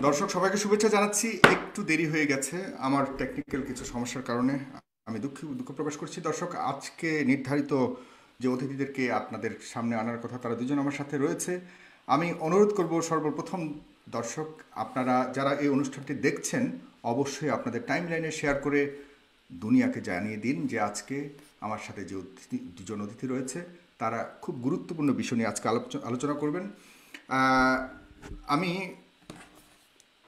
দর্শক সবাইকে শুভেচ্ছা জানাচ্ছি। একটু দেরি হয়ে গেছে আমার টেকনিক্যাল কিছু সমস্যার কারণে। আমি দুঃখ প্রকাশ করছি। দর্শক, আজকে নির্ধারিত যে অতিথিদেরকে আপনাদের সামনে আনার কথা তারা দুজন আমার সাথে রয়েছে। আমি অনুরোধ করব সর্বপ্রথম, দর্শক আপনারা যারা এই অনুষ্ঠানটি দেখছেন অবশ্যই আপনাদের টাইম লাইনে শেয়ার করে দুনিয়াকে জানিয়ে দিন যে আজকে আমার সাথে যে দুজন অতিথি রয়েছে তারা খুব গুরুত্বপূর্ণ বিষয় নিয়ে আজকে আলোচনা করবেন। আহ, আমি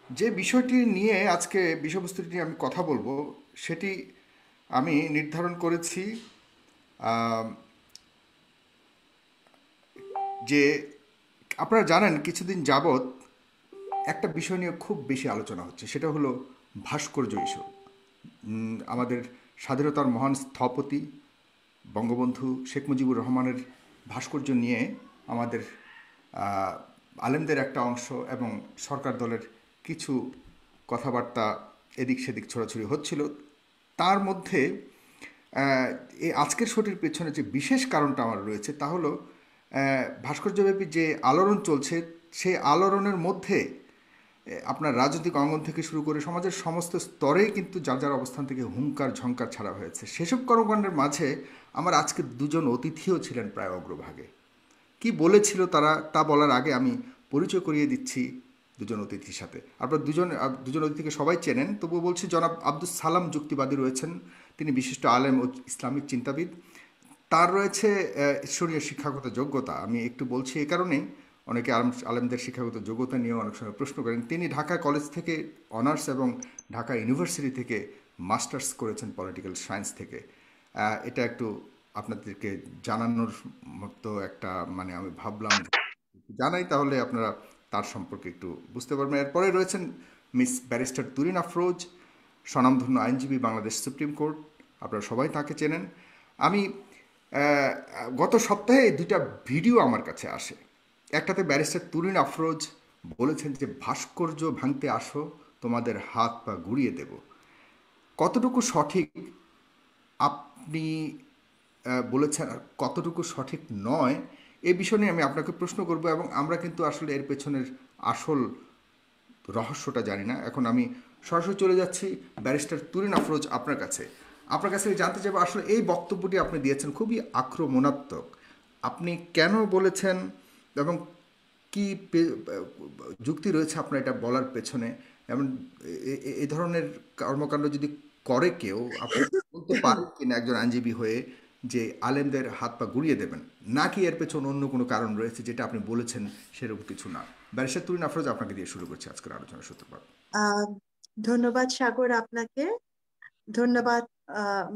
যে বিষয়টি নিয়ে আজকে বিষয়বস্তুটি নিয়ে আমি কথা বলবো সেটি আমি নির্ধারণ করেছি আহ, যে আপনারা জানেন কিছুদিন যাবৎ একটা বিষয় নিয়ে খুব বেশি আলোচনা হচ্ছে, সেটা হলো ভাস্কর্য ইস্যু। আমাদের স্বাধীনতার মহান স্থপতি বঙ্গবন্ধু শেখ মুজিবুর রহমানের ভাস্কর্য নিয়ে আমাদের আহ, আলেমদের একটা অংশ এবং সরকার দলের কিছু কথাবার্তা এদিক সেদিক ছোড়াছুড়ি হচ্ছিল। তার মধ্যে আহ, এই আজকের শোটির পেছনে যে বিশেষ কারণটা আমার রয়েছে তা হলো ভাস্কর্যব্যাপী যে আলোড়ন চলছে সেই আলোড়নের মধ্যে আপনার রাজনৈতিক অঙ্গন থেকে শুরু করে সমাজের সমস্ত স্তরেই কিন্তু যার যার অবস্থান থেকে হুঙ্কার ঝঙ্কার ছাড়া হয়েছে। সেসব কর্মকাণ্ডের মাঝে আমার আজকে দুজন অতিথিও ছিলেন প্রায় অগ্রভাগে। কি বলেছিল তারা তা বলার আগে আমি পরিচয় করিয়ে দিচ্ছি দুজন অতিথির সাথে। আপনার দুজন অতিথিকে সবাই চেনেন, তবুও বলছি জনাব আব্দুস সালাম যুক্তিবাদী রয়েছেন। তিনি বিশিষ্ট আলেম ও ইসলামিক চিন্তাবিদ। তার রয়েছে ঈশ্বরীয় শিক্ষাগত যোগ্যতা। আমি একটু বলছি এই কারণেই, অনেকে আলেমদের শিক্ষাগত যোগ্যতা নিয়েও অনেক সময় প্রশ্ন করেন। তিনি ঢাকা কলেজ থেকে অনার্স এবং ঢাকা ইউনিভার্সিটি থেকে মাস্টার্স করেছেন পলিটিক্যাল সায়েন্স থেকে। এটা একটু আপনাদেরকে জানানোর মতো একটা, মানে আমি ভাবলাম জানাই, তাহলে আপনারা তার সম্পর্কে একটু বুঝতে পারবেন। এরপরে রয়েছেন মিস ব্যারিস্টার তুরিন আফরোজ, স্বনামধন্য আইনজীবী, বাংলাদেশ সুপ্রিম কোর্ট। আপনারা সবাই তাকে চেনেন। আমি আহ, গত সপ্তাহে এই দুইটা ভিডিও আমার কাছে আসে। একটাতে ব্যারিস্টার তুরিন আফরোজ বলেছেন যে ভাস্কর্য ভাঙতে আসো, তোমাদের হাত পা গুড়িয়ে দেব। কতটুকু সঠিক আপনি বলেছেন আর কতটুকু সঠিক নয় এই বিষয় নিয়ে আমি আপনাকে প্রশ্ন করব, এবং আমরা কিন্তু আসলে এর পেছনের আসল রহস্যটা জানি না। এখন আমি সরাসরি চলে যাচ্ছি ব্যারিস্টার তুরিন আফরোজ আপনার কাছে জানতে চাইবো আসলে এই বক্তব্যটি আপনি দিয়েছেন খুবই আক্রমণাত্মক। আপনি কেন বলেছেন এবং কি যুক্তি রয়েছে আপনার এটা বলার পেছনে? এমন এই ধরনের কর্মকাণ্ড যদি করে কেউ, আপনি বলতে পারেন কিনা একজন আইনজীবী হয়ে যে আলেমদের হাত পা গুড়িয়ে দেবেন, নাকি এর পেছনে অন্য কোনো কারণ রয়েছে যেটা আপনি বলেছেন সেরকম কিছু না? ব্যারিস্টার তুরিন আফরোজ, আপনাকে দিয়ে শুরু করছি আজকের আলোচনার সূত্রপাত। আহ ধন্যবাদ সাগর আপনাকে। ধন্যবাদ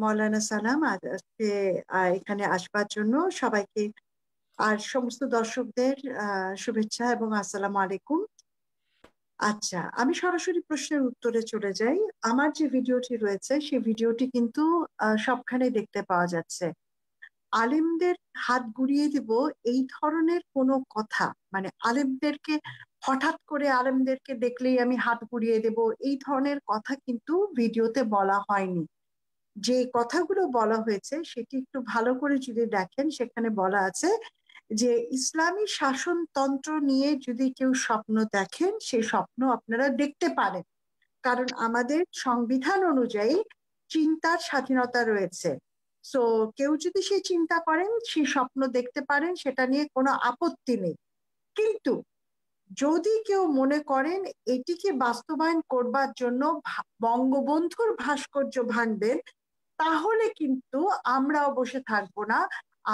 মৌলানা সালাম আজকে এখানে আসবার জন্য সবাইকে, আর সমস্ত দর্শকদের শুভেচ্ছা এবং আসসালামু আলাইকুম। আচ্ছা, আমি সরাসরি প্রশ্নের উত্তরে চলে যাই। আমার যে ভিডিওটি রয়েছে সেই ভিডিওটি কিন্তু সবখানে দেখতে পাওয়া যাচ্ছে। আলেমদের হাত গুড়িয়ে দিব এই ধরনের কোনো কথা, মানে আলেমদেরকে হঠাৎ করে আলেমদেরকে দেখলেই আমি হাত গুড়িয়ে দেব, এই ধরনের কথা কিন্তু ভিডিওতে বলা হয়নি। যে কথাগুলো বলা হয়েছে সেটি একটু ভালো করে যদি দেখেন, সেখানে বলা আছে যে ইসলামী শাসনতন্ত্র নিয়ে যদি কেউ স্বপ্ন দেখেন সেই স্বপ্ন আপনারা দেখতে পারেন, কারণ আমাদের সংবিধান অনুযায়ী চিন্তার স্বাধীনতা রয়েছে। সো কেউ যদি সেই চিন্তা করেন, সেই স্বপ্ন দেখতে পারেন, সেটা নিয়ে কোনো আপত্তি নেই। কিন্তু যদি কেউ মনে করেন এটিকে বাস্তবায়ন করবার জন্য বঙ্গবন্ধুর ভাস্কর্য ভাঙবেন, তাহলে কিন্তু আমরাও বসে থাকবো না,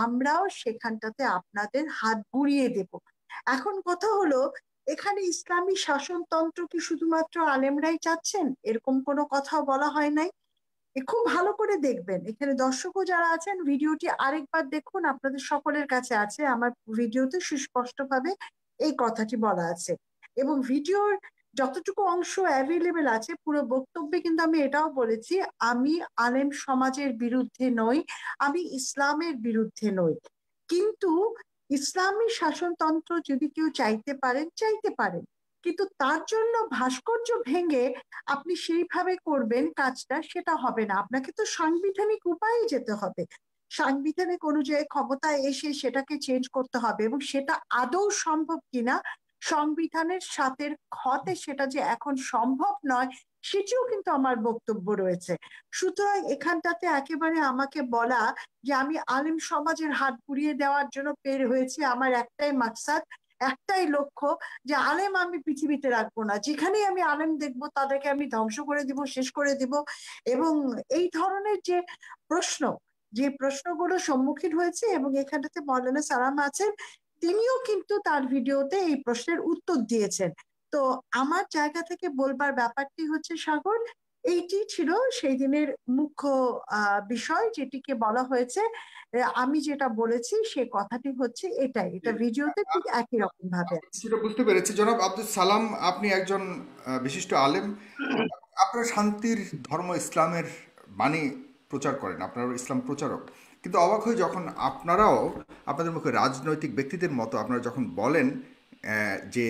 আমরাও সেখানটাতে আপনাদের হাত বুড়িয়ে দেব। এখন কথা হলো, এখানে ইসলামী শাসনতন্ত্র কি শুধুমাত্র আলেমরাই চাচ্ছেন? এরকম কোনো কথা বলা হয় নাই। খুব ভালো করে দেখবেন, এখানে দর্শকও যারা আছেন ভিডিওটি আরেকবার দেখুন, আপনাদের সকলের কাছে আছে আমার ভিডিওতে সুস্পষ্টভাবে এই কথাটি বলা আছে। এবং ভিডিওর যতটুকু অংশ অ্যাভেলেবেল আছে পুরো বক্তব্যে কিন্তু আমি এটাও বলেছি, আমি আলেম সমাজের বিরুদ্ধে নই, আমি ইসলামের বিরুদ্ধে নই। কিন্তু ইসলামী শাসনতন্ত্র যদি কেউ চাইতে পারেন, কিন্তু তার জন্য ভাস্কর্য ভেঙে আপনি সেইভাবে করবেন কাজটা, সেটা হবে না। আপনাকে তো সাংবিধানিক উপায়ে যেতে হবে, সাংবিধানিক অনুযায়ী ক্ষমতায় এসে সেটাকে চেঞ্জ করতে হবে, এবং সেটা আদৌ সম্ভব কিনা সংবিধানের সাথে খতে সেটা যে এখন সম্ভব নয়, সেটিও কিন্তু আমার বক্তব্য রয়েছে। সুতরাং এখানটাতে একেবারে আমাকে বলা যে আমি আলেম সমাজের হাত পুড়িয়ে দেওয়ার জন্য বের হয়েছি, আমার একটাই মাকসাদ, একটাই লক্ষ্য, যে আলেম আমি পৃথিবীতে রাখবো না, যেখানেই আমি আলেম দেখবো তাদেরকে আমি ধ্বংস করে দিব, শেষ করে দিব। এবং এই ধরনের যে প্রশ্ন, যে প্রশ্নগুলো সম্মুখীন হয়েছে, এবং এখানটাতে মৌলানা সালাম আছেন, তিনিও কিন্তু তার ভিডিওতে এই প্রশ্নের উত্তর দিয়েছেন। তো আমার জায়গা থেকে বলবার ব্যাপারটি হচ্ছে সাগর, এইটি ছিল সেই দিনের মুখ্য বিষয় যেটিকে বলা হয়েছে। আমি যেটা বলেছি সে কথাটি হচ্ছে এটাই, এটা ভিডিওতে ঠিক একই রকম ভাবে আছে। সেটা বুঝতে পেরেছি। জনাব আব্দুল সালাম, আপনি একজন বিশিষ্ট আলেম। আপনারা শান্তির ধর্ম ইসলামের বাণী প্রচার করেন, আপনারা ইসলাম প্রচারক। কিন্তু অবাক হয়ে যখন আপনারাও আপনাদের মুখে রাজনৈতিক ব্যক্তিদের মতো আপনারা যখন বলেন যে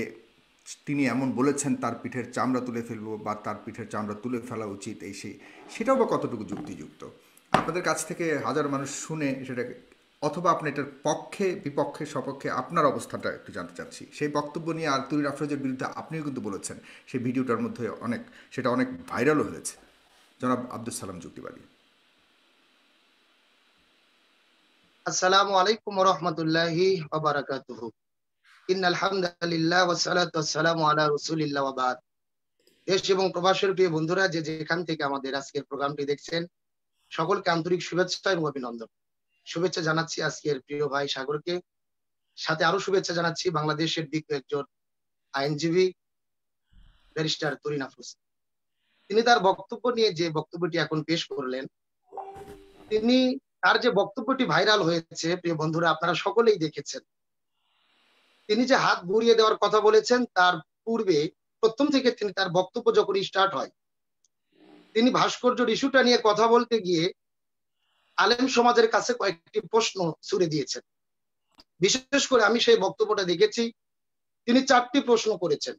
তিনি এমন বলেছেন তার পিঠের চামড়া তুলে ফেলবো বা তার পিঠের চামড়া তুলে ফেলা উচিত, এই সেই, সেটাও বা কতটুকু যুক্তিযুক্ত আপনাদের কাছ থেকে হাজার মানুষ শুনে সেটাকে, অথবা আপনি এটার পক্ষে বিপক্ষে সপক্ষে আপনার অবস্থানটা একটু জানতে চাচ্ছি। সেই বক্তব্য নিয়ে আর তুলির আফরোজের বিরুদ্ধে আপনিও কিন্তু বলেছেন, সেই ভিডিওটার মধ্যে অনেক, সেটা অনেক ভাইরালও হয়েছে। জনাব আব্দুল সালাম যুক্তিবাদী। আসসালামু আলাইকুম ওয়া রাহমাতুল্লাহি ওয়া বারাকাতুহু। ইন্নাল হামদালিল্লাহ ওয়াস সালাতু ওয়াস সালামু আলা রাসূলিল্লাহ ওয়া বাদ। দেশ এবং প্রবাসের প্রিয় বন্ধুরা, যে যেখান থেকে আমাদের আজকের প্রোগ্রামটি দেখছেন, সকলকে আন্তরিক শুভেচ্ছা এবং অভিনন্দন। শুভেচ্ছা জানাচ্ছি আজকের প্রিয় ভাই সাগরকে, সাথে আরো শুভেচ্ছা জানাচ্ছি বাংলাদেশের দিক একজন আইনজীবী ব্যারিস্টার তরিন আফরোজ। তিনি তার বক্তব্য নিয়ে যে বক্তব্যটি এখন পেশ করলেন, তিনি তার যে বক্তব্যটি ভাইরাল হয়েছে প্রিয় বন্ধুরা, আপনারা সকলেই দেখেছেন। তিনি যে হাত ঘুরিয়ে দেওয়ার কথা বলেছেন, তার পূর্বে প্রথম থেকে তিনি তার বক্তব্য যখন স্টার্ট হয়, তিনি ভাস্কর্যের ইস্যুটা নিয়ে কথা বলতে গিয়ে আলেম সমাজের কাছে কয়েকটি প্রশ্ন ছুড়ে দিয়েছেন। বিশেষ করে আমি সেই বক্তব্যটা দেখেছি, তিনি 4টি প্রশ্ন করেছেন।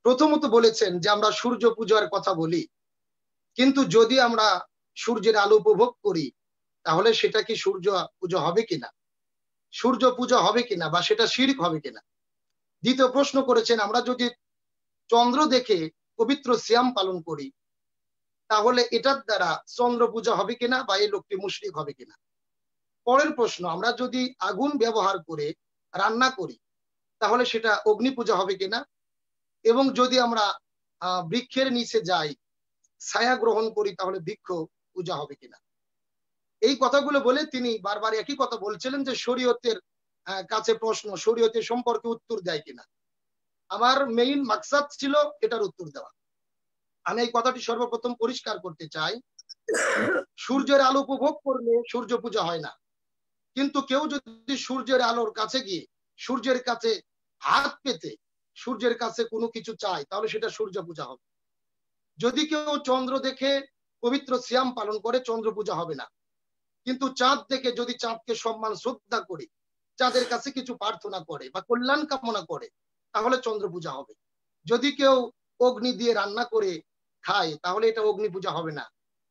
প্রথমত বলেছেন যে আমরা সূর্য পূজার কথা বলি, কিন্তু যদি আমরা সূর্যের আলো উপভোগ করি তাহলে সেটা কি সূর্য পূজা হবে কিনা, সূর্য পূজা হবে কিনা, বা সেটা শিরক হবে কিনা। দ্বিতীয় প্রশ্ন করেছেন আমরা যদি চন্দ্র দেখে পবিত্র সিয়াম পালন করি তাহলে এটার দ্বারা চন্দ্র পূজা হবে কিনা, বা এই লোকটি মুশরিক হবে কিনা। পরের প্রশ্ন, আমরা যদি আগুন ব্যবহার করে রান্না করি তাহলে সেটা অগ্নি পূজা হবে কিনা, এবং যদি আমরা বৃক্ষের নিচে যাই, ছায়া গ্রহণ করি, তাহলে বৃক্ষ পূজা হবে কিনা। এই কথাগুলো বলে তিনি বারবার একই কথা বলছিলেন যে শরীয়তের কাছে প্রশ্ন, শরীয়তের সম্পর্কে উত্তর দেয় কিনা। আমার মেইন মাকসাদ ছিল এটার উত্তর দেওয়া। আমি এই কথাটি সর্বপ্রথম পরিষ্কার করতে চাই, সূর্যের আলো উপভোগ করলে সূর্য পূজা হয় না। কিন্তু কেউ যদি সূর্যের আলোর কাছে গিয়ে সূর্যের কাছে হাত পেতে সূর্যের কাছে কোনো কিছু চায় তাহলে সেটা সূর্য পূজা হবে। যদি কেউ চন্দ্র দেখে পবিত্র সিয়াম পালন করে চন্দ্র পূজা হবে না। কিন্তু চাঁদ দেখে যদি চাঁদকে সম্মান শ্রদ্ধা করে চাঁদের কাছে কিছু প্রার্থনা করে বা কল্যাণ কামনা করে তাহলে চন্দ্র পূজা হবে। যদি কেউ অগ্নি দিয়ে রান্না করে খায় তাহলে এটা অগ্নি পূজা হবে না।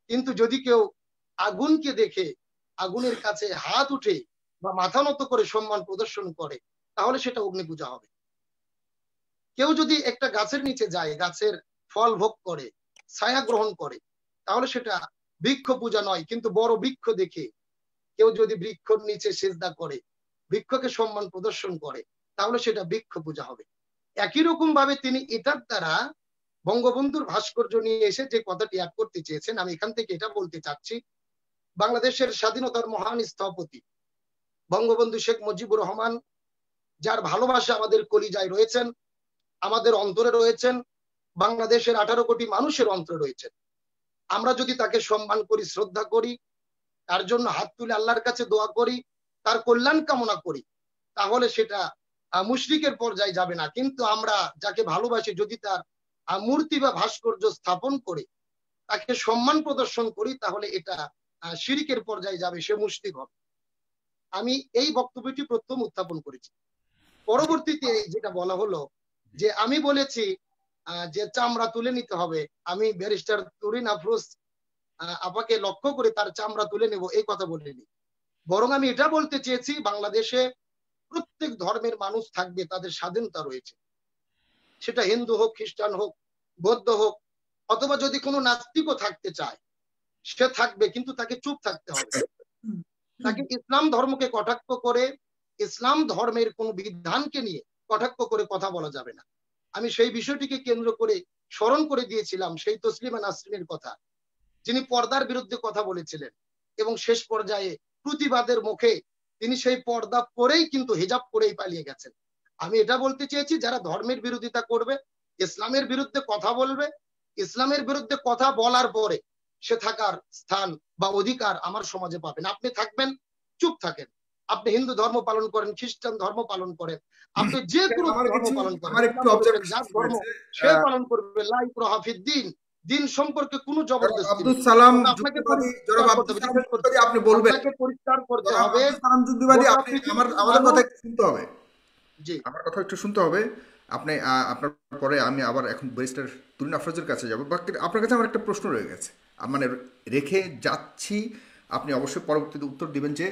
কিন্তু যদি কেউ আগুনকে দেখে আগুনের কাছে হাত উঠে বা মাথা নত করে সম্মান প্রদর্শন করে তাহলে সেটা অগ্নি পূজা হবে। কেউ যদি একটা গাছের নিচে যায়, গাছের ফল ভোগ করে, ছায়া গ্রহণ করে, তাহলে সেটা বৃক্ষ পূজা নয়। কিন্তু বড় বৃক্ষ দেখে কেউ যদি বৃক্ষর নিচে সেজদা করে, বৃক্ষকে সম্মান প্রদর্শন করে, তাহলে সেটা বৃক্ষ পূজা হবে। একই রকম ভাবে তিনি এটার দ্বারা বঙ্গবন্ধুর ভাস্কর্য নিয়ে এসে যে কথাটি অ্যাড করতে চেয়েছেন, আমি এখান থেকে এটা বলতে চাচ্ছি, বাংলাদেশের স্বাধীনতার মহান স্থপতি বঙ্গবন্ধু শেখ মুজিবুর রহমান, যার ভালোবাসা আমাদের কলিজায় রয়েছেন, আমাদের অন্তরে রয়েছেন, বাংলাদেশের 18 কোটি মানুষের অন্তরে রয়েছেন। আমরা যদি তাকে সম্মান করি, শ্রদ্ধা করি, তার জন্য হাত তুলে আল্লাহর কাছে দোয়া করি, তার কল্যাণ কামনা করি, তাহলে সেটা মুশরিকের পর্যায়ে যাবে না। কিন্তু আমরা যাকে ভালোবাসি যদি তার মূর্তি বা ভাস্কর্য স্থাপন করে তাকে সম্মান প্রদর্শন করি তাহলে এটা শিরকের পর্যায়ে যাবে, সে মুশরিক হবে। আমি এই বক্তব্যটি প্রথম উত্থাপন করেছি। পরবর্তীতে যেটা বলা হলো যে আমি বলেছি যে চামড়া তুলে নিতে হবে, আমি ব্যারিস্টার তরিন আফরোজ আপাকে লক্ষ্য করে তার চামড়া তুলে নেব এই কথা বলিনি। বরং আমি এটা বলতে চেয়েছি বাংলাদেশে প্রত্যেক ধর্মের মানুষ থাকবে, তাদের স্বাধীনতা রয়েছে। সেটা হিন্দু হোক, খ্রিস্টান হোক, বৌদ্ধ হোক, অথবা যদি কোনো নাস্তিকও থাকতে চায় সে থাকবে, কিন্তু তাকে চুপ থাকতে হবে। তাকে ইসলাম ধর্মকে কটাক্ষ করে, ইসলাম ধর্মের কোন বিধানকে নিয়ে কটাক্ষ করে কথা বলা যাবে না। আমি সেই বিষয়টিকে কেন্দ্র করে স্মরণ করে দিয়েছিলাম সেই তসলিমা নাসরিনের কথা, যিনি পর্দার বিরুদ্ধে কথা বলেছিলেন এবং শেষ পর্যায়ে প্রতিবাদের মুখে তিনি সেই পর্দা পরেই কিন্তু হিজাব পরেই পালিয়ে গেছেন। আমি এটা বলতে চেয়েছি, যারা ধর্মের বিরোধিতা করবে, ইসলামের বিরুদ্ধে কথা বলবে, ইসলামের বিরুদ্ধে কথা বলার পরে সে থাকার স্থান বা অধিকার আমার সমাজে পাবেন। আপনি থাকবেন, চুপ থাকেন। আপনি হিন্দু ধর্ম পালন করেন, খ্রিস্টান ধর্ম পালন করেন, আপনি যে কোনো ধর্ম পালন করেন, আমার একটু যার অবজারভেশন ধর্ম রয়েছে। সে পালন করবে, লা ইকরাহা ফিদ্দিন, দিন সম্পর্কে কোনো জবরদস্তি আব্দুল নেই। সালাম তবে আপনাকে যুক্তিবাদী, জনাব পরিষ্কার করতে আব্দুল হবে, সালাম ডিফেন্ড করতে যুক্তিবাদী, হবে। আপনি বলবেন। আপনাকে পরিষ্কার করতে জনাব হবে, আব্দুল সালাম যুক্তিবাদী, গোটা আপনি পৃথিবীর আমাদের কথা মানুষ। একটু শুনতে হবে। জি, আমার কথা একটু শুনতে হবে। আপনি আপনার পরে আমি আবার এখন ব্যারিস্টার তুরিন আফরোজের কাছে যাব। বাকি আপনার কাছে আমার একটা প্রশ্ন রয়ে গেছে, মানে রেখে যাচ্ছি, আপনি অবশ্যই পরবর্তীতে উত্তর দিবেন, যে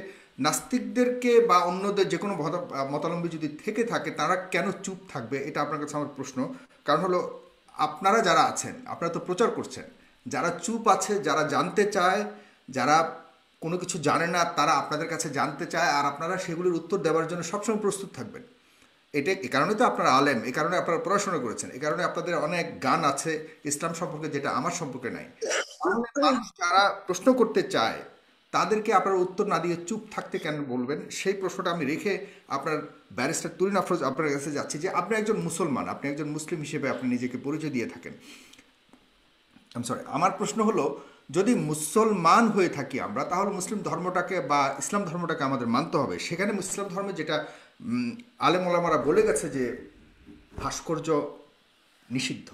নাস্তিকদেরকে বা অন্যদের যে কোনো মতাবলম্বী যদি থেকে থাকে তারা কেন চুপ থাকবে, এটা আপনার কাছে আমার প্রশ্ন। কারণ হলো, আপনারা যারা আছেন, আপনারা তো প্রচার করছেন, যারা চুপ আছে, যারা জানতে চায়, যারা কোনো কিছু জানে না, তারা আপনাদের কাছে জানতে চায়, আর আপনারা সেগুলির উত্তর দেওয়ার জন্য সবসময় প্রস্তুত থাকবেন। এটা এ কারণে তো আপনারা আলেম, এ কারণে আপনারা পড়াশোনা করেছেন, এ কারণে আপনাদের অনেক গান আছে ইসলাম সম্পর্কে যেটা আমার সম্পর্কে নাই। তাহলে মানুষ যারা প্রশ্ন করতে চায় তাদেরকে আপনারা উত্তর না দিয়ে চুপ থাকতে কেন বলবেন, সেই প্রশ্নটা আমি রেখে আপনার ব্যারিস্টার তুরিন আফরোজ আপনার কাছে যাচ্ছি, যে আপনি একজন মুসলমান, আপনি একজন মুসলিম হিসেবে আপনি নিজেকে পরিচয় দিয়ে থাকেন। আমার প্রশ্ন হলো, যদি মুসলমান হয়ে থাকি আমরা, তাহলে মুসলিম ধর্মটাকে বা ইসলাম ধর্মটাকে আমাদের মানতে হবে। সেখানে ইসলাম ধর্মে যেটা আলেম ওলামারা বলে গেছে যে ভাস্কর্য নিষিদ্ধ,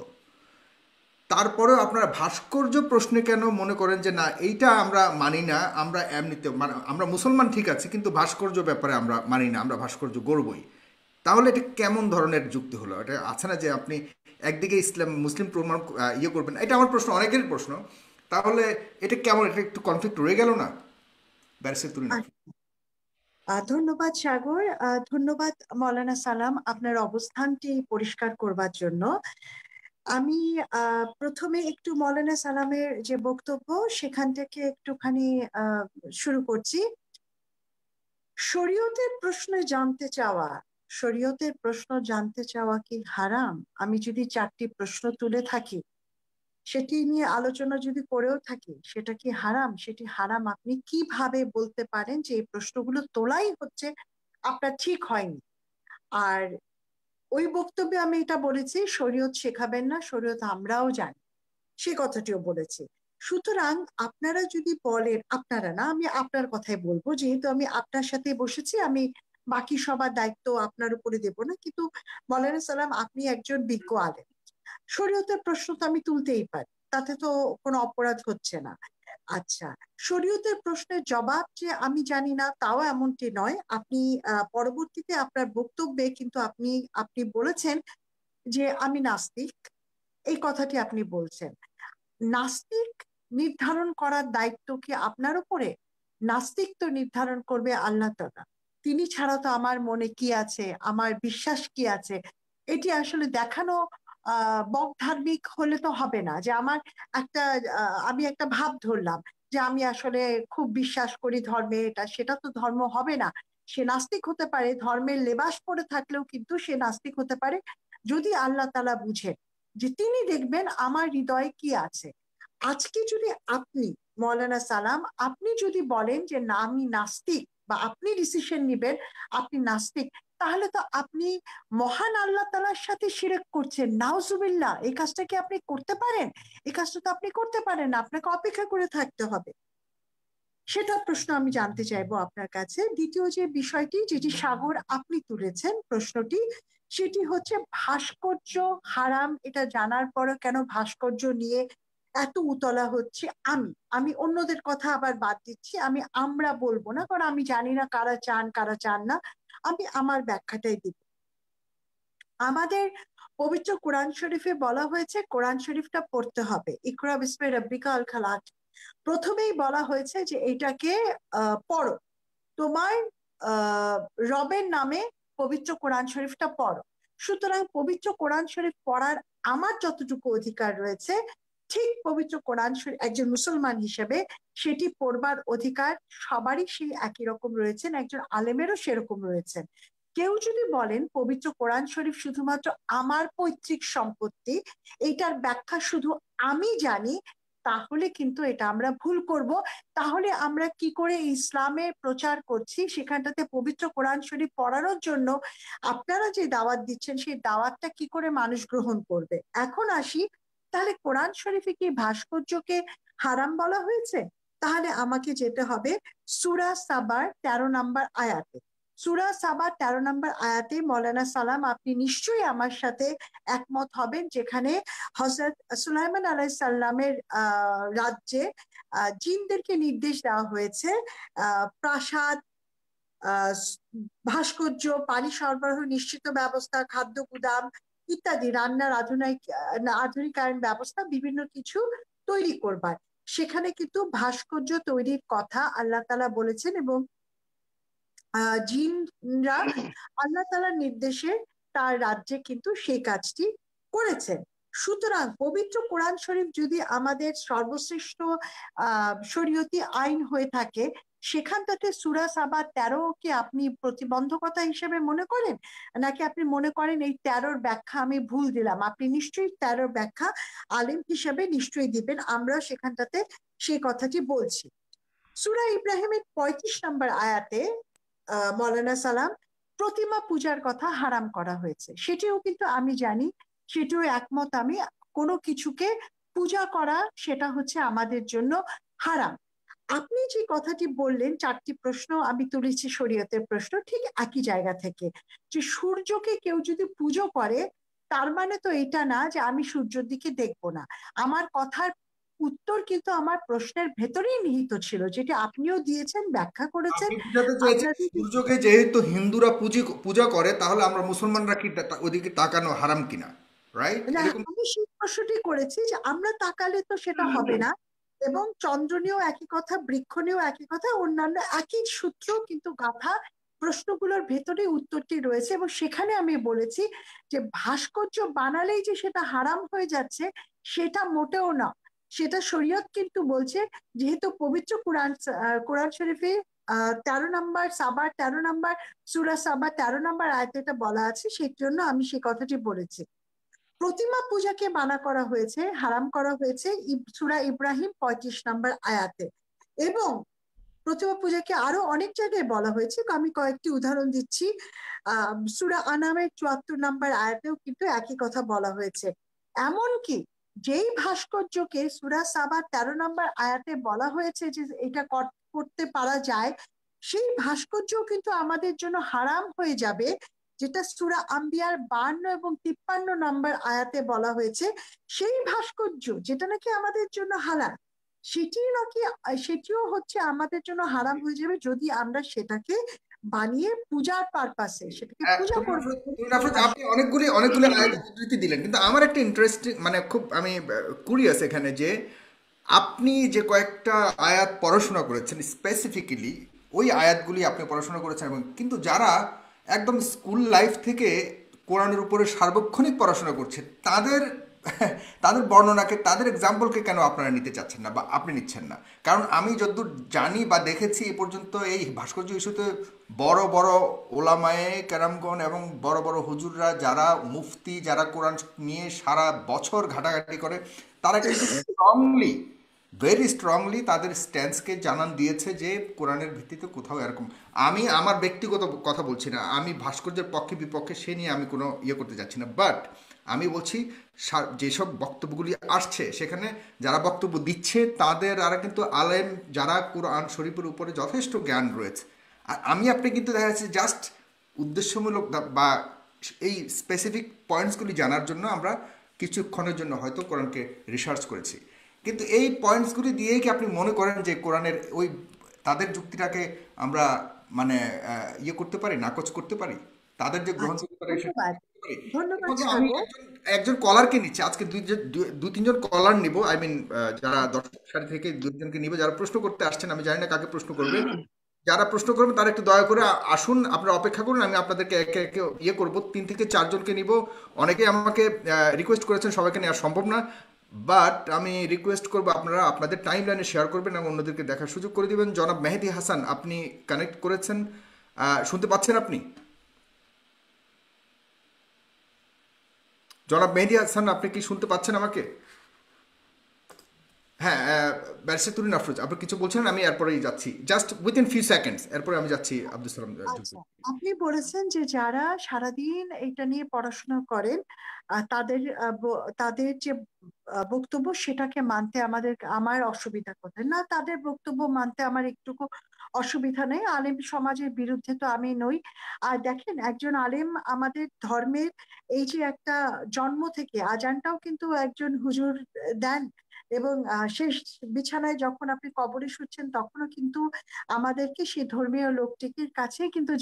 তারপরেও আপনারা ভাস্কর্য প্রশ্নে কেন মনে করেন যে না, এইটা আমরা মানি না, আমরা এমনিতে মানে আমরা মুসলমান ঠিক আছে, কিন্তু ভাস্কর্য ব্যাপারে আমরা মানি না, আমরা ভাস্কর্য গড়বই। তাহলে এটা কেমন ধরনের যুক্তি হলো? এটা আছে না যে আপনি একদিকে ইসলাম মুসলিম প্রমাণ ইয়ে করবেন, এটা আমার প্রশ্ন, অনেকেরই প্রশ্ন। তাহলে এটা কেমন, এটা একটু কনফ্লিক্ট রয়ে গেল না, ব্যারিস্টার তুরিন? ধন্যবাদ সাগর, ধন্যবাদ মৌলানা সালাম আপনার অবস্থানটি পরিষ্কার করবার জন্য। আমি প্রথমে একটু মৌলানা সালামের যে বক্তব্য সেখান থেকে একটুখানি শুরু করছি। শরীয়তের প্রশ্ন জানতে চাওয়া, শরীয়তের প্রশ্ন জানতে চাওয়া কি হারাম? আমি যদি 4টি প্রশ্ন তুলে থাকি, সেটি নিয়ে আলোচনা যদি করেও থাকি, সেটা কি হারাম? সেটি হারাম আপনি কিভাবে বলতে পারেন যে এই প্রশ্নগুলো তোলাই হচ্ছে আপনার ঠিক হয়নি? আর ওই বক্তব্যে আমি এটা বলেছি, শরীয়ত শেখাবেন না, শরীয়ত আমরাও জানি, সে কথাটিও বলেছি। সুতরাং আপনারা যদি বলেন, আপনারা না, আমি আপনার কথাই বলবো, যেহেতু আমি আপনার সাথে বসেছি, আমি বাকি সবার দায়িত্ব আপনার উপরে দেব না, কিন্তু মৌলানা সালাম আপনি একজন বিজ্ঞ আলেম, শরীয়তের প্রশ্ন তো আমি তুলতেই পারি, তাতে তো কোনো অপরাধ হচ্ছে না। আচ্ছা, শরীয়তের প্রশ্নের জবাব যে আমি জানি না তাও এমনটি নয়। আপনি পরবর্তীতে আপনার বক্তব্যে কিন্তু আপনি বলেছেন যে আমি নাস্তিক, এই কথাটি আপনি বলছেন। নাস্তিক নির্ধারণ করার দায়িত্ব কি আপনার উপরে? নাস্তিক তো নির্ধারণ করবে আল্লাহ তাআলা। তিনি ছাড়া তো আমার মনে কি আছে, আমার বিশ্বাস কি আছে, এটি আসলে দেখানো বকধার্মিক হলে তো হবে না। যে আমার একটা আমি একটা ভাব ধরলাম যে আমি আসলে খুব বিশ্বাস করি ধর্মে, এটা সেটা তো ধর্ম হবে না। সে নাস্তিক হতে পারে, ধর্মের লেবাস পরে থাকলেও কিন্তু সে নাস্তিক হতে পারে, যদি আল্লাহ তাআলা বুঝে যে তিনি দেখবেন আমার হৃদয়ে কি আছে। আজকে যদি আপনি মৌলানা সালাম, আপনি যদি বলেন যে না আমি নাস্তিক, বা আপনি ডিসিশন নিবেন আপনি নাস্তিক, তাহলে তো আপনি মহান আল্লাহ তাআলার সাথে শিরক করছেন। নাউজুবিল্লাহ, এই কাজটা কি আপনি করতে পারেন? এই কাজটা তো আপনি করতে পারেন না, আপনাকে অপেক্ষা করে থাকতে হবে। সেটা প্রশ্ন আমি জানতে চাইবো আপনার কাছে। দ্বিতীয় যে বিষয়টি, যেটি সাগর আপনি তুলেছেন প্রশ্নটি, সেটি হচ্ছে ভাস্কর্য হারাম, এটা জানার পরে কেন ভাস্কর্য নিয়ে এত উতলা হচ্ছে? আমি অন্যদের কথা আবার বাদ দিচ্ছি, আমরা বলবো না, কারণ আমি জানি না কারা চান কারা চান না, আমি আমার ব্যাখ্যাটাই দিব। আমাদের পবিত্র কোরআন শরীফে বলা হয়েছে কোরআন শরীফটা পড়তে হবে, ইকরা বিসমি রাব্বিকা আল খালাক, প্রথমেই বলা হয়েছে যে এটাকে পড়ো, তোমার রবের নামে পবিত্র কোরআন শরীফটা পড়ো। সুতরাং পবিত্র কোরআন শরীফ পড়ার আমার যতটুকু অধিকার রয়েছে, ঠিক পবিত্র কোরআন শরীফ একজন মুসলমান হিসেবে সেটি পড়বার অধিকার সবারই সেই একই রকম রয়েছেন, একজন আলেমেরও সেরকম রয়েছেন। কেউ যদি বলেন পবিত্র কোরআন শরীফ শুধুমাত্র আমার পৈতৃক সম্পত্তি, এইটার ব্যাখ্যা শুধু আমি জানি, তাহলে কিন্তু এটা আমরা ভুল করব। তাহলে আমরা কি করে ইসলামের প্রচার করছি, সেখানটাতে পবিত্র কোরআন শরীফ পড়ানোর জন্য আপনারা যে দাওয়াত দিচ্ছেন সেই দাওয়াতটা কি করে মানুষ গ্রহণ করবে? এখন আসি, তাহলে কোরআন শরীফে কি ভাস্কর্যকে হারাম বলা হয়েছে? তাহলে আমাকে যেতে হবে সূরা সাবার 13 নম্বর আয়াতে। সূরা সাবার 13 নম্বর আয়াতে মৌলানা সালাম আপনি নিশ্চয়ই আমার সাথে একমত হবেন, যেখানে হযরত সুলাইমান আলাইহিস সালামের রাজ্যে জিনদেরকে নির্দেশ দেওয়া হয়েছে প্রাসাদ, ভাস্কর্য, পানি সরবরাহ নিশ্চিত ব্যবস্থা, খাদ্য গুদাম ইত্যাদি, রান্নার আধুনিকায়ন ব্যবস্থা, বিভিন্ন কিছু তৈরি করবার। সেখানে কিন্তু ভাস্কর্য তৈরির কথা আল্লাহ তাআলা বলেছেন, এবং জিনরা আল্লাহ তাআলার নির্দেশে তার রাজ্যে কিন্তু সেই কাজটি করেছেন। সুতরাং পবিত্র কোরআন শরীফ যদি আমাদের সর্বশ্রেষ্ঠ শরীয়তি আইন হয়ে থাকে, সেখানটাতে সূরা সাবা 13 কে আপনি প্রতিবন্ধকতা হিসেবে মনে করেন, নাকি আপনি মনে করেন এই 13 ব্যাখ্যা আমি ভুল দিলাম? আপনি নিশ্চয়ই 13 ব্যাখ্যা আলেম হিসেবে নিশ্চয়ই দিবেন, আমরা সেখানটাতে সেই কথাটি বলছি। সূরা ইব্রাহিমের 35 নম্বর আয়াতে মৌলানা সালাম প্রতিমা পূজার কথা হারাম করা হয়েছে, সেটিও কিন্তু আমি জানি, সেটিও একমত আমি। কোনো কিছুকে পূজা করা সেটা হচ্ছে আমাদের জন্য হারাম। আপনি যে কথাটি বললেন, 4টি প্রশ্ন আমি তুলেছি শরীয়তের প্রশ্ন, ঠিক একই জায়গা থেকে, যে সূর্যকে কেউ যদি পুজো করে তার মানে তো এটা না যে আমি সূর্যের দিকে দেখবো না। আমার কথার উত্তর কিন্তু আমার প্রশ্নের ভেতরেই নিহিত ছিল, যেটা আপনিও দিয়েছেন, ব্যাখ্যা করেছেন। আপনি বুঝাতে চেয়েছেন আপনাদের সূর্যকে যেহেতু হিন্দুরা পূজা করে, তাহলে আমরা মুসলমানরা কি ওদিকে তাকানো হারাম কিনা, রাইট? না, এরকম আমি সেই প্রশ্নটি করেছি যে আমরা তাকালে তো সেটা হবে না, এবং চন্দ্র নিয়েও একই কথা, বৃক্ষ নিয়েও একই কথা, অন্যান্য একই সূত্র কিন্তু গাথা প্রশ্নগুলোর ভেতরে উত্তরটি রয়েছে। এবং সেখানে আমি বলেছি যে ভাস্কর্য বানালেই যে সেটা হারাম হয়ে যাচ্ছে সেটা মোটেও না। সেটা শরীয়ত কিন্তু বলছে, যেহেতু পবিত্র কোরআন শরীফে 13 নম্বর সাবার 13 নম্বর সূরা সাবার 13 নম্বর আয়াতে এটা বলা আছে, সেই জন্য আমি সেই কথাটি বলেছি। প্রতিমা পূজাকে মানা করা হয়েছে, হারাম করা হয়েছে সূরা ইব্রাহিম 35 নম্বর আয়াতে, এবং প্রতিমা পূজাকে আরো অনেক জায়গায় বলা হয়েছে। আমি কয়েকটি উদাহরণ দিচ্ছি। সূরা আনামের 74 নম্বর আয়াতেও কিন্তু একই কথা বলা হয়েছে। এমনকি যেই ভাস্কর্যকে সূরা সাবার 13 নম্বর আয়াতে বলা হয়েছে যে এটা করতে পারা যায়, সেই ভাস্কর্য কিন্তু আমাদের জন্য হারাম হয়ে যাবে, যেটা সূরা আম্বিয়ার 52 এবং 53 নম্বর আয়াতে বলা হয়েছে। সেই ভাস্কর্য যেটা নাকি আমাদের জন্য হালাল, সেটিও হচ্ছে আমাদের জন্য হারাম হয়ে যাবে যদি আমরা সেটাকে বানিয়ে পূজার পারপাসে সেটাকে পূজা করবো। আপনি অনেকগুলি অনেকগুলি আয়াতের উদ্ধৃতি দিলেন, কিন্তু আমার একটা ইন্টারেস্টিং, মানে খুব আমি কুরিয়াস এখানে, যে আপনি যে কয়েকটা আয়াত পড়াশোনা করেছেন স্পেসিফিক্যালি, ওই আয়াতগুলি আপনি পড়াশোনা করেছেন, এবং কিন্তু যারা একদম স্কুল লাইফ থেকে কোরআনের উপরে সার্বক্ষণিক পড়াশোনা করছে, তাদের তাদের বর্ণনাকে, তাদের এক্সাম্পলকে কেন আপনারা নিতে চাচ্ছেন না, বা আপনি নিচ্ছেন না? কারণ আমি যতদূর জানি বা দেখেছি এ পর্যন্ত, এই ভাস্কর্য ইস্যুতে বড় বড় ওলামায়ে কেরামগণ এবং বড় বড় হুজুররা, যারা মুফতি, যারা কোরআন নিয়ে সারা বছর ঘাটাঘাটি করে, তারা কিন্তু ভেরি স্ট্রংলি তাদের স্ট্যান্সকে জানান দিয়েছে যে কোরআনের ভিত্তিতে কোথাও এরকম। আমি আমার ব্যক্তিগত কথা বলছি না, আমি ভাস্কর্যের পক্ষে বিপক্ষে সে নিয়ে আমি কোনো ইয়ে করতে যাচ্ছি না, বাট আমি বলছি যেসব বক্তব্যগুলি আসছে, সেখানে যারা বক্তব্য দিচ্ছে তাদের আর কিন্তু আলেম, যারা কোরআন শরীফের উপরে যথেষ্ট জ্ঞান রয়েছে। আর আমি আপনি কিন্তু দেখা যাচ্ছে জাস্ট উদ্দেশ্যমূলক বা এই স্পেসিফিক পয়েন্টসগুলি জানার জন্য আমরা কিছুক্ষণের জন্য হয়তো কোরআনকে রিসার্চ করেছি, কিন্তু এই পয়েন্টসগুলি দিয়েই কি আপনি মনে করেন যে কোরআনের ওই তাদের যুক্তিটাকে আমরা মানে ইয়ে করতে পারি, নাকচ করতে পারি, তাদের যে গ্রহণযোগ্যতা ধন্যবাদ, ধন্যবাদ আমি সাগর। একজন কলারকে নিচ্ছি আজকে, দু তিনজন কলার নিব, আই মিন যারা দর্শক সারি থেকে দুজনকে নিব, যারা প্রশ্ন করতে আসছেন। আমি জানি না কাকে প্রশ্ন করবে, যারা প্রশ্ন করবেন তারা একটু দয়া করে আসুন, আপনারা অপেক্ষা করুন, আমি আপনাদেরকে একে একে ইয়ে করবো, 3 থেকে 4 জনকে নিব। অনেকেই আমাকে রিকোয়েস্ট করেছেন, সবাইকে নেওয়া সম্ভব না, বাট আমি রিকোয়েস্ট করবো আপনারা আপনাদের টাইম লাইনে শেয়ার করবেন এবং অন্যদেরকে দেখার সুযোগ করে দিবেন। জনাব মেহেদী হাসান, আপনি কানেক্ট করেছেন, শুনতে পাচ্ছেন আপনি? জনাব মেহেদী হাসান, আপনি কি শুনতে পাচ্ছেন আমাকে? হ্যাঁ, ব্যারিস্টার তুরিন আফরোজ, আপনি কিছু বলছেন, আমি এরপরেই যাচ্ছি, জাস্ট উইথিন ফিউ সেকেন্ডস, এরপরে আমি যাচ্ছি আব্দুল সালাম যুক্তি। আচ্ছা, আপনি বলেছেন যে যারা সারাদিন এটা নিয়ে পড়াশোনা করেন তাদের যে বক্তব্য সেটাকে মানতে আমার অসুবিধা কোথায়? না, তাদের বক্তব্য মানতে আমার একটুকু অসুবিধা নেই। আলেম সমাজের বিরুদ্ধে তো আমি নই। আর দেখেন, একজন আলেম আমাদের ধর্মের এই যে একটা জন্ম থেকে আজানটাও কিন্তু একজন হুজুর দেন, এবং শেষ বিছানায় যখন আপনি কবরে শুচ্ছেন তখনও কিন্তু আমাদেরকে সেই ধর্মীয় লোকটির কাছে কিন্তু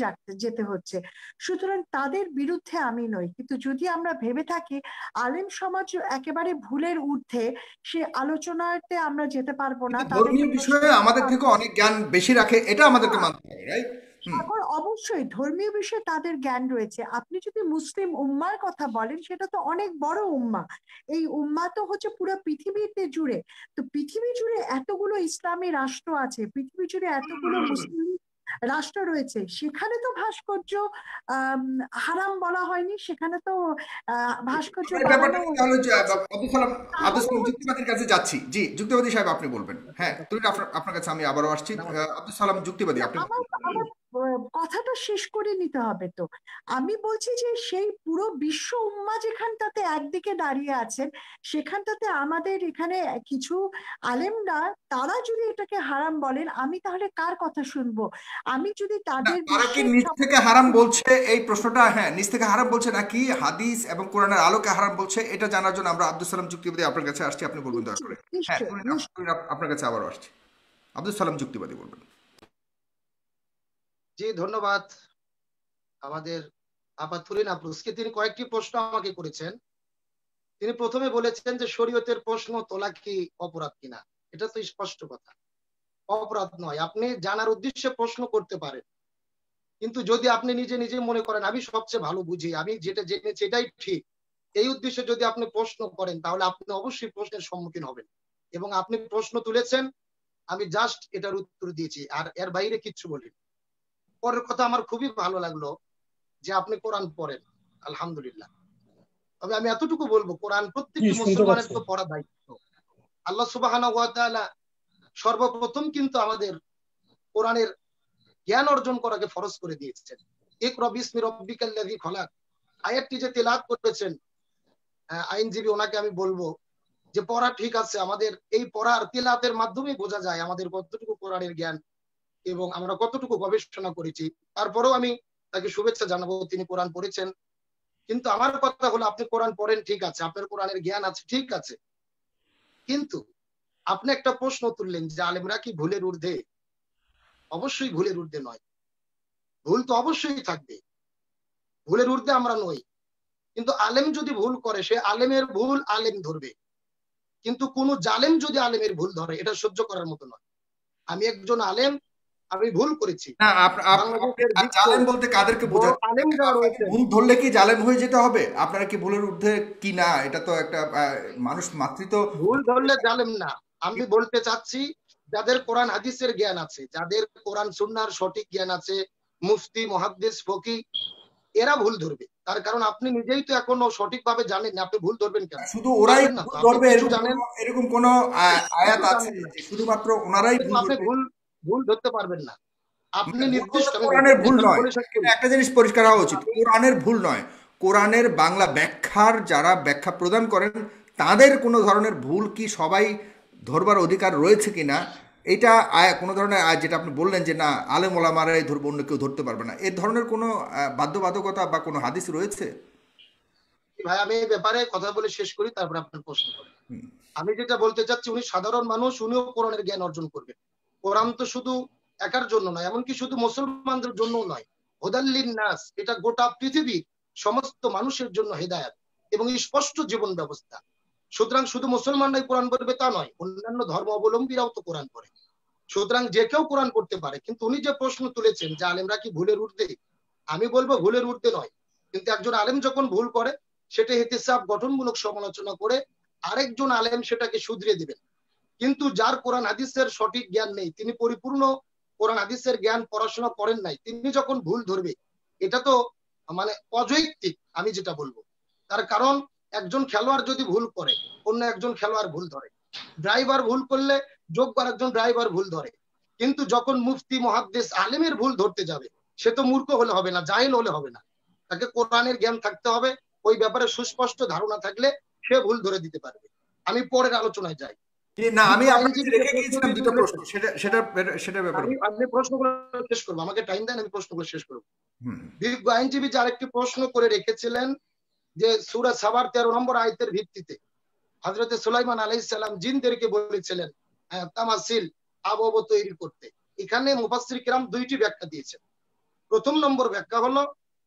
যেতে হচ্ছে। সুতরাং তাদের বিরুদ্ধে আমি নই, কিন্তু যদি আমরা ভেবে থাকি আলেম সমাজ একেবারে ভুলের ঊর্ধ্বে, সে আলোচনাতে আমরা যেতে পারবো না, কিন্তু তাদেরকে ধর্মীয় প্রশ্ন বিষয়ে করতে আমাদের থেকে পারবো না। অনেক জ্ঞান বেশি রাখে, এটা আমাদেরকে হ্যাঁ, মানতে হবে, রাইট? হুম। সাগর, অবশ্যই ধর্মীয় বিষয়ে তাদের জ্ঞান রয়েছে। আপনি যদি মুসলিম উম্মার কথা বলেন, সেটা তো অনেক বড় উম্মা। এই উম্মা তো হচ্ছে পুরো পৃথিবীতে জুড়ে। তো পৃথিবী জুড়ে এতগুলো ইসলামী রাষ্ট্র আছে, পৃথিবী জুড়ে এতগুলো মুসলিম রাষ্ট্র রয়েছে, সেখানে তো ভাস্কর্য আম, হারাম বলা হয়নি, সেখানে তো ভাস্কর্য আমরা এই বানানো ব্যাপারটাকে তাহলে হয়েছে। আব্দুল তাহলে সালাম হচ্ছে যুক্তিবাদীর কাছে যাচ্ছি। জি, যুক্তিবাদী সাহেব আপনি বলবেন। হ্যাঁ, তুই আপনার কাছে আমি আবারও আসছি। আব্দুল সালাম যুক্তিবাদী, না, আপনি আমার বলবেন। আমার কথাটা শেষ করে নিতে হবে তো। আমি বলছি যে সেই পুরো বিশ্ব উম্মা যেখানটাতে একদিকে দাঁড়িয়ে আছেন, সেখানটাতে আমাদের এখানে কিছু আলেমরা, তারা যদি এটাকে হারাম বলেন, আমি তাহলে কার কথা শুনবো? আমি যদি না, তাদের তারা কি বিশ্বের নিজ থেকে হারাম সবচেয়ে বলছে, এই প্রশ্নটা, হ্যাঁ, নিজ থেকে হারাম বলছে নাকি হাদিস এবং কোরআনের আলোকে হারাম বলছে, এটা জানার জন্য আমরা আব্দুল সালাম যুক্তিবাদী আপনার কাছে আসছি, আপনি বলবেন দয়া নিশ্চয়ই করে। হ্যাঁ, নিশ্চয়ই নিশ্চয়ই। আপনার কাছে আবারও আসছি, আব্দুল সালাম যুক্তিবাদী বলবেন। জি, ধন্যবাদ আমাদের আপা তুরিন আফরোজকে। তিনি কয়েকটি প্রশ্ন আমাকে করেছেন। তিনি প্রথমে বলেছেন যে শরীয়তের প্রশ্ন তোলা কি অপরাধ কিনা। এটা তো স্পষ্ট কথা, অপরাধ নয়। আপনি জানার উদ্দেশ্যে প্রশ্ন করতে পারেন, কিন্তু যদি আপনি নিজে নিজে মনে করেন আমি সবচেয়ে ভালো বুঝি, আমি যেটা জেনেছি এটাই ঠিক, এই উদ্দেশ্যে যদি আপনি প্রশ্ন করেন, তাহলে আপনি অবশ্যই প্রশ্নের সম্মুখীন হবেন। এবং আপনি প্রশ্ন তুলেছেন, আমি জাস্ট এটার উত্তর দিয়েছি, আর এর বাইরে কিচ্ছু বলিনি। পরের কথা আমার খুবই ভালো লাগলো যে আপনি কোরআন পড়েন, আলহামদুলিল্লাহ। তবে আমি এতটুকু বলবো, কোরআন প্রত্যেকটি মুসলমানের তো পড়া দায়িত্ব। আল্লাহ সুবহানাহু ওয়া তাআলা সর্বপ্রথম কিন্তু আমাদের কোরআনের জ্ঞান অর্জন করাকে ফরজ করে দিয়েছেন। ইকরা বিসমি রাব্বিকাল্লাযী খলাক, আয়াতটি যে তেলাওয়াত করেছেন আইনজীবী, ওনাকে আমি বলবো যে পড়া ঠিক আছে, আমাদের এই পড়ার তেলাওয়াতের মাধ্যমে বোঝা যায় আমাদের কতটুকু কোরআনের জ্ঞান এবং আমরা কতটুকু গবেষণা করেছি। তারপরেও আমি তাকে শুভেচ্ছা জানাবো, তিনি কোরআন পড়েছেন। কিন্তু আমার কথা হলো, আপনি কোরআন পড়েন ঠিক আছে, আপনার কোরআনের জ্ঞান আছে ঠিক আছে, কিন্তু আপনি একটা প্রশ্ন তুললেন যে আলেমরা কি ভুলের ঊর্ধ্বে? অবশ্যই ভুলের ঊর্ধ্বে নয়, ভুল তো অবশ্যই থাকবে, ভুলের ঊর্ধ্বে আমরা নই। কিন্তু আলেম যদি ভুল করে, সে আলেমের ভুল আলেম ধরবে, কিন্তু কোন জালেম যদি আলেমের ভুল ধরে, এটা সহ্য করার মতো নয়। আমি একজন আলেম, আমি ভুল করেছি। না, আপনি বাংলাদেশের বিখ্যাত জালেম বলতে কাদেরকে বড় বোঝান? আলেম যারা আপনাকে রয়েছেন, ভুল ধরলে কি জালেম হয়ে যেতে হবে? আপনারা কি ভুলের ঊর্ধ্বে কি না, এটা তো একটা মানুষ মাতৃত্ব। ভুল ধরলে জালেম না। আমি বলতে চাচ্ছি, যাদের কোরআন হাদিসের জ্ঞান আছে, যাদের কোরআন সুন্নাহর সঠিক জ্ঞান আছে, মুফতি, মুহাদ্দিস, ফকিহ, এরা ভুল ধরবে। তার কারণ আপনি নিজেই তো এখনো সঠিকভাবে জানেন না, আপনি ভুল ধরবেন কেন? শুধু ওরাই পারবেন না তো, ভুল আপনি ধরবে কিছু এরকম জানেন, কোনো, আয়াত কিছু আছে জানেন না, যে শুধুমাত্র ওনারাই ভুল আপনি ধরবে? ভুল ভুল ধরতে পারবেন না। আপনি মানে ভুল তো নির্দিষ্ট, আমি কোরআনের ভুল আমি নয়, বলে শেষ এটা করি। একটা জিনিস পরিষ্কার হওয়া উচিত, আমি কোরআনের ভুল নয়, কোরআনের বাংলা ব্যাখ্যার যারা ব্যাখ্যা প্রদান করেন তাদের কোনো ধরনের ভুল কি সবাই ধরবার অধিকার রয়েছে কিনা, এটা কোনো ধরনের যেটা আপনি বললেন যে না আলেম ওলামারাই ধরবো, অন্য কেউ ধরতে পারবে না, এ ধরনের কোনো বাধ্যবাধকতা বা কোনো হাদিস রয়েছে? ভাই, আমি এই ব্যাপারে কথা বলে শেষ করি, তারপর আপনার প্রশ্ন করেন। আমি যেটা বলতে চাচ্ছি, উনি সাধারণ মানুষ, উনিও কোরআনের জ্ঞান অর্জন করবেন। কোরআন তো শুধু একার জন্য নয়, এমনকি শুধু মুসলমানদের জন্য নয়, হুদাল্লিন নাস, এটা গোটা পৃথিবীর সমস্ত মানুষের জন্য হেদায়েত এবং স্পষ্ট জীবন ব্যবস্থা। সুতরাং শুধু মুসলমানরাই কোরআন পড়বে তা নয়, অন্যান্য ধর্ম অবলম্বীরাও তো কোরআন পড়ে। সুতরাং যে কেউ কোরআন পড়তে পারে। কিন্তু উনি যে প্রশ্ন তুলেছেন যে আলেমরা কি ভুলের ঊর্ধ্বে, আমি বলবো ভুলের ঊর্ধ্বে নয়। কিন্তু একজন আলেম যখন ভুল করে সেটা ইহতিসাব গঠনমূলক সমালোচনা করে আরেকজন আলেম সেটাকে শুধরিয়ে দিবেন। কিন্তু যার কোরআন হাদিসের সঠিক জ্ঞান নেই, তিনি পরিপূর্ণ কোরআন হাদিসের জ্ঞান পড়াশোনা করেন নাই, তিনি যখন ভুল ধরবে এটা তো মানে অযৌক্তিক আমি যেটা বলবো। তার কারণ একজন খেলোয়াড় যদি ভুল করে অন্য একজন খেলোয়াড় ভুল ধরে, ড্রাইভার ভুল করলে যোগ্য আরেকজন ড্রাইভার ভুল ধরে। কিন্তু যখন মুফতি মুহাদ্দিস আলেমের ভুল ধরতে যাবে সে তো মূর্খ হলে হবে না, জাহিল হলে হবে না, তাকে কোরআনের জ্ঞান থাকতে হবে, ওই ব্যাপারে সুস্পষ্ট ধারণা থাকলে সে ভুল ধরে দিতে পারবে। আমি পরের আলোচনায় যাই। না, আমি আপনাকে রেখে গিয়েছিলাম দুটো প্রশ্ন, সেটা ব্যাপারে আপনি প্রশ্নগুলো শেষ করবো, আমাকে টাইম দেন, আমি প্রশ্নগুলো শেষ করবো। বিজ্ঞ আইনজীবী যে আরেকটি প্রশ্ন করে রেখেছিলেন যে সূরা সাবার 13 নম্বর আয়াতের ভিত্তিতে হযরত সুলাইমান আলাইহিস সালাম জিনদেরকে বলেছিলেন তামাসিল আবহ তৈরি করতে। এখানে মুফাসসির কিরাম দুইটি ব্যাখ্যা দিয়েছেন। প্রথম নম্বর ব্যাখ্যা হলো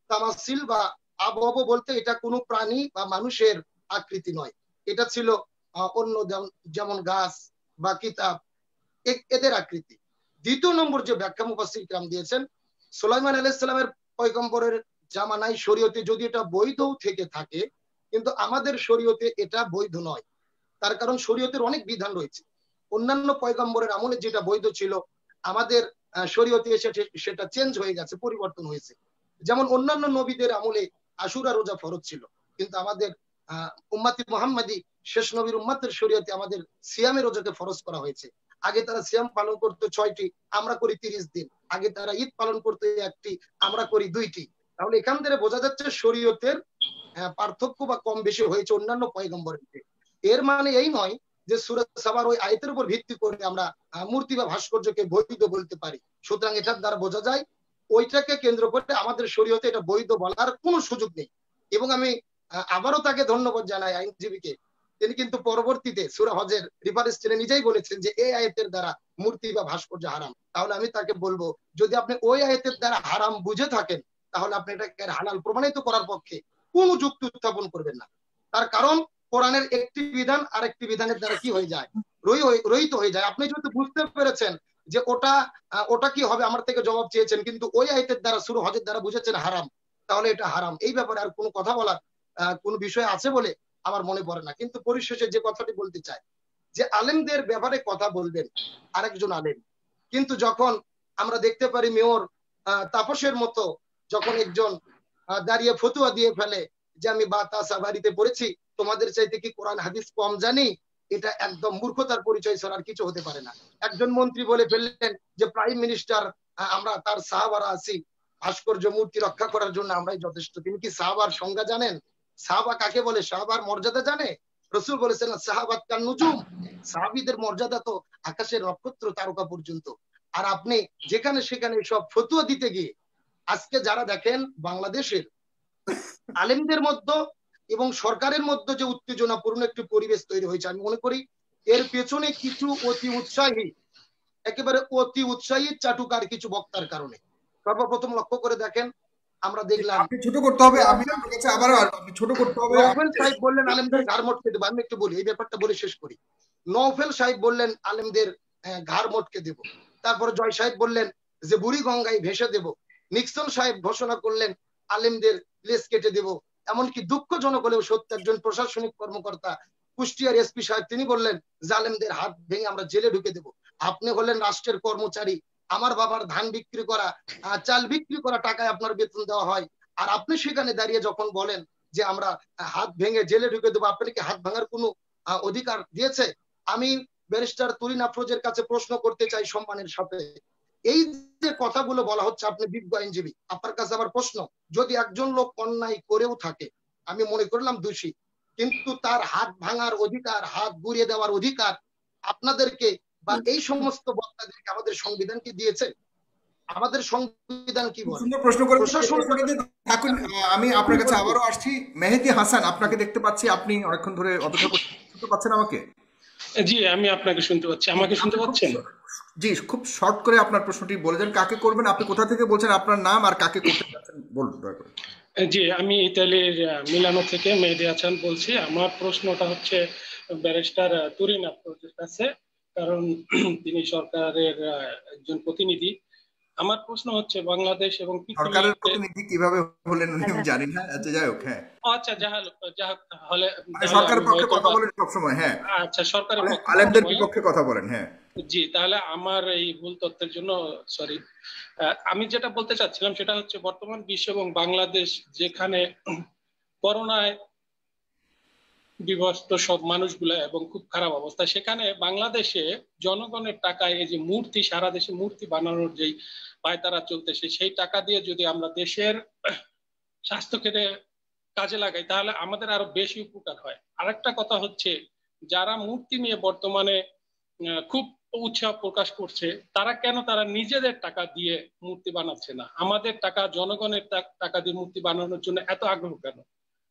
তামাসিল বা আবহ বলতে এটা কোনো প্রাণী বা মানুষের আকৃতি নয়, এটা ছিল অন্য যেমন গাছ বা কিতাব এদের আকৃতি। দ্বিতীয় নম্বর যে ব্যাখ্যা মুফাসসির কিরাম দিয়েছেন, সুলাইমান আলাইহিস সালামের পয়গম্বরের জামানায় শরীয়তে যদি এটা বৈধ থেকে থাকে, কিন্তু আমাদের শরীয়তে এটা বৈধ নয়। তার কারণ শরীয়তের অনেক বিধান রয়েছে, অন্যান্য পয়গম্বরের আমলে যেটা বৈধ ছিল আমাদের শরীয়তে এসে সেটা চেঞ্জ হয়ে গেছে, পরিবর্তন হয়েছে। যেমন অন্যান্য নবীদের আমলে আশুরা রোজা ফরজ ছিল, কিন্তু আমাদের উম্মতি মুহাম্মাদি শেষ নবীর উম্মতের শরীয়তে আমাদের সিয়ামের রোজাকে ফরজ করা হয়েছে। আগে তারা সিয়াম পালন করতে 6টি, আমরা করি 30 দিন। আগে তারা ঈদ পালন করতে 1টি, আমরা করি 2টি। তাহলে এখান থেকে বোঝা যাচ্ছে শরীয়তের পার্থক্য বা কম বেশি হয়েছে অন্যান্য পয়গম্বরের থেকে। এর মানে এই নয় যে সূরা সাবার ওই আয়াতের উপর ভিত্তি করে আমরা মূর্তি বা ভাস্কর্যকে বৈধ বলতে পারি। সুতরাং এটার দ্বারা বোঝা যায় ওইটাকে কেন্দ্র করে আমাদের শরীয়তে এটা বৈধ বলার কোনো সুযোগ নেই। এবং আমি আবারও তাকে ধন্যবাদ জানাই আইনজীবীকে, তিনি কিন্তু পরবর্তীতে সূরা হজের রেফারেন্স টেনে নিজেই বলেছেন যে এই আয়াতের দ্বারা মূর্তি বা ভাস্কর্য হারাম। তাহলে আমি তাকে বলবো যদি আপনি ওই আয়াতের দ্বারা হারাম বুঝে থাকেন তাহলে আপনি এটাকে হালাল প্রমাণিত করার পক্ষে কোনো যুক্তি উত্থাপন করবেন না। তার কারণ কোরআনের একটি বিধান আরেকটি বিধানের দ্বারা কি হয়ে যায়, রহিত হয়ে যায়। আপনি যেহেতু বুঝতে পেরেছেন যে ওটা কি হবে আমার থেকে জবাব চেয়েছেন, কিন্তু ওই আয়াতের দ্বারা সূরা হজের দ্বারা বুঝেছেন হারাম, তাহলে এটা হারাম। এই ব্যাপারে আর কোনো কথা বলার কোনো বিষয় আছে বলে আমার মনে পড়ে না। কিন্তু পরিশেষে যে কথাটি বলতে চাই যে আলেমদের ব্যাপারে কথা বলবেন আরেকজন আলেম, কিন্তু যখন আমরা দেখতে পারি মেয়র তাপসের মতো যখন একজন দাঁড়িয়ে ফতুয়া দিয়ে ফেলে যে আমি বাতাসা বাড়িতে পড়েছি, তোমাদের চাইতে কি কোরআন হাদিস কম জানি, এটা একদম মূর্খতার পরিচয় ছাড়া আর কিছু হতে পারে না। একজন মন্ত্রী বলে ফেললেন যে প্রাইম মিনিস্টার আমরা তার সাহাবারা আছি, ভাস্কর্য মূর্তি রক্ষা করার জন্য আমরাই যথেষ্ট। তিনি কি সাহাবার সংজ্ঞা জানেন? সাহাবা কাকে বলে? সাহাবার মর্যাদা জানে? রাসূল বলেছেন সাহাবাত কান নুজুম, সাহাবীদের মর্যাদা তো আকাশের নক্ষত্র তারকা পর্যন্ত। আর আপনি যেখানে সেখানে সব ফতুয়া দিতে গিয়ে আজকে যারা দেখেন বাংলাদেশের আলেমদের মধ্যে এবং সরকারের মধ্যে যে উত্তেজনাপূর্ণ একটি পরিবেশ তৈরি হয়েছে, আমি মনে করি এর পেছনে কিছু একেবারে অতি উৎসাহী চাটুকার কিছু বক্তার কারণে। সর্বপ্রথম লক্ষ্য করে দেখেন, আমরা দেখলাম আপনি ছোট করতে হবে, আমি আপনার কাছে আবারও আপনি ছোট করতে হবে। নওফেল সাহেব বললেন আলেমদের ঘাড় মটকে দেবো, আমি একটু বলি এই ব্যাপারটা বলে শেষ করি। নওফেল সাহেব বললেন আলেমদের ঘাড় মটকে দেব। তারপরে জয় সাহেব বললেন যে বুড়ি গঙ্গায় ভেসে দেব। নিক্সন সাহেব ঘোষণা করলেন আলেমদের লেজ কেটে দেব। এমনকি দুঃখজনক হলেও সত্য একজন প্রশাসনিক কর্মকর্তা কুষ্টিয়ার এসপি সাহেব তিনি বললেন জালেমদের হাত ভেঙে আমরা জেলে ঢুকে দেব। আপনি হলেন রাষ্ট্রের কর্মচারী, আমার বাবার ধান বিক্রি করা চাল বিক্রি করা টাকায় আপনার বেতন দেওয়া হয়, আর আপনি সেখানে দাঁড়িয়ে যখন বলেন যে আমরা হাত ভেঙে জেলে ঢুকে দেবো, আপনি কি হাত ভাঙার কোনো অধিকার দিয়েছে? আমি ব্যারিস্টার তুরিন আফরোজের কাছে প্রশ্ন করতে চাই সম্মানের সাথে, এই যে কথাগুলো বলা হচ্ছে, আপনি বিজ্ঞ আইনজীবী, আপনার কাছে আমার প্রশ্ন, যদি একজন লোক অন্যায় করেও থাকে, আমি মনে করলাম দোষী, কিন্তু তার হাত ভাঙার অধিকার, হাত গুড়িয়ে দেওয়ার অধিকার আপনাদেরকে বা এই সমস্ত বক্তাদেরকে আমাদের সংবিধান কি দিয়েছে? আমাদের সংবিধান কি বলে? সুন্দর প্রশ্ন করেছেন। আমি আপনার কাছে আবারও আসছি। মেহেদী হাসান, আপনাকে দেখতে পাচ্ছি, আপনি অনেকক্ষণ ধরে অপেক্ষা করতে পাচ্ছেন আমাকে? জি, আমি আপনাকে শুনতে পাচ্ছি। আমাকে শুনতে পাচ্ছেন? জি, খুব শর্ট করে আপনার প্রশ্নটি বলে দেন, কাকে করবেন, আপনি কোথা থেকে বলছেন, আপনার নাম আর কাকে করতে চাচ্ছেন বলুন দয়া করে। জি, আমি ইতালির মিলানো থেকে মেহেদী হাসান বলছি। আমার প্রশ্নটা হচ্ছে ব্যারিস্টার তুরিন আফরোজের কাছে। কারণ তিনি সরকারের একজন প্রতিনিধি। আমার প্রশ্ন হচ্ছে বাংলাদেশ এবং সরকারের পৃথিবীতে। প্রতিনিধি কিভাবে হলেন উনি আমি জানি না, আচ্ছা যাই হোক। হ্যাঁ, আচ্ছা, যা হোক, তাহলে মানে তাহলে আমি সরকারের পক্ষে হয়তো কথা বলেন সবসময়। হ্যাঁ, আচ্ছা, সরকারের পক্ষে কথা আলেমদের বলেন। বিপক্ষে কথা বলেন। হ্যাঁ, জি, তাহলে আমার এই ভুল তথ্যের জন্য সরি। আমি যেটা বলতে চাচ্ছিলাম সেটা হচ্ছে বর্তমান বিশ্ব এবং বাংলাদেশ যেখানে করোনায় বিভক্ত সব মানুষগুলা এবং খুব খারাপ অবস্থা, সেখানে বাংলাদেশে জনগণের টাকায় এই যে মূর্তি, সারা দেশে মূর্তি বানানোর যেই পায়তারা চলতেছে, সেই টাকা দিয়ে যদি আমরা দেশের স্বাস্থ্য ক্ষেত্রে কাজে লাগাই তাহলে আমাদের আরো বেশি উপকার হয়। আরেকটা কথা হচ্ছে, যারা মূর্তি নিয়ে বর্তমানে খুব উৎসাহ প্রকাশ করছে, তারা নিজেদের টাকা দিয়ে মূর্তি বানাচ্ছে না, আমাদের টাকা, জনগণের টাকা দিয়ে মূর্তি বানানোর জন্য এত আগ্রহ কেন?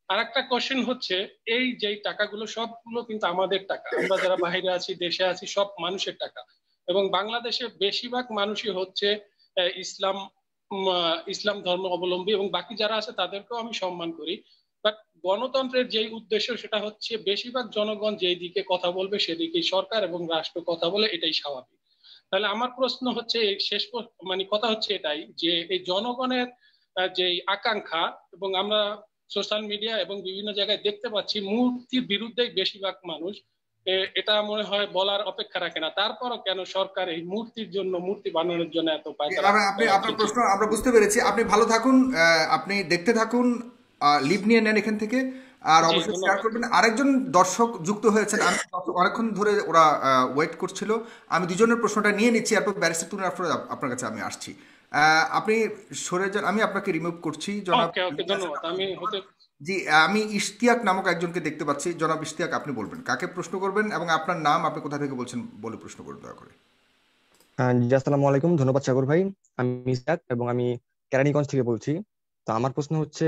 আর একটা কোশ্চেন হচ্ছে, এই যে টাকাগুলো সবগুলো কিন্তু আমাদের টাকা, আমরা যারা বাইরে আছি, দেশে আছি, সব মানুষের টাকা। এবং বাংলাদেশের বেশিরভাগ মানুষই হচ্ছে ইসলাম ইসলাম ধর্ম অবলম্বী, এবং বাকি যারা আছে তাদেরকেও আমি সম্মান করি। বাট গণতন্ত্রের যেই উদ্দেশ্য সেটা হচ্ছে বেশিরভাগ জনগণ যেই দিকে কথা বলবে সেদিকেই সরকার এবং রাষ্ট্র কথা বলে, এটাই স্বাভাবিক। তাহলে আমার প্রশ্ন হচ্ছে, মানে কথা হচ্ছে এটাই যে এই জনগণের যে আকাঙ্ক্ষা, এবং আমরা সোশ্যাল মিডিয়া এবং বিভিন্ন জায়গায় দেখতে পাচ্ছি মূর্তির বিরুদ্ধেই বেশিরভাগ মানুষ, এটা মনে হয় বলার অপেক্ষা রাখে না। তারপরও কেন সরকার এই মূর্তির জন্য, মূর্তি বানানোর জন্য এত পায়তারা আপনি আপনার চলছে? প্রশ্ন আমরা বুঝতে পেরেছি। আপনি ভালো থাকুন, আপনি দেখতে থাকুন, লিভ নিয়ে নেন এখান থেকে, আর জি, অবশ্যই শেয়ার ধন্যবাদ। করবেন। আরেকজন দর্শক যুক্ত হয়েছেন, আমি অনেকক্ষণ ধরে ওরা ওয়েট করছিল। আমি দুজনের প্রশ্নটা নিয়ে নিচ্ছি, এরপর ব্যারিস্টার তুলে আপনার কাছে আমি আসছি। আপনি সরে যান, আমি আপনাকে রিমুভ করছি। জনাব ওকে, ওকে, ধন্যবাদ। আমি হতে জি, আমি ইশতিয়াক নামক একজনকে দেখতে পাচ্ছি। জনাব ইশতিয়াক, আপনি বলবেন কাকে প্রশ্ন করবেন এবং আপনার নাম, আপনি কোথা থেকে বলছেন বলে প্রশ্ন করুন দয়া করে। জি, আসসালামু আলাইকুম। ধন্যবাদ সাগর ভাই। আমি ইসহাক এবং আমি কেরানীগঞ্জ থেকে বলছি। তো আমার প্রশ্ন হচ্ছে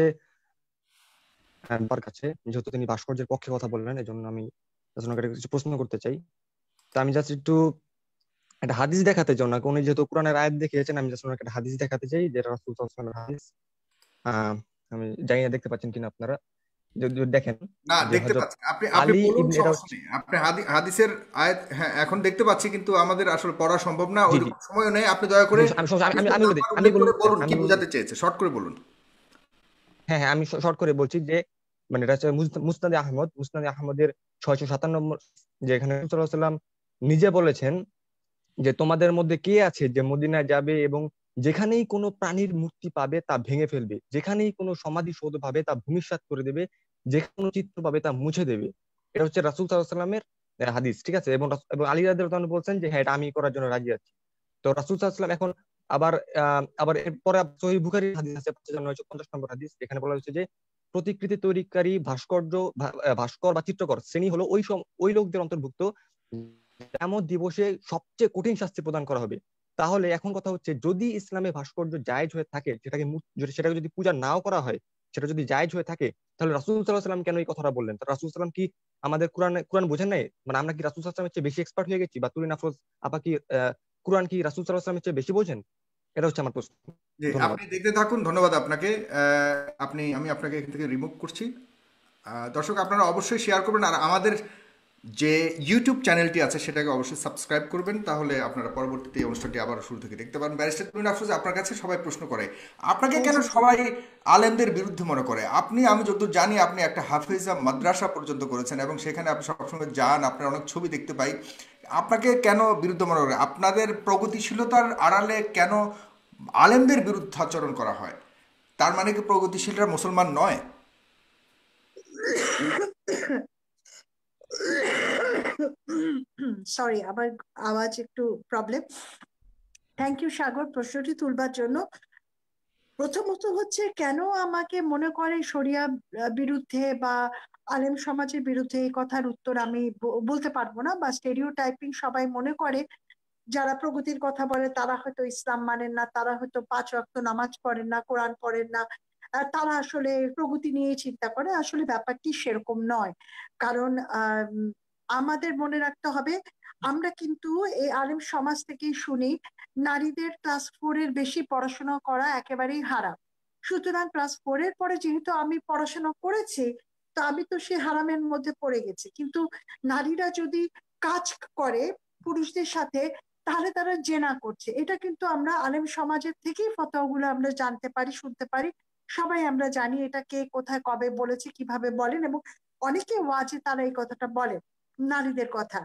তার কাছে, যেহেতু তিনি ভাস্কর্যের পক্ষে কথা বললেন, এই জন্য আমি ওনাকে কিছু প্রশ্ন করতে চাই। তো আমি জাস্ট একটু একটা হাদিস দেখাতে চাই ওনাকে। উনি যেহেতু কোরআনের আয়াত দেখিয়েছেন, আমি জাস্ট ওনাকে একটা হাদিস দেখাতে চাই, যেটা রাসূল সাল্লাল্লাহু আলাইহি ওয়াসাল্লামের হাদিস। আমি জানি না দেখতে পাচ্ছেন কিনা আপনারা, যদি দেখেন না, যে দেখতে হযরত পাচ্ছি। আপনি আপনি আলী বলুন, ইবনে, এটা সমস্যা হচ্ছে, নেই। আপনি হাদিসের আয়াত, হ্যাঁ এখন দেখতে পাচ্ছি, কিন্তু আমাদের আসলে পড়া সম্ভব না, জি জি, ওইরকম সময়ও নেই। আপনি দয়া করে আমি আমি আমি হাদিসের আমি বলে দিই, নাম্বার উল্লেখ করে বলুন আমি কি বলে বোঝাতে চেয়েছে, শর্ট করে বলুন। হ্যাঁ হ্যাঁ, আমি শর্ট করে বলছি যে মানে এটা হচ্ছে মুসনাদে আহমদের 657 নম্বর, যে এখানে রাসূল সাল্লাল্লাহু আলাইহি ওয়াসাল্লাম নিজে বলেছেন যে তোমাদের মধ্যে কে আছে যে মদিনায় যাবে এবং যেখানেই কোনো প্রাণীর মূর্তি পাবে তা ভেঙে ফেলবে, যেখানেই কোনো সমাধিসৌধ পাবে তা ভূমিসাৎ করে দেবে, যেখানে কোনো চিত্র পাবে তা মুছে দেবে। এটা হচ্ছে রাসূল সাল্লাল্লাহু আলাইহি ওয়াসাল্লামের হাদিস, ঠিক আছে? এবং আলী রাদিয়াল্লাহু আনহু বলছেন যে হ্যাঁ, এটা আমি করার জন্য রাজি আছি। তো রাসূল সাল্লাল্লাহু আলাইহি ওয়াসাল্লাম এখন আবার আবার এরপরে সহিহ বুখারীর হাদিস আছে 5950 নম্বর হাদিস, এখানে বলা হয়েছে যে প্রতিকৃতি তৈরিকারী, ভাস্কর বা চিত্রকর শ্রেণী হলো ওই লোকদের অন্তর্ভুক্ত কিয়ামত দিবসে সবচেয়ে কঠিন শাস্তি প্রদান করা হবে। তাহলে এখন কথা হচ্ছে, যদি ইসলামে ভাস্কর্য জায়েজ হয়ে থাকে, সেটাকে যদি পূজা নাও করা হয়, সেটা যদি জায়েজ হয়ে থাকে, তাহলে রাসূল সাল্লাল্লাহু আলাইহি ওয়াসাল্লাম কেন এই কথাটা বললেন? রাসূল সাল্লাম কি আমাদের কোরআন বোঝেন নাই? মানে আমরা কি রাসূল সাল্লাল্লাহু আলাইহি ওয়াসাল্লামের চেয়ে বেশি এক্সপার্ট হয়ে গেছি? বা তুরিন আফরোজ আপা কি কোরআন কি রাসূল সাল্লাল্লাহু আলাইহি ওয়াসাল্লামের চেয়ে বেশি বোঝেন? এটা হচ্ছে আমার প্রশ্ন। জি, ধন্যবাদ। আপনি দেখতে থাকুন। ধন্যবাদ আপনাকে। আমি আপনাকে এখান থেকে রিমুভ করছি। দর্শক, আপনারা অবশ্যই শেয়ার করবেন, আর আমাদের যে ইউটিউব চ্যানেলটি আছে সেটাকে অবশ্যই সাবস্ক্রাইব করবেন, তাহলে আপনারা পরবর্তীতে এই অনুষ্ঠানটি আবার শুরু থেকে দেখতে পারেন। ব্যারিস্টার তুমিন আফরোজ, আপনার কাছে সবাই প্রশ্ন করে আপনাকে কেন সবাই আলেমদের বিরুদ্ধে মনে করে। আমি যতদূর জানি আপনি একটা হাফেজা মাদ্রাসা পর্যন্ত করেছেন এবং সেখানে আপনি সবসময় যান, আপনার অনেক ছবি দেখতে পাই। আপনাকে কেন বিরুদ্ধে মনে করে? আপনাদের প্রগতিশীলতার আড়ালে কেন আলেমদের বিরুদ্ধাচরণ করা হয়? তার মানে কি প্রগতিশীলরা মুসলমান নয়? সরি, আমার আওয়াজ একটু প্রবলেম। থ্যাংক ইউ সাগর প্রশ্নটি তুলবার জন্য। প্রথমত হচ্ছে, কেন আমাকে মনে করে শরিয়া বিরুদ্ধে বা আলেম সমাজের বিরুদ্ধে, এই কথার উত্তর আমি বলতে পারবো না। বা স্টেরিও টাইপিং সবাই মনে করে যারা প্রগতির কথা বলে তারা হয়তো ইসলাম মানেন না, তারা হয়তো 5 ওয়াক্ত নামাজ পড়েন না, কোরআন পড়েন না, তারা আসলে প্রগতি নিয়ে চিন্তা করে। আসলে ব্যাপারটি সেরকম নয়। কারণ আমাদের মনে রাখতে হবে, আমরা কিন্তু এই আলেম সমাজ থেকেই শুনি নারীদের ক্লাস 4 এর বেশি পড়াশোনা করা একেবারেই হারাম। সুতরাং ক্লাস 4 এর পরে যেহেতু আমি পড়াশোনা করেছি, তো আমি তো সে হারামের মধ্যে পড়ে গেছি। কিন্তু নারীরা যদি কাজ করে, পুরুষদের সাথে, তাহলে তারা জেনা করছে। এটা কিন্তু আমরা আলেম সমাজের থেকেই ফতোয়াগুলো আমরা জানতে পারি, শুনতে পারি। সবাই আমরা জানি এটা কে কোথায় কবে বলেছে, কিভাবে বলেন, এবং অনেকে ওয়াজে তারা এই কথাটা বলেন নারীদের কথা।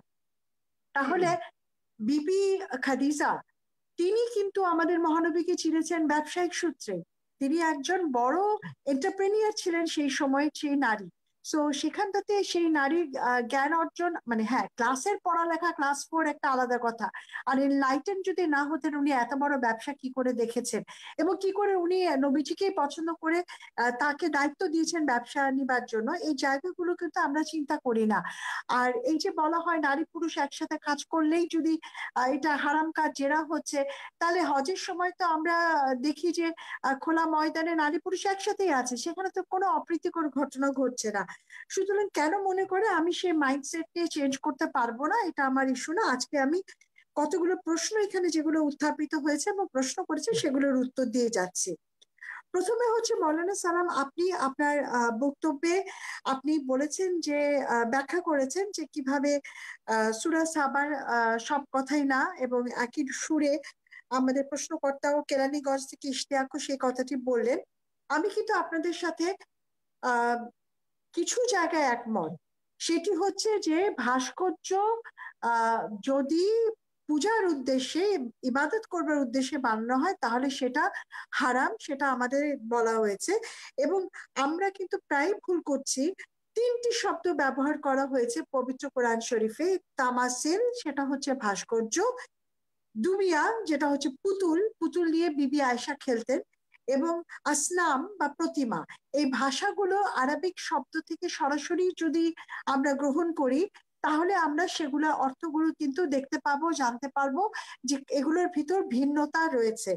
তাহলে বিবি খাদিজা তিনি কিন্তু আমাদের মহানবীকে চিনেছেন ব্যবসায়িক সূত্রে। তিনি একজন বড় এন্টারপ্রেনিয়ার ছিলেন সেই সময়, সেই নারী। সো সেখানটাতে সেই নারীর জ্ঞান অর্জন, মানে হ্যাঁ ক্লাসের পড়ালেখা, ক্লাস 4 একটা আলাদা কথা, আর এনলাইটেন যদি না হতেন উনি এত বড় ব্যবসা কি করে দেখেছেন, এবং কি করে উনি নবীজিকেই পছন্দ করে তাকে দায়িত্ব দিয়েছেন ব্যবসা নিবার জন্য, এই জায়গাগুলো কিন্তু আমরা চিন্তা করি না। আর এই যে বলা হয় নারী পুরুষ একসাথে কাজ করলেই যদি এটা হারাম কাজ জেরা হচ্ছে, তাহলে হজের সময় তো আমরা দেখি যে খোলা ময়দানে নারী পুরুষ একসাথেই আছে, সেখানে তো কোনো অপ্রীতিকর ঘটনা ঘটছে না। সুতরাং কেন মনে করে আমি সেই মাইন্ডসেট নিয়ে চেঞ্জ করতে পারবো না, এটা আমার ইস্যু না। আজকে আমি কতগুলো প্রশ্ন এখানে যেগুলো উত্থাপিত হয়েছে এবং প্রশ্ন করেছে সেগুলোর উত্তর দিয়ে যাচ্ছি। প্রথমে হচ্ছে মৌলানা সালাম, আপনি আপনার বক্তব্যে আপনি বলেছেন যে ব্যাখ্যা করেছেন যে কিভাবে সূরা সাবার সব কথাই না, এবং একই সুরে আমাদের প্রশ্নকর্তাও কেরানীগঞ্জ থেকে ইশতিয়াকও সেই কথাটি বললেন। আমি কিন্তু আপনাদের সাথে আহ কিছু জায়গায় একমত। সেটি হচ্ছে যে ভাস্কর্য যদি পূজার উদ্দেশ্যে, ইবাদত করবার উদ্দেশ্যে বানানো হয় তাহলে সেটা হারাম, সেটা আমাদের বলা হয়েছে। এবং আমরা কিন্তু প্রায় ভুল করছি। 3টি শব্দ ব্যবহার করা হয়েছে পবিত্র কোরআন শরীফে। তামাসিল সেটা হচ্ছে ভাস্কর্য, দুমিয়া যেটা হচ্ছে পুতুল, পুতুল নিয়ে বিবি আয়েশা খেলতেন, এবং আসনাম বা প্রতিমা। এই ভাষাগুলো আরবিক শব্দ থেকে সরাসরি যদি আমরা গ্রহণ করি তাহলে আমরা সেগুলোর অর্থগুলো কিন্তু দেখতে পাবো, জানতে পারবো যে এগুলোর ভিতর ভিন্নতা রয়েছে।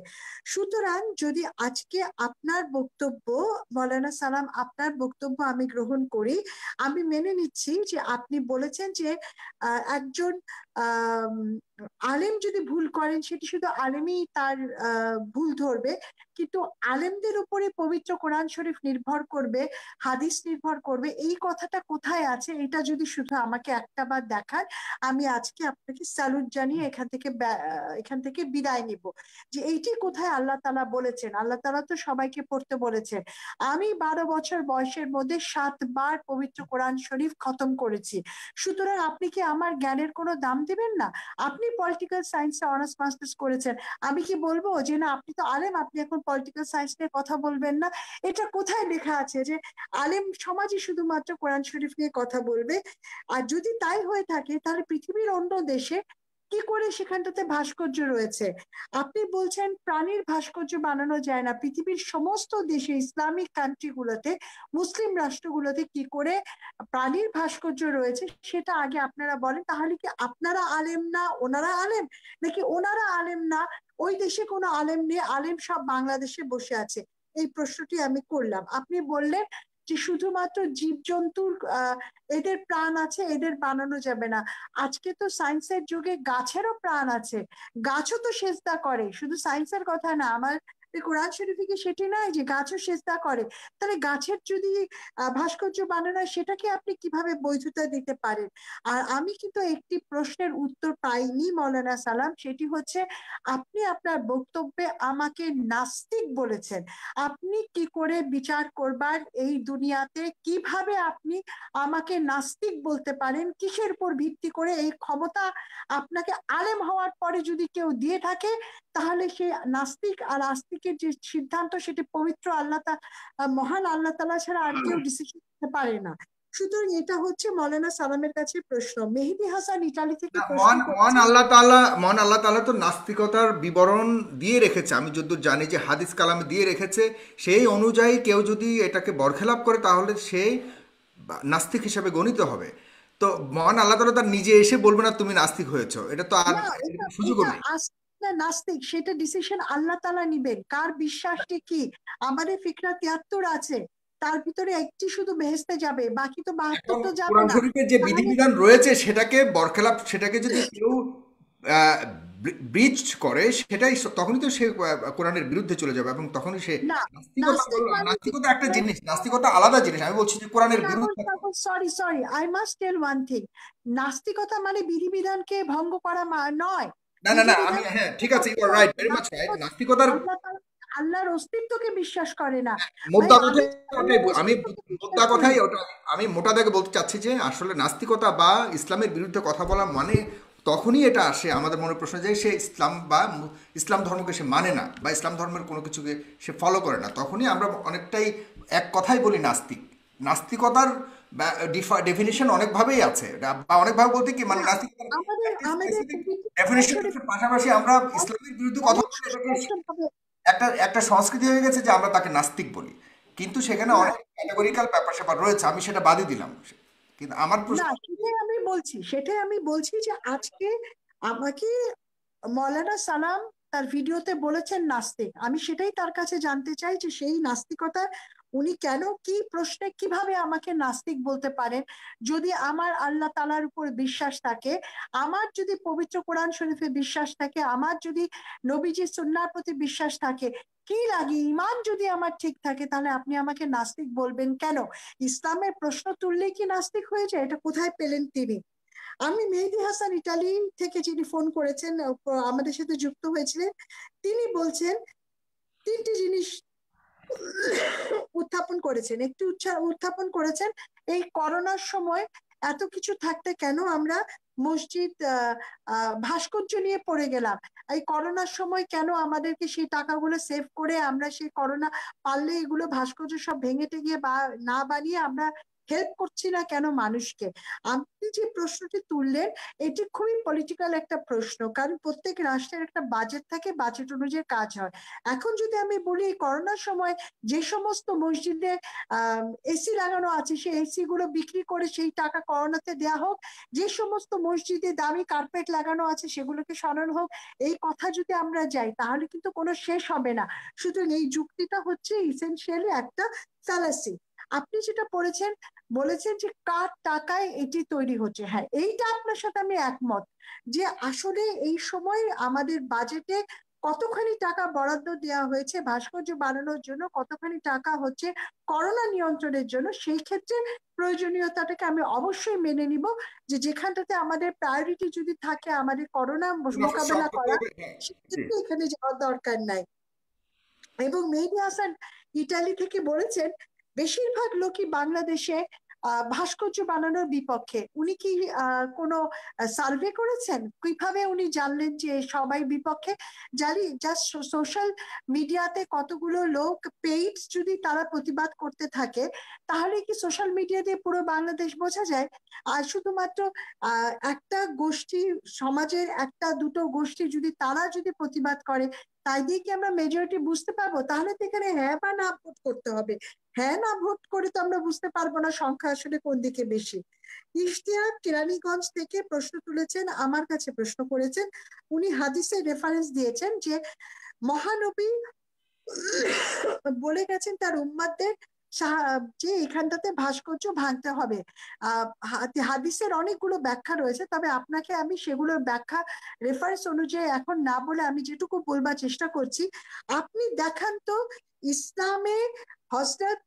সুতরাং যদি আজকে আপনার বক্তব্য মৌলানা সালাম, আপনার বক্তব্য আমি গ্রহণ করি, আমি মেনে নিচ্ছি যে আপনি বলেছেন যে একজন আলেম যদি ভুল করেন সেটি শুধু আলেমই তার ভুল ধরবে, কিন্তু আলেমদের উপরে পবিত্র কোরআন শরীফ নির্ভর করবে, হাদিস নির্ভর করবে, এই কথাটা কোথায় আছে এটা যদি শুধু আমাকে একটা বার দেখান, আমি আজকে আপনাকে স্যালুট জানিয়ে এখান থেকে বিদায় নিব। যে এইটি কোথায় আল্লাহ তাআলা বলেছেন? আল্লাহ তাআলা তো সবাইকে পড়তে বলেছেন। আমি 12 বছর বয়সের মধ্যে 7 বার পবিত্র কোরআন শরীফ খতম করেছি। সুতরাং আপনি কি আমার জ্ঞানের কোনো দাম দিবেন না? আপনি পলিটিক্যাল সায়েন্সে অনার্স মাস্টার্স করেছেন, আমি কি বলবো যে না আপনি তো আলেম, আপনি এখন পলিটিক্যাল সায়েন্স নিয়ে কথা বলবেন না? এটা কোথায় লেখা আছে যে আলেম সমাজই শুধুমাত্র কোরআন শরীফ নিয়ে কথা বলবে? আর যদি তাই হয়ে থাকে তাহলে পৃথিবীর অন্য দেশে কি করে সেখানটাতে ভাস্কর্য রয়েছে? আপনি বলছেন প্রাণীর ভাস্কর্য বানানো যায় না, পৃথিবীর সমস্ত দেশে, ইসলামিক কান্ট্রিগুলোতে, মুসলিম রাষ্ট্রগুলোতে কি করে প্রাণীর ভাস্কর্য রয়েছে সেটা আগে আপনারা বলেন। তাহলে কি আপনারা আলেম না, ওনারা আলেম? নাকি ওনারা আলেম না, ওই দেশে কোনো আলেম নেই, আলেম সব বাংলাদেশে বসে আছে? এই প্রশ্নটি আমি করলাম। আপনি বললেন যে শুধুমাত্র জীবজন্তুর এদের প্রাণ আছে, এদের বানানো যাবে না। আজকে তো সায়েন্সের যুগে গাছেরও প্রাণ আছে, গাছও তো সেজদা করে। শুধু সায়েন্সের কথা না, আমার কোরআন শরীফে কি সেটি নাই যে গাছও সেজদা করে? তাহলে গাছের যদি ভাস্কর্য বানানো হয় সেটাকে আপনি কিভাবে বৈধতা দিতে পারেন? আর আমি কিন্তু একটি প্রশ্নের উত্তর পাইনি মৌলানা সালাম, সেটি হচ্ছে আপনি আপনার বক্তব্যে আমাকে নাস্তিক বলেছেন। আপনি কি করে বিচার করবার এই দুনিয়াতে, কিভাবে আপনি আমাকে নাস্তিক বলতে পারেন? কিসের উপর ভিত্তি করে? এই ক্ষমতা আপনাকে আলেম হওয়ার পরে যদি কেউ দিয়ে থাকে তাহলে সে নাস্তিক, আর আস্তিকের যে সিদ্ধান্ত সেটি পবিত্র মহান আল্লাহ তাআলা ছাড়া আর কেউ ডিসিশন নিতে পারে না। সুতরাং এটা হচ্ছে মৌলানা সালামের কাছে প্রশ্ন। মেহেদী হাসান ইটালি থেকে প্রশ্ন মহান করছে। আল্লাহ তাআলা তো নাস্তিকতার বিবরণ দিয়ে রেখেছে, আমি যতদূর জানি যে হাদিস কালামে দিয়ে রেখেছে। সেই অনুযায়ী কেউ যদি এটাকে বরখেলাপ করে তাহলে সেই নাস্তিক হিসাবে গণিত হবে। তো মহান আল্লাহ তাআলা তার নিজে এসে বলবে না তুমি নাস্তিক হয়েছো, এটা তো আর না, এটা সুযোগও এটা নেই। আস্তিক না নাস্তিক সেটা ডিসিশন আল্লাহ তাআলা নিবেন। কার বিশ্বাসটি কি? আমাদের ফিকরা 73 আছে, তার ভিতরে একটি শুধু বেহেশতে যাবে, বাকি তো 72 এখন তো যাবে কোরআন না। শরীফের যে তাহলে বিধিবিধান রয়েছে সেটাকে বরখেলাপ, সেটাকে যদি কেউ ব্রিচ করে, সেটাই তখনই তো সে কোরআনের বিরুদ্ধে চলে যাবে, এবং তখনই সে না, নাস্তিকতা নাস্তিক মানে নাস্তিকতা একটা জিনিস, নাস্তিকতা আলাদা জিনিস। আমি বলছি যে কোরআনের বিরুদ্ধে। Sorry sorry, I must tell one thing. নাস্তিকতা মানে বিধিবিধানকে ভঙ্গ করা নয়। না না না, আমি, হ্যাঁ ঠিক আছে, you are right, very much right. নাস্তিকতার আল্লাহর অস্তিত্বকে বিশ্বাস করে না। মোদ্দা কথাই ওটাই, আল্লাহর আমি অস্তিত্বকে মোদ্দা বিশ্বাস করি। কথাই ওটা, আমি মোটা দাগে বলতে চাচ্ছি যে আসলে নাস্তিকতা বা ইসলামের বিরুদ্ধে কথা বলা মানে তখনই এটা আসে আমাদের মনে প্রশ্ন যে সে ইসলাম বা ইসলাম ধর্মকে সে মানে না, বা ইসলাম ধর্মের কোনো কিছুকে সে ফলো করে না, তখনই আমরা অনেকটাই এক কথাই বলি নাস্তিক। নাস্তিকতার ডেফিনিশন অনেকভাবেই আছে, বা অনেকভাবে বলতে কি মানে নাস্তিকতার ডেফিনিশনের পাশাপাশি আমরা ইসলামের বিরুদ্ধে কথা বলি, এটাকে একটা সংস্কৃতি হয়ে গেছে যে আমরা তাকে নাস্তিক বলি, কিন্তু সেখানে অনেক ক্যাটাগরিক্যাল ব্যাপার স্যাপার রয়েছে, আমি সেটা বাদই দিলাম। কিন্তু আমার প্রশ্ন, না, সেটাই আমি বলছি যে আজকে আমাকে মৌলানা সালাম তার ভিডিওতে বলেছেন নাস্তিক। আমি সেটাই তার কাছে জানতে চাই যে সেই নাস্তিকতা উনি কেন, কি প্রশ্নে কিভাবে আমাকে নাস্তিক বলতে পারেন? যদি আমার আল্লাহ তাআলার উপর বিশ্বাস থাকে, আমার যদি পবিত্র কোরআন শরীফে বিশ্বাস থাকে, আমার যদি নবীজি সুন্নাহর প্রতি বিশ্বাস থাকে, কি লাগে, ইমান যদি আমার ঠিক থাকে, তাহলে আপনি আমাকে নাস্তিক বলবেন কেন? ইসলামের প্রশ্ন তুললেই কি নাস্তিক হয়ে যায়? এটা কোথায় পেলেন তিনি? আমি মেহেদী হাসান ইটালি থেকে যিনি ফোন করেছেন, আমাদের সাথে যুক্ত হয়েছিলেন, তিনি বলছেন তিনটি জিনিস উত্থাপন করেছেন। একটি উত্থাপন করেছেন, এই করোনার সময় এত কিছু থাকতে কেন আমরা মসজিদ ভাস্কর্য নিয়ে পড়ে গেলাম? এই করোনার সময় কেন আমাদেরকে সেই টাকাগুলো সেভ করে আমরা সেই করোনা পারলে এগুলো ভাস্কর্য সব ভেঙে টেঙে বা না বানিয়ে আমরা হেল্প করছি না কেন মানুষকে? আপনি যে প্রশ্নটি তুললেন এটি খুবই পলিটিক্যাল একটা প্রশ্ন, কারণ প্রত্যেক রাষ্ট্রের একটা বাজেট থাকে, বাজেট অনুযায়ী কাজ হয়। এখন যদি আমি বলি এই করোনার সময় যে সমস্ত মসজিদে এসি লাগানো আছে সেই এসি গুলো বিক্রি করে সেই টাকা করোনাতে দেয়া হোক, যে সমস্ত মসজিদে দামি কার্পেট লাগানো আছে সেগুলোকে সরানো হোক, এই কথা যদি আমরা যাই তাহলে কিন্তু কোনো শেষ হবে না। সুতরাং এই যুক্তিটা হচ্ছে ইসেনশিয়ালি একটা ফ্যালাসি। আপনি যেটা বলেছেন যে কার টাকায় এটি তৈরি হচ্ছে, হ্যাঁ এইটা আপনার সাথে আমি একমত যে আসলে এই সময় আমাদের বাজেটে কতখানি টাকা বরাদ্দ দেওয়া হয়েছে ভাস্কর্য বানানোর জন্য, কতখানি টাকা হচ্ছে করোনা নিয়ন্ত্রণের জন্য, সেই ক্ষেত্রে প্রয়োজনীয়তাটাকে আমি অবশ্যই মেনে নিব যে যেখানটাতে আমাদের প্রায়োরিটি যদি থাকে আমাদের করোনা মোকাবেলা করা, সেক্ষেত্রে এখানে যাওয়ার দরকার নাই। এবং মেহেদী হাসান ইটালি থেকে বলেছেন বেশিরভাগ লোকই বাংলাদেশে ভাস্কর্য বানানোর বিপক্ষে। উনি কি কোনো সার্ভে করেছেন? কিভাবে উনি জানলেন যে সবাই বিপক্ষে? জানি জাস্ট সোশ্যাল মিডিয়াতে কতগুলো লোক পেইড যদি তারা প্রতিবাদ করতে থাকে, তাহলে কি সোশ্যাল মিডিয়া দিয়ে পুরো বাংলাদেশ বোঝা যায়? আর শুধুমাত্র একটা গোষ্ঠী, সমাজের একটা দুটো গোষ্ঠী যদি তারা যদি প্রতিবাদ করে, তাই দিয়ে কি আমরা মেজরিটি বুঝতে পারবো? তাহলে তো এখানে হ্যাঁ বা না ভোট করতে হবে। হ্যাঁ না ভোট করে তো আমরা বুঝতে পারবো না সংখ্যা আসলে কোন দিকে বেশি। ইশতিয়াক কেরানীগঞ্জ থেকে প্রশ্ন তুলেছেন, আমার কাছে প্রশ্ন করেছেন। উনি হাদিসের রেফারেন্স দিয়েছেন যে মহানবী বলে গেছেন তার উম্মাদের যে এখানটাতে ভাস্কর্য ভাঙতে হবে। হাদিসের অনেকগুলো ব্যাখ্যা রয়েছে, তবে আপনাকে আমি সেগুলোর ব্যাখ্যা রেফারেন্স অনুযায়ী এখন না বলে আমি যেটুকু বলবার চেষ্টা করছি, আপনি দেখান তো ইসলামে হযরত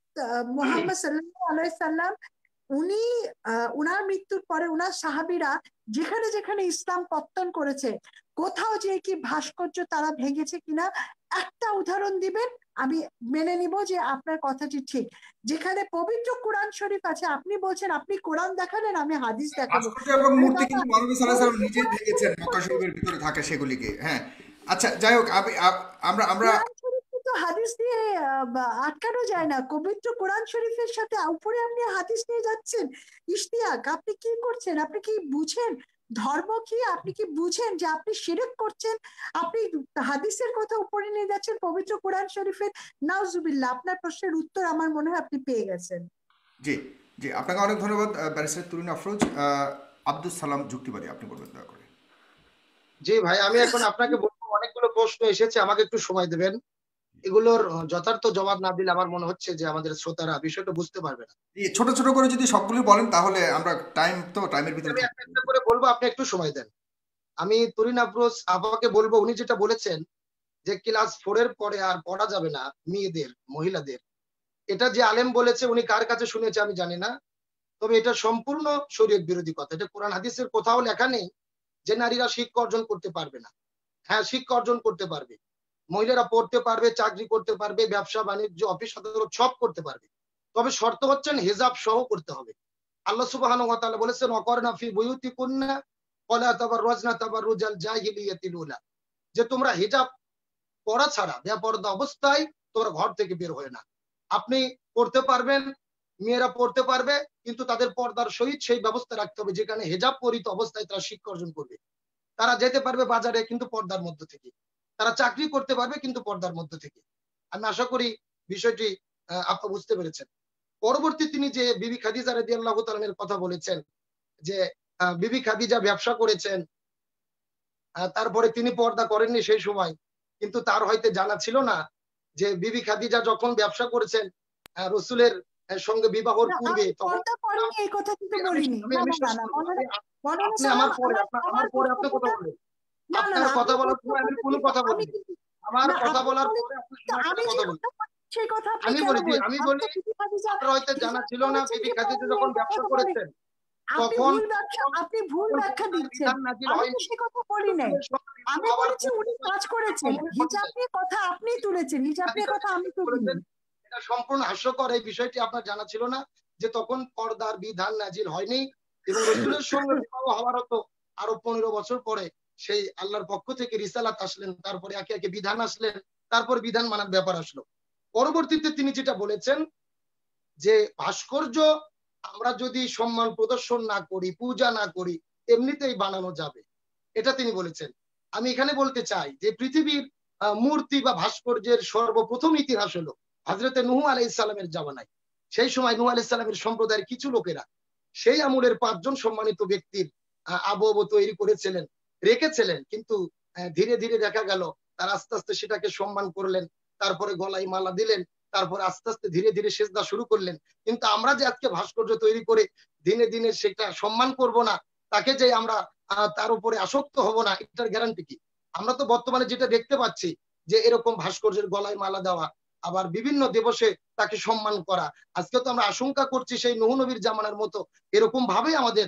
মুহাম্মদ সাল্লাল্লাহু আলাইহি সাল্লাম উনি উনার মৃত্যুর পরে উনার সাহাবীরা যেখানে যেখানে ইসলাম পত্তন করেছে কোথাও যে কি ভাস্কর্য তারা ভেঙেছে কিনা একটা উদাহরণ দিবেন, আমি মেনে নিব যে আপনার কথাটি ঠিক। যেখানে পবিত্র কোরআন শরীফ আছে, আপনি বলছেন আপনি কোরআন দেখালেন, আমি হাদিস দেখাবো। ভাস্কর্য এবং মূর্তি কিন্তু মহানবী সাল্লাল্লাহু আলাইহি ওয়াসাল্লাম নিজেই ভেঙেছেন, মক্কা শরীফের ভিতরে থাকে সেগুলিকে। হ্যাঁ, আচ্ছা যাই হোক, আমরা আমরা তো হাদিস দিয়ে আটকানো যায় না। পবিত্র কোরআন শরীফের সাথে উপরে আপনি হাদিস নিয়ে যাচ্ছেন। ইশতিয়াক, আপনি কি করছেন? আপনি কি বুঝেন ধর্ম কি? আপনি কি বুঝেন যে আপনি শিরক করছেন? আপনি হাদিসের কথা উপরে নিয়ে যাচ্ছেন পবিত্র কোরআন শরীফের। নাউজুবিল্লাহ। আপনার প্রশ্নের উত্তর আমার মনে হয় আপনি পেয়ে গেছেন। জি জি, আপনাকে অনেক ধন্যবাদ ব্যারিস্টার তুরিন আফরোজ। আব্দুল সালাম যুক্তিবাদী, আপনি বলবেন দয়া করে। জি ভাই, আমি এখন আপনাকে বলবো, অনেকগুলো প্রশ্ন এসেছে, আমাকে একটু সময় দেবেন। এগুলোর যথার্থ জবাব না দিলে আমার মনে হচ্ছে যে আমাদের শ্রোতারা বিষয়টা বুঝতে পারবে না। ছোট ছোট করে যদি সবগুলো বলেন তাহলে আমরা টাইমের ভিতরে আমি একটা একটা করে বলবো, আপনি একটু সময় দেন। আমি তুরিন আফরোজ আপাকে বলবো, উনি যেটা বলেছেন যে ক্লাস 4 এর পরে আর পড়া যাবে না মেয়েদের, মহিলাদের, এটা যে আলেম বলেছে উনি কার কাছে শুনেছে আমি জানি না, তবে এটা সম্পূর্ণ শরীয়ত বিরোধী কথা। এটা কোরআন হাদিসের কোথাও লেখা নেই যে নারীরা শিক্ষা অর্জন করতে পারবে না। হ্যাঁ, শিক্ষা অর্জন করতে পারবে, মহিলারা পড়তে পারবে, চাকরি করতে পারবে, ব্যবসা বাণিজ্য, অফিস আদালত সব করতে পারবে, তবে শর্ত হচ্ছেন হেজাব সহ করতে হবে। আল্লাহ সুবহানাহু ওয়া তাআলা বলেছেন ওয়াকরনা ফি বুয়ুতিকুন্না ওয়ালা তাবাররাজনা তাবাররুজাল জাহিলিয়াতিল উলা, যে তোমরা হিজাব পরা ছাড়া বেপরদা অবস্থায় তোমরা ঘর থেকে বের হয় না। আপনি পড়তে পারবেন, মেয়েরা পড়তে পারবে, কিন্তু তাদের পর্দার সহিত সেই ব্যবস্থা রাখতে হবে যেখানে হেজাব পরিত অবস্থায় তারা শিক্ষা অর্জন করবে। তারা যেতে পারবে বাজারে কিন্তু পর্দার মধ্য থেকে, তারা চাকরি করতে পারবে কিন্তু পর্দার মধ্য থেকে। আমি আশা করি বিষয়টি আপনি বুঝতে পেরেছেন। পরবর্তী তিনি যে বিবি খাদিজা রাদিয়াল্লাহু তাআলার কথা বলেছেন যে বিবি খাদিজা ব্যবসা করেছেন, তারপরে তিনি পর্দা করেননি সেই সময়, কিন্তু তার হয়তো জানা ছিল না যে বিবি খাদিজা যখন ব্যবসা করেছেন রসুলের সঙ্গে বিবাহর পূর্বে, তখন এই কথা কিন্তু বলিনি। আপনি আমার পরে আপনি কথা বললেন, আপনার কথা বলার পরে আমি কোনো কথা বলিনি, আমার কথা বলার পরে আপনি কথা বললেন। আমি বলি আপনার হয়তো জানা ছিল না বিবি খাদিজা যখন ব্যবসা করেছেন তখন আপনি ভুল ব্যাখ্যা দিচ্ছেন। আমি তো সে কথা বলি নাই, আমি বলেছি উনি কাজ করেছেন। হিজাব নিয়ে কথা আপনি তুলেছেন, হিজাব নিয়ে কথা আমি তুলিনি। এটা সম্পূর্ণ হাস্যকর। এই বিষয়টি আপনার জানা ছিল না যে তখন পর্দার বিধান নাজিল হয়নি, এবং রাসূলের সঙ্গে বিবাহ হওয়ার তো আরো 15 বছর পরে সেই আল্লাহর পক্ষ থেকে রিসালাত আসলেন, তারপরে একে একে বিধান আসলেন, তারপর বিধান মানার ব্যাপার আসলো। পরবর্তীতে তিনি যেটা বলেছেন যে ভাস্কর্য আমরা যদি সম্মান প্রদর্শন না করি, পূজা না করি, এমনিতেই বানানো যাবে, এটা তিনি বলেছেন। আমি এখানে বলতে চাই যে পৃথিবীর মূর্তি বা ভাস্কর্যের সর্বপ্রথম ইতিহাস হলো হযরতে নূহ আলাইহিস সালামের জামানায়। সেই সময় নূহ আলাইহিস সালামের সম্প্রদায়ের কিছু লোকেরা সেই আমলের 5 জন সম্মানিত ব্যক্তির আবহ তৈরি করেছিলেন, রেখেছিলেন, কিন্তু ধীরে ধীরে দেখা গেল তার আস্তে আস্তে সেটাকে সম্মান করলেন, তারপরে গলায় মালা দিলেন, তারপরে আস্তে আস্তে ধীরে ধীরে সেজদা শুরু করলেন। কিন্তু আমরা যে আজকে ভাস্কর্য তৈরি করে দিনে দিনে সেটা সম্মান করব না, তাকে যে আমরা তার উপরে আসক্ত হব না, এটার গ্যারান্টি কি? আমরা তো বর্তমানে যেটা দেখতে পাচ্ছি যে এরকম ভাস্কর্যের গলায় মালা দেওয়া, আবার বিভিন্ন দিবসে তাকে সম্মান করা, আজকে তো আমরা আশঙ্কা করছি সেই নূহ নবীর জামানার মতো এরকম ভাবে আমাদের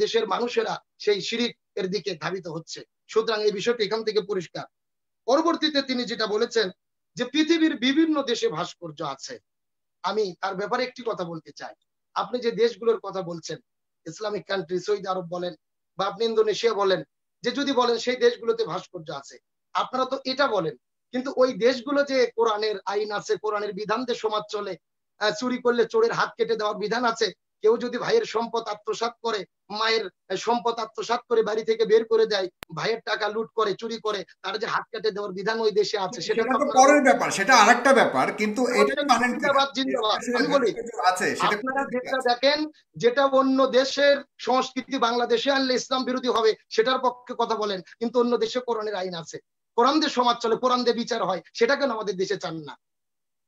দেশের মানুষেরা সেই শিরিক এর দিকে ধাবিত হচ্ছে। সুতরাং এই বিষয়টি এখান থেকে পরিষ্কার। পরবর্তীতে তিনি যেটা বলেছেন যে পৃথিবীর বিভিন্ন দেশে ভাস্কর্য আছে। আমি তার ব্যাপারে একটি কথা বলতে চাই। আপনি যে দেশগুলোর কথা বলছেন, ইসলামিক কান্ট্রি, সৌদি আরব বলেন বা আপনি ইন্দোনেশিয়া বলেন, যে যদি বলেন সেই দেশগুলোতে ভাস্কর্য আছে, আপনারা তো এটা বলেন, কিন্তু ওই দেশগুলো যে কোরআনের আইন আছে, কোরআনের বিধান দিয়ে সমাজ চলে, চুরি করলে চোরের হাত কেটে দেওয়ার বিধান আছে, কেউ যদি ভাইয়ের সম্পদ আত্মসাৎ করে, মায়ের সম্পদ আত্মসাৎ করে বাড়ি থেকে বের করে দেয়, ভাইয়ের টাকা লুট করে, চুরি করে, তার যে হাত কেটে দেওয়ার বিধান ওই দেশে আছে, সেটা তো পরের ব্যাপার, সেটা আরেকটা ব্যাপার। কিন্তু এটা মানেন আমি বলি আপনারা যেটা দেখেন যেটা অন্য দেশের সংস্কৃতি বাংলাদেশে আনলে ইসলাম বিরোধী হবে সেটার পক্ষে কথা বলেন, কিন্তু অন্য দেশে কোরআনের আইন আছে, কোরআন দিয়ে সমাজ চলে, কোরআন দিয়ে বিচার হয়, সেটা কেন আমাদের দেশে চান না?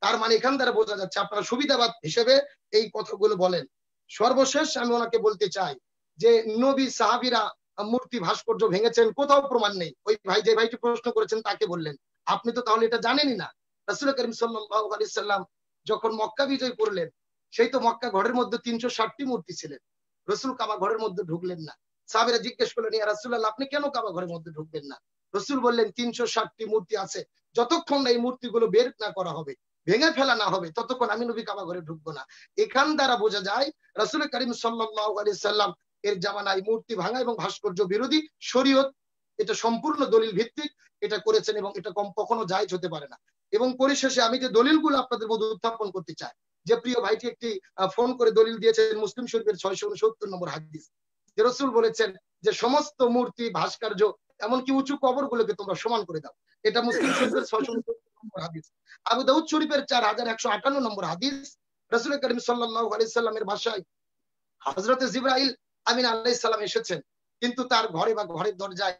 তার মানে এখান দ্বারা বোঝা যাচ্ছে আপনারা সুবিধাবাদ হিসেবে এই কথাগুলো বলেন। সর্বশেষ আমি ওনাকে বলতে চাই যে নবী সাহাবীরা মূর্তি ভাস্কর্য ভেঙেছেন, কোথাও প্রমাণ নেই। ওই ভাই যে ভাইটি প্রশ্ন করেছেন তাকে বললেন, আপনি তো তাহলে এটা জানেনই না। রাসূল করিম সাল্লাল্লাহু আলাইহি সাল্লাম যখন মক্কা বিজয় করলেন, সেই তো মক্কা ঘরের মধ্যে 360টি মূর্তি ছিলেন, রাসূল কাবা ঘরের মধ্যে ঢুকলেন না। সাহাবীরা জিজ্ঞেস করলেন, ইয়া রাসূলুল্লাহ আপনি কেন কাবা ঘরের মধ্যে ঢুকবেন না? রাসূল বললেন 360টি মূর্তি আছে, যতক্ষণ না এই মূর্তিগুলো বের না করা হবে, ভেঙে ফেলা না হবে, ততক্ষণ আমি নবী কাবা ঘরে ঢুকবো না। এখান দ্বারা বোঝা যায় রাসূল করিম সাল্লাল্লাহু আলাইহি সাল্লাম এর জামানায় মূর্তি ভাঙা এবং ভাস্কর্য বিরোধী শরীয়ত, এটা সম্পূর্ণ দলিল ভিত্তিক এটা করেছেন, এবং এটা কখনো জায়েজ হতে পারে না। এবং পরিশেষে আমি যে দলিলগুলো আপনাদের মধ্যে উত্থাপন করতে চাই, যে প্রিয় ভাইটি একটি ফোন করে দলিল দিয়েছেন মুসলিম শরীফের 669 নম্বর হাদিস, যে রাসূল বলেছেন যে সমস্ত মূর্তি ভাস্কর্য এমনকি উঁচু কবরগুলোকে তোমরা সমান করে দাও, এটা মুসলিম শরীফের 669 নম্বর হাদিস। আবু দাউদ শরীফের 4158 নম্বর হাদিস, রাসূল করিম সাল্লাল্লাহু আলাইহি সাল্লামের ভাষায় হযরতে জিবরাইল আমিন আলাইহিস সালাম এসেছেন, কিন্তু তার ঘরে বা ঘরের দরজায়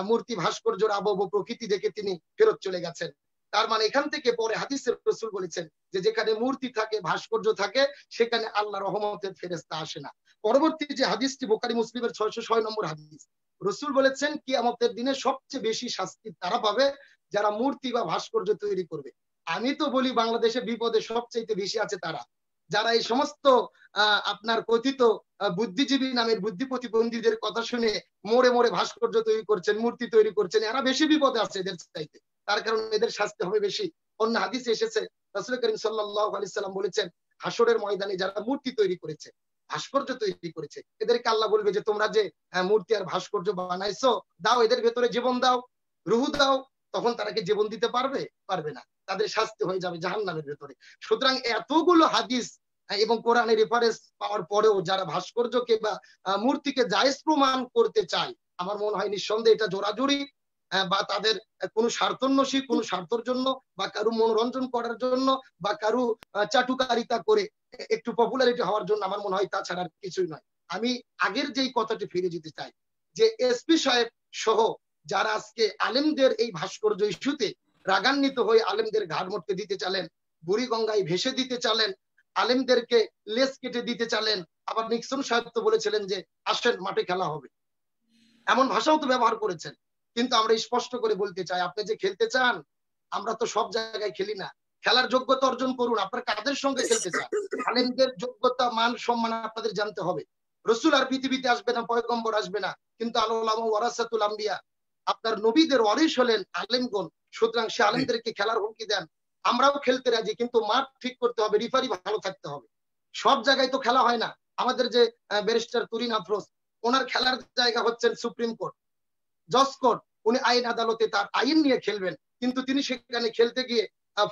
মূর্তি ভাস্কর্যের আবহ প্রকৃতি দেখে তিনি ফেরত চলে গেছেন। তার মানে এখান থেকে পরে হাদিসের রাসূল বলেছেন যে যেখানে মূর্তি থাকে, ভাস্কর্য থাকে, সেখানে আল্লাহর রহমতের ফেরেশতা আসে না। পরবর্তী যে হাদিসটি বুখারী মুসলিমের 606 নম্বর হাদিস, রসুল বলেছেন কিয়ামতের দিনে সবচেয়ে বেশি শাস্তি তারা পাবে যারা মূর্তি বা ভাস্কর্য তৈরি করবে। আমি তো বলি বাংলাদেশে বিপদে সবচেয়ে বেশি আছে তারা, যারা এই সমস্ত আপনার কথিত বুদ্ধিজীবী নামের বুদ্ধি প্রতিবন্ধীদের কথা শুনে মোড়ে মোড়ে ভাস্কর্য তৈরি করছেন, মূর্তি তৈরি করছেন, এরা বেশি বিপদে আছে এদের চাইতে। তার কারণে এদের শাস্তি হবে বেশি। অন্য হাদিসে এসেছে রাসূল করিম সাল্লাল্লাহু আলাইহি সাল্লাম বলেছেন, হাসরের ময়দানে যারা মূর্তি তৈরি করেছে, ভাস্কর্য তৈরি করেছে, এদেরকে আল্লাহ বলবে যে তোমরা যে মূর্তি আর ভাস্কর্য বানাইছো, দাও এদের ভেতরে জীবন দাও, রুহু দাও। তখন তারা কি জীবন দিতে পারবে? পারবে না, তাদের শাস্তি হয়ে যাবে জাহান্নামের ভেতরে। সুতরাং এতগুলো হাদিস এবং কোরআনের রেফারেন্স পাওয়ার পরেও যারা ভাস্কর্যকে বা মূর্তিকে জায়েজ প্রমাণ করতে চায়, আমার মনে হয় নিঃসন্দেহে এটা জোরাজুরি বা তাদের কোনো স্বার্থন্বেষী, কোনো স্বার্থের জন্য বা কারো মনোরঞ্জন করার জন্য বা কারো চাটুকারিতা করে একটু পপুলারিটি হওয়ার জন্য, আমার মনে হয় তাছাড়া আর কিছুই নয়। আমি আগের যেই কথাটি ফিরে যেতে চাই যে এসপি সাহেব সহ যারা আজকে আলেমদের এই ভাস্কর্য ইস্যুতে রাগান্বিত হয়ে আলেমদের ঘাড় মটকে দিতে চালেন, বুড়িগঙ্গায় ভেসে দিতে চালেন, আলেমদেরকে লেজ কেটে দিতে চালেন, আবার নিক্সন সাহেব তো বলেছিলেন যে আসেন মাঠে খেলা হবে, এমন ভাষাও তো ব্যবহার করেছেন। কিন্তু আমরা স্পষ্ট করে বলতে চাই, আপনি যে খেলতে চান, আমরা তো সব জায়গায় খেলি না, খেলার যোগ্যতা অর্জন করুন। আপনার কাদের সঙ্গে খেলতে চান? আলেমদের যোগ্যতা, মান, সম্মান আপনাদের জানতে হবে। রসুল আর পৃথিবীতে আসবে না, পয়গম্বর আসবে না, কিন্তু আল-উলামা ওয়ারাসাতুল আম্বিয়া, আপনার নবীদের ওয়ারিস হলেন আলেমগণ। সুতরাং সে আলেমদেরকে খেলার হুমকি দেন, আমরাও খেলতে রাজি, কিন্তু মাঠ ঠিক করতে হবে, রিফারি ভালো থাকতে হবে। সব জায়গায় তো খেলা হয় না। আমাদের যে ব্যারিস্টার তুরিন আফরোজ, ওনার খেলার জায়গা হচ্ছেন সুপ্রিম কোর্ট, জজ কোর্ট। উনি আইন আদালতে তার আইন নিয়ে খেলবেন, কিন্তু তিনি সেখানে খেলতে গিয়ে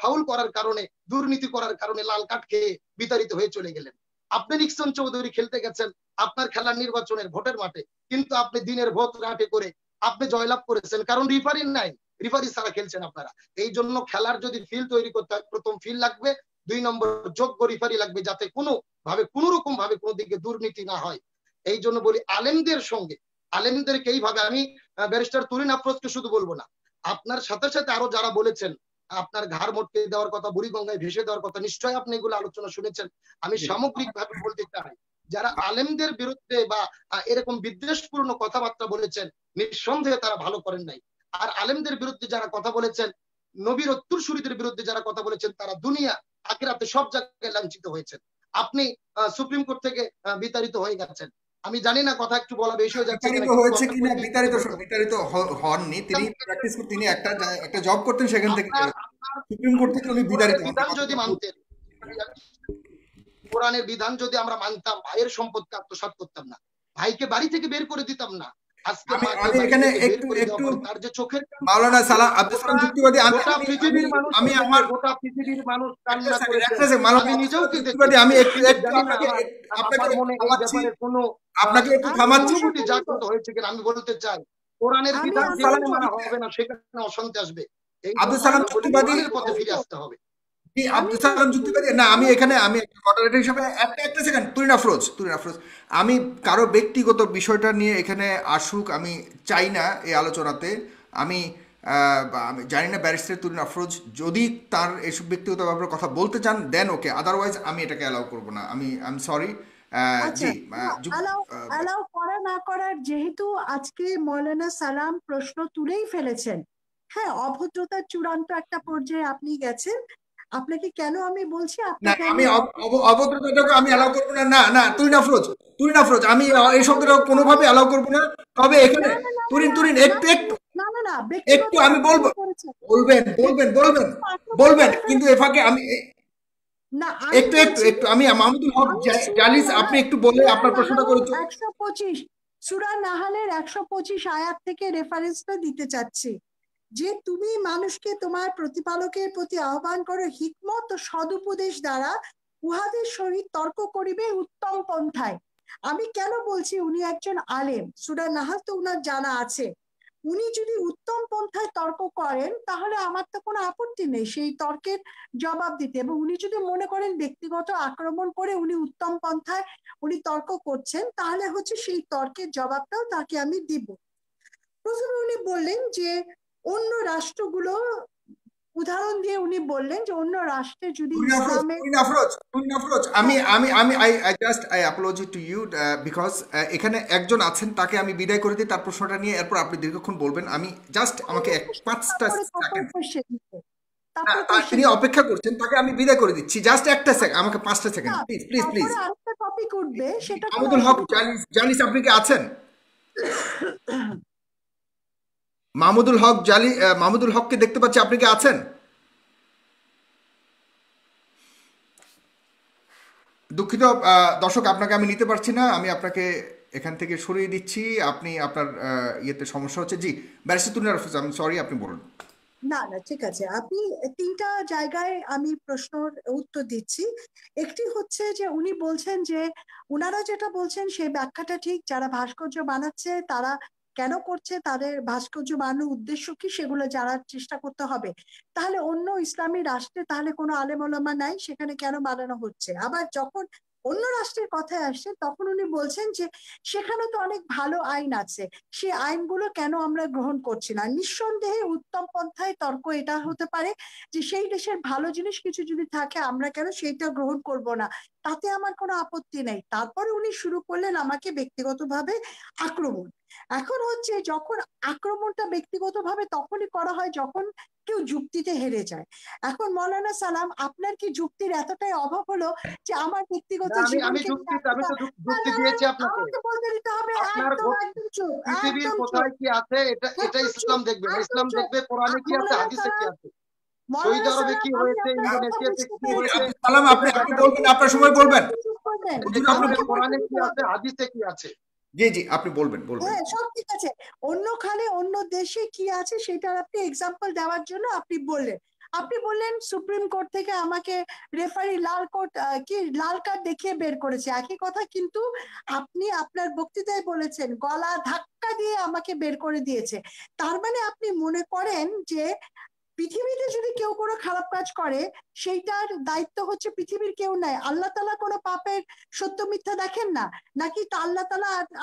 ফাউল করার কারণে, দুর্নীতি করার কারণে লাল কার্ড খেয়ে বিতাড়িত হয়ে চলে গেলেন। আপনি নিক্সন চৌধুরী খেলতে গেছেন আপনার খেলার নির্বাচনের ভোটের মাঠে, কিন্তু আপনি দিনের ভোট রাতে করে আপনি জয়লাভ করেছেন, কারণ রিফারি নাই, রিফারি ছাড়া খেলছেন আপনারা। এই জন্য খেলার যদি ফিল্ড তৈরি করতে হয়, প্রথম ফিল্ড লাগবে, 2 নম্বর যোগ্য রিফারি লাগবে, যাতে কোনো ভাবে কোনো রকম ভাবে কোনো দিকে দুর্নীতি না হয়। এই জন্য বলি আলেমদের সঙ্গে, আলেমদেরকে এইভাবে, আমি ব্যারিস্টার তুরিন আফরোজকে শুধু বলবো না, আপনার সাথে সাথে আরো যারা বলেছেন আপনার ঘাড় মটকে দেওয়ার কথা, বুড়িগঙ্গায় ভেসে দেওয়ার কথা, নিশ্চয়ই আপনি এগুলো আলোচনা শুনেছেন। আমি সামগ্রিক ভাবে বলতে চাই, যারা আলেমদের বিরুদ্ধে বা এরকম বিদ্বেষপূর্ণ কথাবার্তা বলেছেন, নিঃসন্দেহে তারা ভালো করেন নাই। আর আলেমদের বিরুদ্ধে যারা কথা বলেছেন, নবীর উত্তরসূরিদের বিরুদ্ধে যারা কথা বলেছেন, তারা দুনিয়া আখিরাতে সব জায়গায় লাঞ্ছিত হয়েছেন। আপনি সুপ্রিম কোর্ট থেকে বিতাড়িত হয়ে গেছেন। আমি জানি না কথা একটু বলা বেশি হয়ে যাচ্ছে বিতাড়িত হয়েছে কিনা, বিতাড়িত হননি, তিনি প্র্যাকটিস করতেন, তিনি একটা জব করতেন, সেখান থেকে সুপ্রিম কোর্ট থেকে উনি বিতাড়িত হন। বিধান যদি মানতেন, কোরআনের বিধান যদি আমরা মানতাম, ভাইয়ের সম্পদকে আত্মসাৎ করতাম না, ভাইকে বাড়ি থেকে বের করে দিতাম না। আজকে আমি এখানে একটু তার যে চোখের মাওলানা আব্দুল সালাম যুক্তিবাদী, গোটা পৃথিবীর মানুষ, আমি আমার গোটা পৃথিবীর মানুষ কান্না করেছে, আমি নিজেও কি যুক্তিবাদী, আমি একটু আপনাকে একটু থামাচ্ছি, জাগ্রত হয়েছে কিনা আমি বলতে চাই। কোরআনের বিধান যেখানে মানা হবে না, সেখানে অশান্তি আসবে। আব্দুল সালাম যুক্তিবাদী পথে ফিরে আসতে হবে। আব্দুল সালাম যুক্তিবাদী না, আমি এখানে আমি মডারেটর হিসেবে একটা সেকেন্ড, তুরিন আফরোজ, আমি কারো ব্যক্তিগত বিষয়টা নিয়ে এখানে আসুক আমি চাই না এই আলোচনাতে। আমি জানি না ব্যারিস্টার তুরিন আফরোজ যদি তার এসব ব্যক্তিগত ব্যাপারে কথা বলতে চান দেন ওকে, আদারওয়াইজ আমি এটাকে অ্যালাউ করবো না। আমি সরি। জি, অ্যালাউ করা না করার, যেহেতু আজকে মৌলানা সালাম প্রশ্ন তুলেই ফেলেছেন, হ্যাঁ, অভদ্রতার চূড়ান্ত একটা পর্যায়ে আপনি গেছেন। আপনাকে কেন আমি বলছি, আপনাকে আমি অভদ্রতাটাকে আমি অ্যালাউ করবো না। না না, তুরিন আফরোজ, আমি এই শব্দটা কোনোভাবে অ্যালাউ করবো না। তবে এখানে তুরিন একটু আমি বলবো, বলবেন কিন্তু এ ফাঁকে আমি একটু আমি মাহমুদুল হক জালিস, আপনি একটু বলে আপনার প্রশ্নটা করে। 125 সূরা নাহালের 125 আয়াত থেকে রেফারেন্সটা দিতে চাচ্ছি, যে তুমি মানুষকে তোমার প্রতিপালকের প্রতি আহ্বান করো হিকমত ও সদুপদেশ দ্বারা, উহাদের সহিত তর্ক করিবে উত্তম পন্থায়। আমি কেন বলছি, উনি একজন আলেম, সূরা নাহাল তো উনার জানা আছে। উনি যদি উত্তম পন্থায় তর্ক করেন, তাহলে আমার তো কোনো আপত্তি নেই সেই তর্কের জবাব দিতে। এবং উনি যদি মনে করেন ব্যক্তিগত আক্রমণ করে উনি উত্তম পন্থায় উনি তর্ক করছেন, তাহলে হচ্ছে সেই তর্কের জবাবটাও তাকে আমি দিব। প্রথমে উনি বললেন যে অন্য রাষ্ট্রগুলো উদাহরণ দিয়ে উনি বললেন যে অন্য রাষ্ট্রে যদি Turin Afroz, ইসলামের Turin Afroz, Turin Afroz, I apology to you because এখানে একজন আছেন, তাকে আমি বিদায় করে দিই তার প্রশ্নটা নিয়ে, এরপর আপনি দীর্ঘক্ষণ বলবেন। আমি জাস্ট আমাকে পাঁচটা তারপরে সেকেন্ড, কোশ্চেন তারপরে তিনি অপেক্ষা করছেন, তাকে আমি বিদায় করে দিচ্ছি। জাস্ট একটা সেকেন্ড, আমাকে 5টা সেকেন্ড, প্লিজ প্লিজ প্লিজ। তারপরে আরেকটা টপিক উঠবে, সেটা কোনো মাহমুদুল হক অসুবিধা জালিস, আপনি কি আছেন? মাহমুদুল হক মাহমুদুল হককে দেখতে পাচ্ছি, আপনি কি আছেন? দুঃখিত দর্শক, আপনাকে আমি নিতে পারছি না, আমি আপনাকে এখান থেকে সরিয়ে দিচ্ছি। আপনি আপনার ইয়েতে সমস্যা হচ্ছে। জি, ব্যারিস্টার তুনির আফরোজ, আমি সরি, আপনি বলুন। না না ঠিক আছে, আপনি তিনটা জায়গায় আমি প্রশ্নের উত্তর দিচ্ছি। একটি হচ্ছে যে উনি বলছেন যে উনারা যেটা বলছেন সেই ব্যাখ্যাটা ঠিক, যারা ভাস্কর্য বানাচ্ছে তারা কেন করছে, তাদের ভাস্কর্য বানানোর উদ্দেশ্য কি, সেগুলো জানার চেষ্টা করতে হবে। তাহলে অন্য ইসলামী রাষ্ট্রে তাহলে কোনো আলেম ওলামা নাই, সেখানে কেন বানানো হচ্ছে? আবার যখন অন্য রাষ্ট্রের কথায় আসছে তখন উনি বলছেন যে সেখানে তো অনেক ভালো আইন আছে, সেই আইনগুলো কেন আমরা গ্রহণ করছি না। নিঃসন্দেহে উত্তম পন্থায় তর্ক এটা হতে পারে যে সেই দেশের ভালো জিনিস কিছু যদি থাকে আমরা কেন সেইটা গ্রহণ করব না, তাতে আমার কোনো আপত্তি নেই। তারপরে উনি শুরু করলেন আমাকে ব্যক্তিগতভাবে আক্রমণ। এখন হচ্ছে যখন আক্রমণটা ব্যক্তিগতভাবে তখনই করা হয় যখন কেউ যুক্তিতে হেরে যায়। এখন মৌলানা সালাম, আপনার কি যুক্তির এতটাই অভাব হলো যে আমার ব্যক্তিগত আমি জীবনকে আমি তো যুক্তি দিয়েছি আপনাকে। আমাকে বলতে দিতে হবে? আপনার একদম একদম চুপ, পৃথিবীর একদম চুপ, কোথায় কি আছে এটা একদম ইসলাম চুপ, দেখবে না, একদম ইসলাম চুপ। দেখবে কোরআনে কি আছে, মৌলানা হাদিসে কি সালাম, আছে। সৌদি মৌলানা আরবে সালাম, কি আমি হয়েছে, আপনার কথা ইন্দোনেশিয়াতে বুঝতে কি পেরেছি। হয়েছে, সালাম, আপনি বলবেন, আপনার সময় বলবেন। চুপ করবেন, হুজুর, দেখতে আপনি হবে আমাকে বলতে কোরআনে কি দিতে আছে, হবে। হাদিসে কি আছে। জি জি, আপনি বলবেন বলবেন। হ্যাঁ সব ঠিক আছে, অন্যখানে অন্য দেশে কি আছে সেটার আপনি এক্সাম্পল দেওয়ার জন্য আপনি বললেন। আপনি বললেন সুপ্রিম কোর্ট থেকে আমাকে রেফারি লাল কার্ড দেখিয়ে বের করেছে, একই কথা কিন্তু আপনি আপনার বক্তৃতায় বলেছেন গলা ধাক্কা দিয়ে আমাকে বের করে দিয়েছে। তার মানে আপনি মনে করেন যে পৃথিবীতে যদি কেউ কোনো খারাপ কাজ করে সেইটার দায়িত্ব হচ্ছে পৃথিবীর কেউ নাই, আল্লাহ তাআলা কোনো পাপের সত্য মিথ্যা দেখেন না নাকি? তা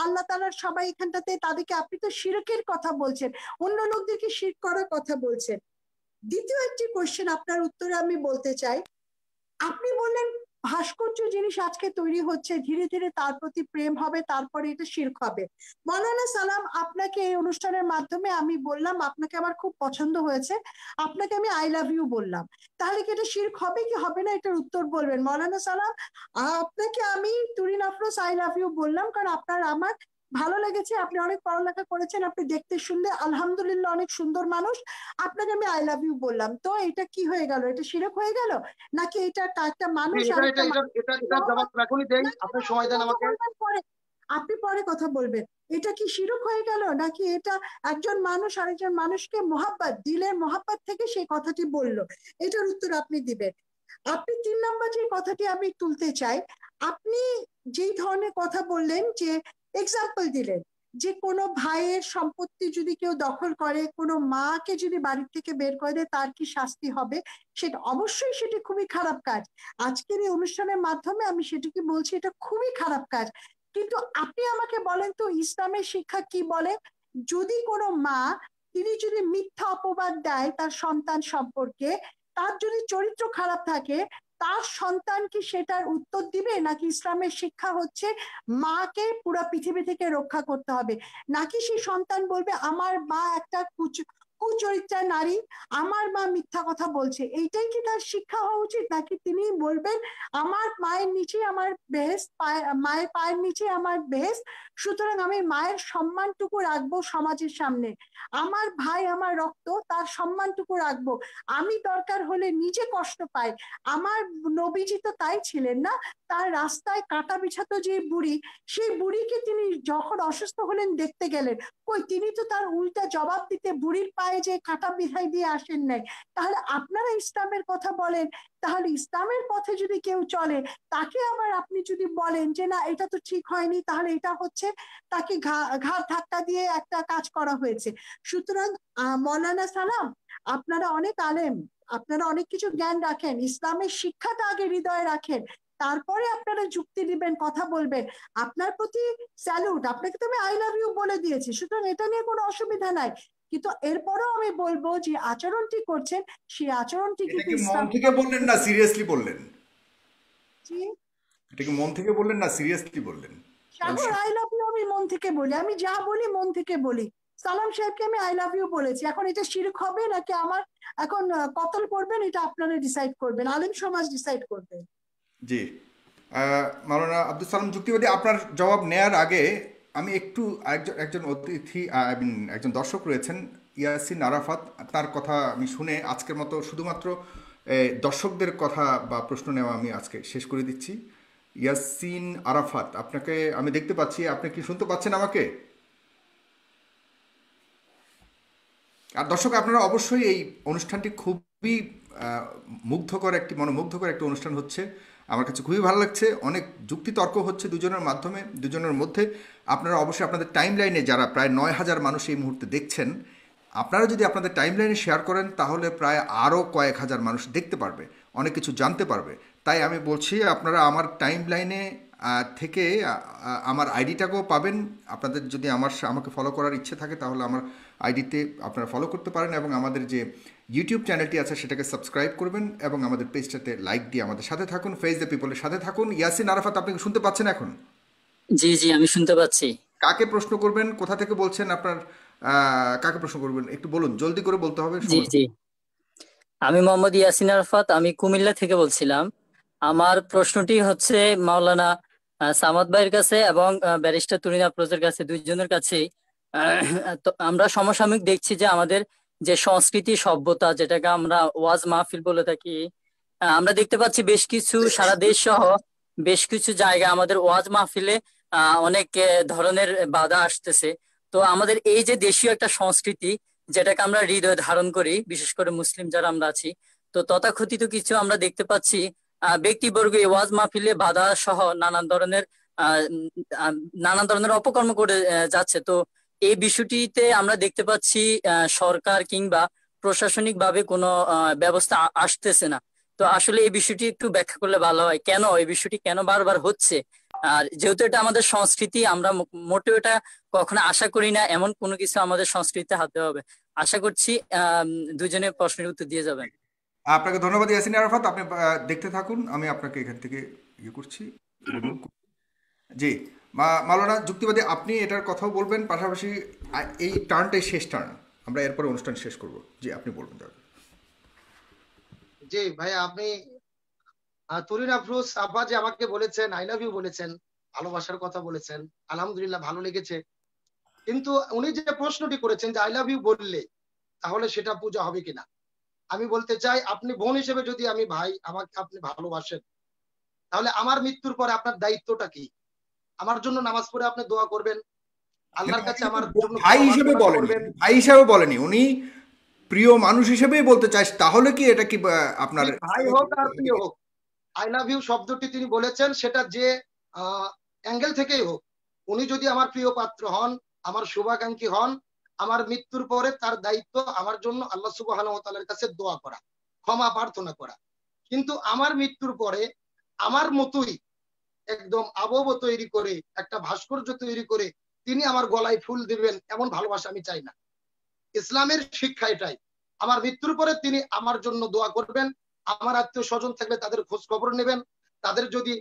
আল্লাহ তাআলার সবাই এখানটাতে, তাদেরকে আপনি তো শিরকের কথা বলছেন, অন্য লোকদেরকে শিরক করার কথা বলছেন। দ্বিতীয় একটি কোশ্চেন আপনার উত্তরে আমি বলতে চাই, আপনি বললেন ভাস্কর্য জিনিস আজকে তৈরি হচ্ছে, ধীরে ধীরে তার প্রতি প্রেম হবে, তারপরে এটা শিরক হবে। মৌলানা সালাম, আপনাকে এই অনুষ্ঠানের মাধ্যমে আমি বললাম আপনাকে আমার খুব পছন্দ হয়েছে, আপনাকে আমি আই লাভ ইউ বললাম, তাহলে কি এটা শিরক হবে কি হবে না এটার উত্তর বলবেন। মৌলানা সালাম, আপনাকে আমি Turin Afroz I love you বললাম কারণ আপনার আমার ভালো লেগেছে, আপনি অনেক পড়ালেখা করেছেন, আপনি দেখতে শুনতে আলহামদুলিল্লাহ অনেক সুন্দর মানুষ, আপনাকে আমি আই লাভ ইউ বললাম। তো এটা কি হয়ে গেল, এটা শিরক হয়ে গেল নাকি এটা একটা মানুষ এটা আরেকটা এটা এটা এটা এটার জবাব এখনই দেই, আপনি সময় দেন আমাকে। আপনি পরে কথা বলবেন, এটা কি শিরক হয়ে গেল নাকি এটা একজন মানুষ আরেকজন মানুষকে মোহাব্বত, দিলের মোহাব্বত থেকে সেই কথাটি বললো, এটার উত্তর আপনি দিবেন। আপনি 3 নম্বর যে কথাটি আমি তুলতে চাই, আপনি যেই ধরনের কথা বললেন যে এক্সাম্পল দিলেন যে কোনো ভাইয়ের সম্পত্তি যদি কেউ দখল করে, কোনো মাকে যদি বাড়ি থেকে বের করে দেয় তার কি শাস্তি হবে, সেটা অবশ্যই সেটি খুবই খারাপ কাজ। আজকের এই অনুষ্ঠানের মাধ্যমে আমি সেটিকে বলছি এটা খুবই খারাপ কাজ। কিন্তু আপনি আমাকে বলেন তো ইসলামের শিক্ষা কি বলে, যদি কোনো মা তিনি যদি মিথ্যা অপবাদ দেয় তার সন্তান সম্পর্কে, তার যদি চরিত্র খারাপ থাকে, তার সন্তান কি সেটার উত্তর দিবে নাকি ইসলামের শিক্ষা হচ্ছে মাকে পুরো পৃথিবী থেকে রক্ষা করতে হবে, নাকি সেই সন্তান বলবে আমার মা একটা কুচরিত্রা নারী, আমার মা মিথ্যা কথা বলছে, এইটাই কি তার শিক্ষা হওয়া উচিত? নাকি তিনি বলবেন আমার মায়ের নিচে আমার বেহেশত, মায়ের পায়ের নিচে আমার বেহেশত, সুতরাং আমি মায়ের সম্মানটুকু রাখবো সমাজের সামনে, আমার ভাই আমার রক্ত তার সম্মানটুকু রাখবো, আমি দরকার হলে নিজে কষ্ট পাই। আমার নবীজি তো তাই ছিলেন না, তার রাস্তায় কাঁটা বিছাতো যে বুড়ি, সেই বুড়িকে তিনি যখন অসুস্থ হলেন দেখতে গেলেন, কই তিনি তো তার উল্টা জবাব দিতে বুড়ির পায়ে যে কাঁটা বিছাই দিয়ে আসেন নাই। তাহলে আপনারা ইসলামের কথা বলেন, তাহলে ইসলামের পথে যদি কেউ চলে তাকে আবার আপনি যদি বলেন যে না এটা তো ঠিক হয়নি, তাহলে এটা হচ্ছে তাকে ঘাড় ধাক্কা দিয়ে একটা কাজ করা হয়েছে। সুতরাং মৌলানা সালাম, আপনারা অনেক আলেম, আপনারা অনেক কিছু জ্ঞান রাখেন, ইসলামের শিক্ষাটা আগে হৃদয়ে রাখেন, তারপরে আপনারা যুক্তি দিবেন, কথা বলবেন। আপনার প্রতি স্যালুট, আপনাকে তো আমি আই লাভ ইউ বলে দিয়েছি, সুতরাং এটা নিয়ে কোনো অসুবিধা নাই। কিন্তু এরপরেও আমি বলবো যে আচরণটি করছেন সেই আচরণটি এটা কিন্তু কি মন ইসলাম থেকে বললেন না সিরিয়াসলি বললেন? জি এটা কি মন থেকে বললেন না সিরিয়াসলি বললেন? সাগর আই লাভ ইউ আমি মন থেকে বলি, আমি যা বলি মন থেকে বলি। সালাম সাহেবকে আমি আই লাভ ইউ বলেছি, এখন এটা শিরক হবে নাকি আমার এখন কতল করবেন এটা আপনারা ডিসাইড করবেন, আলেম সমাজ ডিসাইড করবে। জি, মাওলানা আব্দুল সালাম যুক্তিবাদী, আপনার জবাব নেয়ার আগে আমি একটু একজন অতিথি একজন দর্শক রয়েছেন ইয়াসিন আরাফাত, তার কথা আমি শুনে আজকের মতো শুধুমাত্র দর্শকদের কথা বা প্রশ্ন নেওয়া আমি আজকে শেষ করে দিচ্ছি। ইয়াসিন আরাফাত, আপনাকে আমি দেখতে পাচ্ছি, আপনি কি শুনতে পাচ্ছেন আমাকে? আর দর্শক আপনারা অবশ্যই এই অনুষ্ঠানটি খুবই মনোমুগ্ধকর একটি অনুষ্ঠান হচ্ছে, আমার কাছে খুবই ভালো লাগছে। অনেক যুক্তি তর্ক হচ্ছে দুজনের মধ্যে। আপনারা অবশ্যই আপনাদের টাইম লাইনে, যারা প্রায় 9,000 মানুষ এই মুহূর্তে দেখছেন, আপনারা যদি আপনাদের টাইম লাইনে শেয়ার করেন তাহলে প্রায় আরও কয়েক হাজার মানুষ দেখতে পারবে, অনেক কিছু জানতে পারবে। তাই আমি বলছি আপনারা আমার টাইম লাইনে থেকে আমার আইডিটাকেও পাবেন। আপনাদের যদি আমাকে ফলো করার ইচ্ছে থাকে তাহলে আমার আইডিতে আপনারা ফলো করতে পারেন, এবং আমাদের যে ইউটিউব চ্যানেলটি আছে সেটাকে সাবস্ক্রাইব করবেন, এবং আমাদের পেজটাতে লাইক দিয়ে আমাদের সাথে থাকুন, ফেস দ্য পিপলের সাথে থাকুন। ইয়াসিন আরাফাত, আপনি কি শুনতে পাচ্ছেন এখন? জি জি আমি শুনতে পাচ্ছি। কাকে প্রশ্ন করবেন, কোথা থেকে বলছেন আপনার, কাকে প্রশ্ন করবেন একটু বলুন, জলদি করে বলতে হবে। জি জি আমি মোহাম্মদ ইয়াসিন আরাফাত, আমি কুমিল্লা থেকে বলছিলাম। আমার প্রশ্নটি হচ্ছে মাওলানা সামাদ ভাইয়ের কাছে এবং ব্যারিস্টার তুরিন আফরোজের কাছে, দুইজনের কাছেই। তো আমরা সমসাময়িক দেখছি যে আমাদের যে সংস্কৃতি সভ্যতা, যেটাকে আমরা ওয়াজ মাহফিল বলে থাকি, আমরা দেখতে পাচ্ছি বেশ কিছু সারা দেশ সহ বেশ কিছু জায়গায় আমাদের ওয়াজ মাহফিলে অনেক ধরনের বাধা আসতেছে। তো আমাদের এই যে দেশীয় একটা সংস্কৃতি, যেটাকে আমরা হৃদয়ে ধারণ করি, বিশেষ করে মুসলিম যারা আমরা আছি, তো তথাকথিত কিছু আমরা দেখতে পাচ্ছি ব্যক্তিবর্গ এই ওয়াজ মাহফিলে বাধা সহ নানান ধরনের অপকর্ম করে যাচ্ছে। তো এই বিষয়টিতে আমরা দেখতে পাচ্ছি সরকার কিংবা প্রশাসনিক ভাবে কোনো ব্যবস্থা আসতেছে না। তো আসলে এই বিষয়টি একটু ব্যাখ্যা করলে ভালো হয়, কেন এই বিষয়টি কেন বারবার হচ্ছে। আর যেহেতু এটা আমাদের সংস্কৃতি, আমরা মোটেও এটা কখনো আশা করি না এমন কোনো কিছু আমাদের সংস্কৃতিতে হাতে হবে। আশা করছি দুজনে প্রশ্নের উত্তর দিয়ে যাবেন। আপনাকে ধন্যবাদ ইয়াসিন আরাফাত, আপনি দেখতে থাকুন, আমি আপনাকে এখান থেকে ইয়ে করছি, remove করছি। জি, মাওলানা যুক্তিবাদী, আপনি এটার কথাও বলবেন, পাশাপাশি এই টার্নটাই শেষ টার্ন, আমরা এরপরে অনুষ্ঠান শেষ করব। জি, আপনি বলবেন তাহলে। জি ভাই, আপনি তুরিন আফরোজ আপা যে আমাকে বলেছেন আই লাভ ইউ বলেছেন, ভালোবাসার কথা বলেছেন, আলহামদুলিল্লাহ ভালো লেগেছে। কিন্তু উনি যে প্রশ্নটি করেছেন যে আই লাভ ইউ বললে তাহলে সেটা পূজা হবে কিনা, আমি বলতে চাই আপনি বোন হিসেবে যদি আমি ভাই আমাকে আপনি ভালোবাসেন, তাহলে আমার মৃত্যুর পরে আপনার দায়িত্বটা কি? আমার জন্য নামাজ পড়ে আপনি দোয়া করবেন, আল্লাহর কাছে আমার জন্য ভাই হিসেবে বলেনি, ভাই হিসেবে বলেনি, উনি প্রিয় মানুষ হিসেবেই বলতে চাই, তাহলে কি এটা কি আপনার ভাই হোক আর প্রিয় হোক, আই লাভ ইউ শব্দটি তিনি বলেছেন সেটা যে অ্যাঙ্গেল থেকেই হোক, উনি যদি আমার প্রিয় পাত্র হন, আমার শুভাকাঙ্ক্ষী হন, আমার মৃত্যুর পরে তার দায়িত্ব আমার জন্য আল্লাহ সুবহানাহু ওয়া তাআলার কাছে দোয়া করা, ক্ষমা প্রার্থনা করা। কিন্তু আমার মৃত্যুর পরে আমার মতোই একদম আবহ তৈরি করে, একটা ভাস্কর্য তৈরি করে তিনি আমার গলায় ফুল দিবেন, এমন ভালোবাসা আমি চাই না। ইসলামের শিক্ষা এটাই, আমার মৃত্যুর পরে তিনি আমার জন্য দোয়া করবেন, আমার আত্মীয় স্বজন থাকলে তাদের খোঁজ খবর নেবেন, তাদের যদি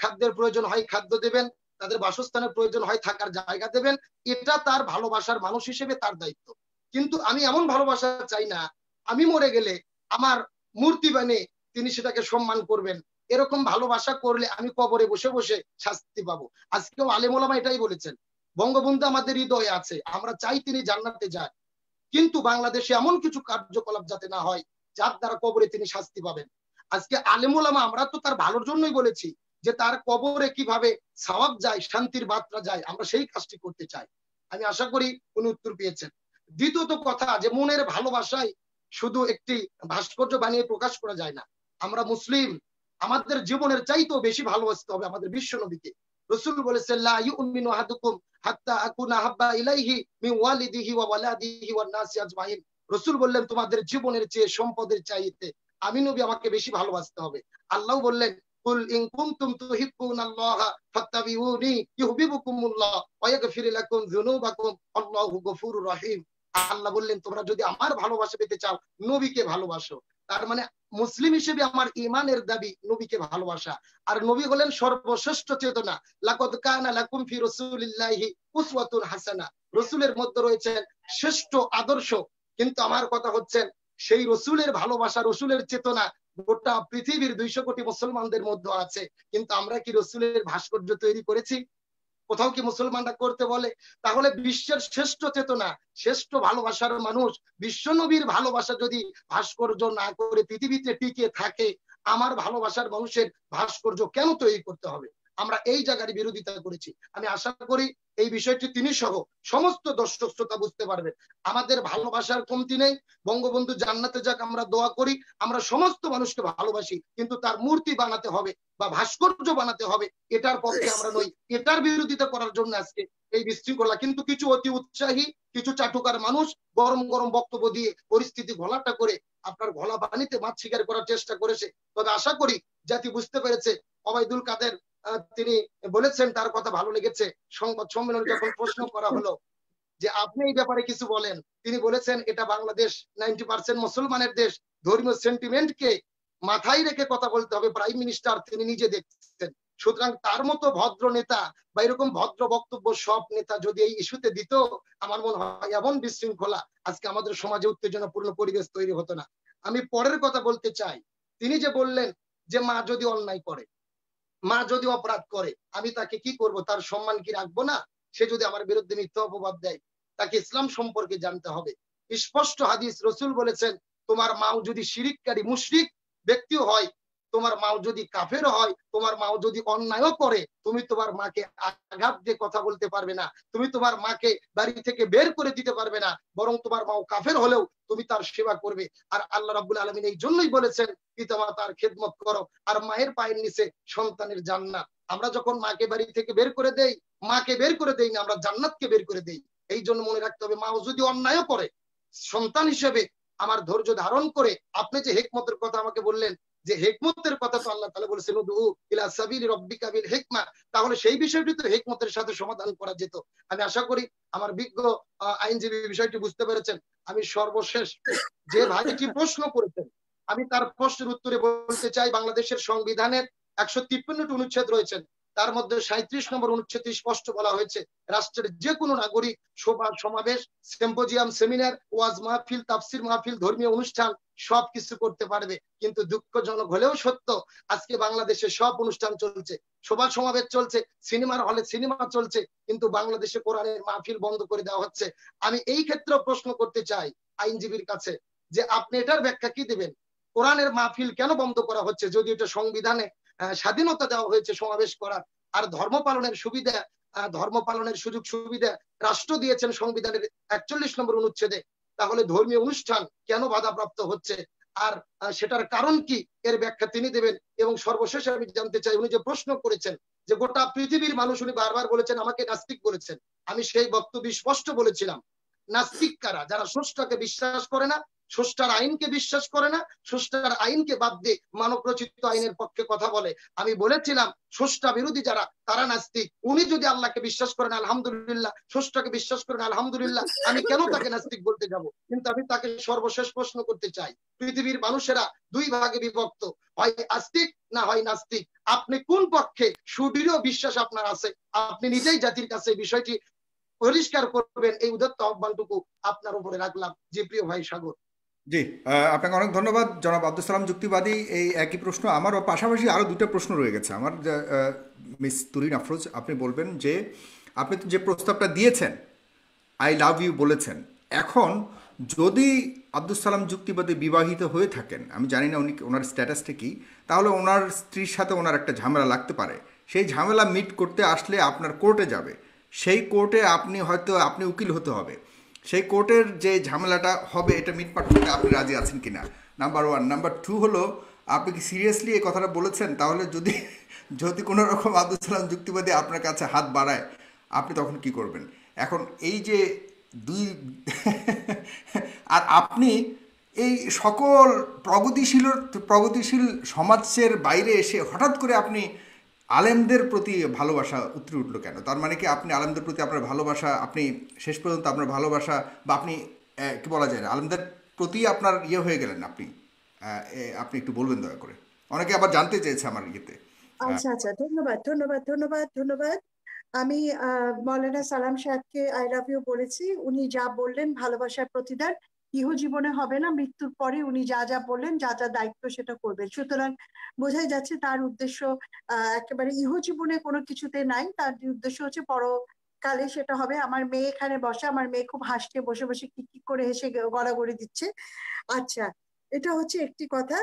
খাদ্যের প্রয়োজন হয় খাদ্য দেবেন, তাদের বাসস্থানের প্রয়োজন হয় থাকার জায়গা দেবেন, এটা তার ভালোবাসার মানুষ হিসেবে তার দায়িত্ব। কিন্তু আমি এমন ভালোবাসা চাই না আমি মরে গেলে আমার মূর্তি বানিয়ে তিনি সেটাকে সম্মান করবেন। এরকম ভালোবাসা করলে আমি কবরে বসে বসে শাস্তি পাবো। আজকেও আলেম ওলামা এটাই বলেছেন, বঙ্গবন্ধু আমাদের হৃদয়ে আছে, আমরা চাই তিনি জান্নাতে যান, কিন্তু বাংলাদেশে এমন কিছু কার্যকলাপ যাতে না হয় যার দ্বারা কবরে তিনি শাস্তি পাবেন। আজকে আলেম ওলামা আমরা তো তার ভালোর জন্যই বলেছি যে তার কবরে কিভাবে সওয়াব যায়, শান্তির বার্তা যায়, আমরা সেই কাজটি করতে চাই। আমি আশা করি উনি উত্তর পেয়েছেন। দ্বিতীয়ত কথা, যে মনের ভালোবাসায় শুধু একটি ভাস্কর্য বানিয়ে প্রকাশ করা যায় না। আমরা মুসলিম, আমাদের জীবনের চাইতেও বেশি ভালোবাসতে হবে আমাদের বিশ্ব নবীকে। রাসূল বলেছেন লা ইউমিনু আহাদুকুম হাত্তা আকুনা হাব্বা ইলাইহি মিন ওয়ালিদিহি ওয়া ওয়ালাদিহি ওয়ান নাসি আজমাইন। রাসূল বললেন তোমাদের জীবনের চেয়ে সম্পদের চাইতে আমি নবী আমাকে বেশি ভালোবাসতে হবে। আল্লাহ বললেন কুল ইন কুনতুম তুহিব্বুনাল্লাহা ফাত্তাবিউনি ইউহিব্বুকুমুল্লাহ ওয়া ইয়াগফির লাকুম যুনুবাকুম আল্লাহু গফুরুর রহিম। আল্লাহ বললেন তোমরা যদি আমার ভালোবাসা পেতে চাও নবীকে ভালোবাসো। তার মানে মুসলিম হিসেবে আমার ইমানের দাবি নবীকে ভালোবাসা। আর নবী হলেন সর্বশ্রেষ্ঠ চেতনা। লাকাদ কানা লাকুম ফি রাসূলিল্লাহি উসওয়াতুন হাসানা, রসুলের মধ্যে রয়েছেন শ্রেষ্ঠ আদর্শ। কিন্তু আমার কথা হচ্ছে সেই রসুলের ভালোবাসা, রসুলের চেতনা গোটা পৃথিবীর 200 কোটি মুসলমানদের মধ্যে আছে, কিন্তু আমরা কি রসুলের ভাস্কর্য তৈরি করেছি? কোথাও কি মুসলমানরা করতে বলে? তাহলে বিশ্বের শ্রেষ্ঠ চেতনা, শ্রেষ্ঠ ভালোবাসার মানুষ বিশ্ব নবীর ভালোবাসা যদি ভাস্কর্য না করে পৃথিবীতে টিকে থাকে, আমার ভালোবাসার মানুষের ভাস্কর্য কেন তৈরি করতে হবে? আমরা এই জায়গার বিরোধিতা করেছি। আমি আশা করি এই বিষয়টি তিনি সহ সমস্ত দর্শক শ্রোতা বুঝতে পারবেন। আমাদের ভালোবাসার কমতি নেই। বঙ্গবন্ধু জান্নাতে যাক আমরা দোয়া করি। আমরা সমস্ত মানুষকে ভালোবাসি, কিন্তু তার মূর্তি বানাতে হবে বা ভাস্কর্য বানাতে হবে এটার পক্ষে আমরা নই। এটার বিরোধিতা করার জন্য আজকে এই বিশৃঙ্খলা। কিন্তু কিছু অতি উৎসাহী, কিছু চাটুকার মানুষ গরম গরম বক্তব্য দিয়ে পরিস্থিতি ঘোলাটা করে আপনার ঘোলা পানিতে মাছ শিকার করার চেষ্টা করেছে। তবে আশা করি জাতি বুঝতে পেরেছে। ওবায়দুল কাদের তিনি বলেছেন, তার কথা ভালো লেগেছে। সংবাদ সম্মেলনে যখন প্রশ্ন করা হলো যে আপনি এই ব্যাপারে কিছু বলেন, তিনি বলেছেন এটা বাংলাদেশ 90% মুসলমানের দেশ, ধর্মীয় সেন্টিমেন্টকে মাথায় রেখে কথা বলতে হবে। প্রাইম মিনিস্টার তিনি নিজে দেখছেন। সুতরাং তার মতো ভদ্র নেতা বা এরকম ভদ্র বক্তব্য সব নেতা যদি এই ইস্যুতে দিত, আমার মনে হয় এমন বিশৃঙ্খলা আজকে আমাদের সমাজে উত্তেজনাপূর্ণ পরিবেশ তৈরি হতো না। আমি পরের কথা বলতে চাই। তিনি যে বললেন যে মা যদি অন্যায় করে, মা যদি অপরাধ করে, আমি তাকে কি করব? তার সম্মান কি রাখবো না? সে যদি আমার বিরুদ্ধে মিথ্যা অপবাদ দেয়, তাকে ইসলাম সম্পর্কে জানতে হবে। স্পষ্ট হাদিস, রসুল বলেছেন তোমার মাও যদি শিরিককারী মুশরিক ব্যক্তিও হয়, তোমার মাও যদি কাফের হয়, তোমার মাও যদি অন্যায়ও করে, তুমি তোমার মাকে আঘাত দিয়ে কথা বলতে পারবে না, তুমি তোমার মাকে বাড়ি থেকে বের করে দিতে পারবে না, বরং তোমার মাও কাফের হলেও তুমি তার সেবা করবে। আর আল্লাহ রাব্বুল আলামিন এই জন্যই বলেছেন পিতামাতার খেদমত করো, আর মায়ের পায়ের নিচে সন্তানের জান্নাত। আমরা যখন মাকে বাড়ি থেকে বের করে দেই, মাকে বের করে দেই না, আমরা জান্নাতকে বের করে দেই। এই জন্য মনে রাখতে হবে, মাও যদি অন্যায়ও করে, সন্তান হিসেবে আমার ধৈর্য ধারণ করে, আপনি যে হিকমতের কথা আমাকে বললেন, যে হিকমতের কথা তো আল্লাহ তাআলা বলেছেন উদউ ইলা সাবিলি রাব্বিকা বিল হিকমা, তাহলে সেই বিষয়টি তো হিকমতের সাথে সমাধান করা যেত। আমি আশা করি আমার বিজ্ঞ আইনজীবী বিষয়টি বুঝতে পেরেছেন। আমি সর্বশেষ যে ভাইটি প্রশ্ন করেছেন, আমি তার প্রশ্নের উত্তরে বলতে চাই, বাংলাদেশের সংবিধানের 153টি অনুচ্ছেদ রয়েছেন, তার মধ্যে 37 নম্বর অনুচ্ছেদে স্পষ্ট বলা হয়েছে রাষ্ট্রের যে কোনো নাগরিক সভা সমাবেশ, সিম্পোজিয়াম, সেমিনার, ওয়াজ মাহফিল, তাফসির মাহফিল, ধর্মীয় অনুষ্ঠান সবকিছু করতে পারবে। কিন্তু দুঃখজনক হলেও সত্য, আজকে বাংলাদেশে সব অনুষ্ঠান চলছে, সভা সমাবেশ চলছে, সিনেমার হলে সিনেমা চলছে, কিন্তু বাংলাদেশে কোরআনের মাহফিল বন্ধ করে দেওয়া হচ্ছে। আমি এই ক্ষেত্রে প্রশ্ন করতে চাই আইনজীবীর কাছে যে আপনি এটার ব্যাখ্যা কি দিবেন? কোরআনের মাহফিল কেন বন্ধ করা হচ্ছে, যদি এটা সংবিধানে স্বাধীনতা দেওয়া হয়েছে সমাবেশ করার, আর ধর্ম পালনের সুবিধা, ধর্ম পালনের সুযোগ সুবিধা রাষ্ট্র দিয়েছেন সংবিধানের 41 নম্বর অনুচ্ছেদে, তাহলে ধর্মীয় অনুষ্ঠান কেন বাধাপ্রাপ্ত হচ্ছে? আর সেটার কারণ কি, এর ব্যাখ্যা তিনি দেবেন। এবং সর্বশেষে আমি জানতে চাই, উনি যে প্রশ্ন করেছেন যে গোটা পৃথিবীর মানুষ, উনি বারবার বলেছেন আমাকে নাস্তিক বলেছেন, আমি সেই বক্তব্য স্পষ্ট বলেছিলাম, নাস্তিক কারা? যারা স্রষ্টাকে বিশ্বাস করে না, স্রষ্টার আইনকে বিশ্বাস করে না, স্রষ্টার আইনকে বাদ দিয়ে মানব রচিত আইনের পক্ষে কথা বলে। আমি বলেছিলাম স্রষ্টা বিরোধী যারা, তারা নাস্তিক। উনি যদি আল্লাহকে বিশ্বাস করেন আলহামদুলিল্লাহ, স্রষ্টাকে বিশ্বাস করেন আলহামদুলিল্লাহ, আমি কেন তাকে নাস্তিক বলতে যাব? কিন্তু আমি তাকে সর্বশেষ প্রশ্ন করতে চাই, পৃথিবীর মানুষেরা দুই ভাগে বিভক্ত, হয় আস্তিক না হয় নাস্তিক। আপনি কোন পক্ষে? সুদৃঢ় বিশ্বাস আপনার আছে, আপনি নিজেই জাতির কাছে এই বিষয়টি পরিষ্কার করবেন, এই উদাত্ত আহ্বানটুকু আপনার উপরে রাখলাম। জি প্রিয় ভাই সাগর। জি, আপনাকে অনেক ধন্যবাদ জনাব আব্দুল সালাম যুক্তিবাদী। এই একই প্রশ্ন আমারও, পাশাপাশি আরও দুটো প্রশ্ন রয়ে গেছে আমার। মিস তুরিন আফরোজ, আপনি বলবেন যে আপনি তো যে প্রস্তাবটা দিয়েছেন, আই লাভ ইউ বলেছেন, এখন যদি আব্দুল সালাম যুক্তিবাদী বিবাহিত হয়ে থাকেন, আমি জানি না উনি ওনার স্ট্যাটাসটা কি, তাহলে ওনার স্ত্রীর সাথে ওনার একটা ঝামেলা লাগতে পারে। সেই ঝামেলা মিট করতে আসলে আপনার কোর্টে যাবে, সেই কোর্টে আপনি উকিল হতে হবে। সেই কোর্টের যে ঝামেলাটা হবে, এটা মিটমাট করতে আপনি রাজি আছেন কিনা, নাম্বার 1। নাম্বার 2 হলো, আপনি কি সিরিয়াসলি এই কথাটা বলেছেন? তাহলে যদি কোনো রকম আব্দুল সালাম যুক্তিবাদী আপনার কাছে হাত বাড়ায়, আপনি তখন কি করবেন? এখন এই যে আর আপনি এই সকল প্রগতিশীল সমাজের বাইরে এসে হঠাৎ করে আপনি আলেমদের প্রতি ভালোবাসা উতরে উঠলো কেন? তার মানে কি আপনি আলেমদের প্রতি আপনার ভালোবাসা, আপনি শেষ পর্যন্ত আপনার ভালোবাসা, বা আপনি কি বলা যায় না, আলেমদের প্রতি আপনার ইয়ে হয়ে গেলেন আপনি। আপনি একটু বলবেন দয়া করে, অনেকে আবার জানতে চেয়েছে আমার ইয়েতে। আচ্ছা আচ্ছা, ধন্যবাদ ধন্যবাদ ধন্যবাদ ধন্যবাদ। আমি মৌলানা সালাম সাহেবকে আই লাভ ইউ বলেছি। উনি যা বললেন ভালোবাসার প্রতিদান ইহ জীবনে হবে না, মৃত্যুর পরে উনি যা যা বললেন, যা যা দায়িত্ব সেটা করবেন। সুতরাং বোঝাই যাচ্ছে তার উদ্দেশ্য একেবারে ইহ জীবনে কোনো কিছুতে নাই, তার উদ্দেশ্য হচ্ছে পরকালে সেটা হবে। আমার মেয়ে এখানে বসে, আমার মেয়ে খুব হাসছে, বসে বসে কি কি করে হেসে গড়াগড়ি দিচ্ছে। আচ্ছা, এটা হচ্ছে একটি কথা।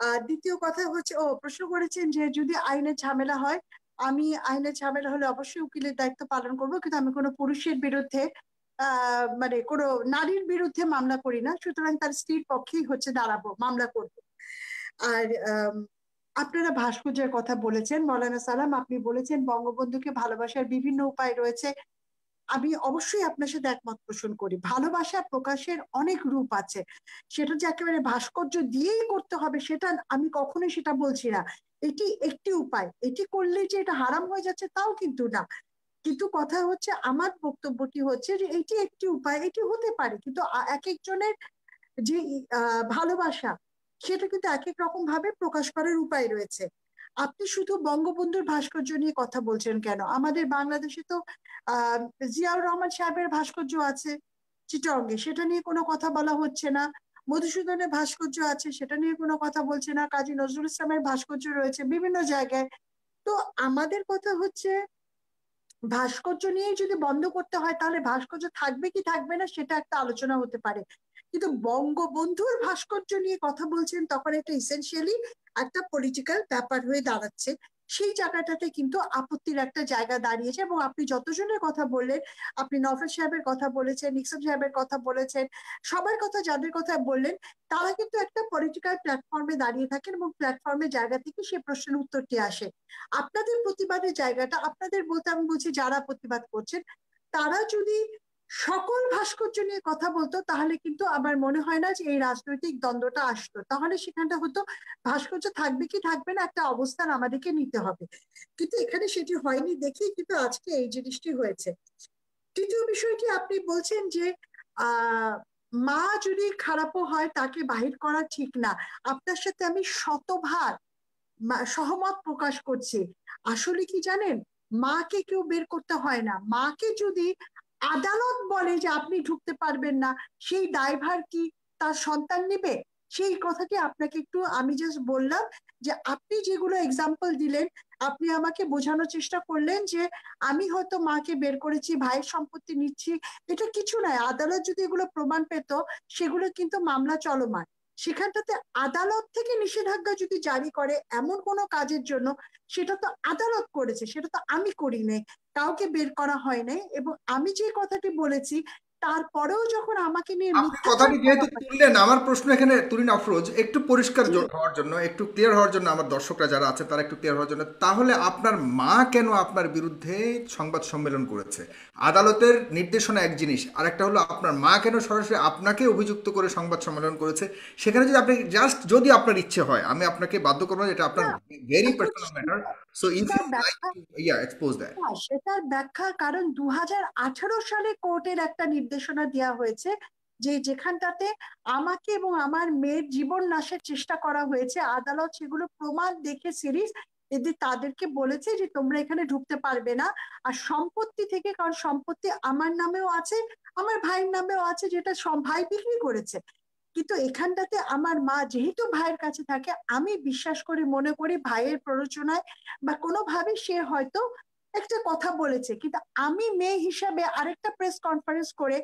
আর দ্বিতীয় কথা হচ্ছে, প্রশ্ন করেছেন যে যদি আইনের ঝামেলা হয়, আমি আইনের ঝামেলা হলে অবশ্যই উকিলের দায়িত্ব পালন করব, কিন্তু আমি কোনো পুরুষের বিরুদ্ধে মানে কোনো নারীর বিরুদ্ধে মামলা করি না, সুতরাং তার স্ত্রীর পক্ষেই হচ্ছে দাঁড়াবো, মামলা করব। আর আপনারা ভাস্কর্যের কথা বলেছেন মৌলানা সালাম, আপনি বলেছেন বঙ্গবন্ধুকে ভালোবাসার বিভিন্ন উপায় রয়েছে। আমি অবশ্যই আপনার সাথে একমত পোষণ করি। ভালোবাসা প্রকাশের অনেক রূপ আছে, সেটা যে একেবারে ভাস্কর্য দিয়েই করতে হবে সেটা আমি কখনোই সেটা বলছি না। এটি একটি উপায়, এটি করলে যে এটা হারাম হয়ে যাচ্ছে তাও কিন্তু না। কিন্তু কথা হচ্ছে, আমার বক্তব্যটি হচ্ছে যে এটি একটি উপায়, এটি হতে পারে, কিন্তু এক একজনের যে ভালোবাসা সেটা কিন্তু এক এক রকম ভাবে প্রকাশ করার উপায় রয়েছে। আপনি শুধু বঙ্গবন্ধুর ভাস্কর্য নিয়ে কথা বলছেন কেন? আমাদের বাংলাদেশে তো আহ জিয়াউর রহমান সাহেবের ভাস্কর্য আছে চিটঙ্গে, সেটা নিয়ে কোনো কথা বলা হচ্ছে না। মধুসূদনের ভাস্কর্য আছে, সেটা নিয়ে কোনো কথা বলছে না। কাজী নজরুল ইসলামের ভাস্কর্য রয়েছে বিভিন্ন জায়গায়। তো আমাদের কথা হচ্ছে, ভাস্কর্য নিয়ে যদি বন্ধ করতে হয় তাহলে ভাস্কর্য থাকবে কি থাকবে না সেটা একটা আলোচনা হতে পারে, কিন্তু বঙ্গবন্ধুর ভাস্কর্য নিয়ে কথা বলছেন তখন এটা ইসেনশিয়ালি একটা পলিটিক্যাল ব্যাপার হয়ে দাঁড়াচ্ছে। সেই জায়গাটাতে কিন্তু আপত্তির একটা জায়গা দাঁড়িয়েছে। এবং আপনি যতজনের কথা বললেন, আপনি নওফেল সাহেবের কথা বলেছেন, নিক্সন সাহেবের কথা বলেছেন, সবার কথা যাদের কথা বললেন, তারা কিন্তু একটা পলিটিক্যাল প্ল্যাটফর্মে দাঁড়িয়ে থাকেন এবং প্ল্যাটফর্মের জায়গা থেকে সেই প্রশ্নের উত্তরটি আসে। আপনাদের প্রতিবাদের জায়গাটা, আপনাদের বলতে আমি বলছি যারা প্রতিবাদ করছেন, তারা যদি সকল ভাস্কর্য নিয়ে কথা বলতো তাহলে কিন্তু আমার মনে হয় না যে এই রাজনৈতিক দ্বন্দ্বটা আসতো। তাহলে সেখানটা হতো ভাস্কর্য থাকবে কি থাকবে না একটা অবস্থান আমাদেরকে নিতে হবে, কিন্তু এখানে সেটি হয়নি দেখেই কিন্তু আজকে এই জিনিসটি হয়েছে। তৃতীয় বিষয়টি, আপনি বলছেন যে আহ মা যদি খারাপও হয় তাকে বাহির করা ঠিক না। আপনার সাথে আমি শতভাগ সহমত প্রকাশ করছি। আসলে কি জানেন, মাকে কেউ বের করতে হয় না। মাকে যদি আদালত বলে যে আপনি ঢুকতে পারবেন না, সেই দায়ভার কি তার সন্তান নেবে? সেই কথাটি আপনাকে একটু আমি জাস্ট বললাম, যে আপনি যেগুলো এক্সাম্পল দিলেন, আপনি আমাকে বোঝানোর চেষ্টা করলেন যে আমি হয়তো মাকে বের করেছি, ভাইয়ের সম্পত্তি নিচ্ছি, এটা কিছু নয়। আদালত যদি এগুলো প্রমাণ পেত, সেগুলো কিন্তু মামলা চলমান, সেখানটাতে আদালত থেকে নিষেধাজ্ঞা যদি জারি করে এমন কোনো কাজের জন্য, সেটা তো আদালত করেছে, সেটা তো আমি করি নাই, কাউকে বের করা হয় নাই। এবং আমি যে কথাটি বলেছি তারপরেও যখন আমাকে নিয়ে আপনি মিথ্যাচার কথাটি করা যেহেতু হয়। তুললেন, আমার প্রশ্ন এখানে তুলিন আফরোজ, একটু পরিষ্কার জি, হওয়ার জন্য, একটু ক্লিয়ার হওয়ার জন্য, আমার দর্শকরা যারা আছে তারা একটু ক্লিয়ার হওয়ার জন্য, তাহলে আপনার মা কেন আপনার বিরুদ্ধে সংবাদ সম্মেলন করেছে? আদালতের নির্দেশনা এক জিনিস, আর একটা হলো আপনার মা কেন সরাসরি আপনাকে অভিযুক্ত করে সংবাদ সম্মেলন করেছে। সেখানে যদি আপনি জাস্ট, যদি আপনার ইচ্ছে হয়, আমি আপনাকে বাধ্য করবো না, এটা আপনার না, ভেরি এখন পার্সোনাল ম্যাটার। সো ইফ সেটার ইউ লাইক ব্যাখ্যা, টু এক্সপোজ দ্যাট। সেটার ব্যাখ্যা কারণ 2018 সালে কোর্টের একটা নির্দেশনা দেওয়া হয়েছে, যে যেখানটাতে আমাকে এবং আমার মেয়ের জীবন নাশের চেষ্টা করা হয়েছে। আদালত সেগুলো প্রমাণ দেখে সিরিজ এদের তাদেরকে বলেছে যে তোমরা এখানে ঢুকতে পারবে না। আর সম্পত্তি থেকে, কারণ সম্পত্তি আমার নামেও আছে, আমার ভাইয়ের নামেও আছে, যেটা ভাই বিক্রি করেছে। কিন্তু এখানটাতে আমার মা যেহেতু ভাইয়ের কাছে থাকে, আমি বিশ্বাস করি, মনে করি ভাইয়ের প্ররোচনায় বা কোনোভাবে সে হয়তো একটা কথা বলেছে। কিন্তু আমি মেয়ে হিসাবে আরেকটা প্রেস কনফারেন্স করে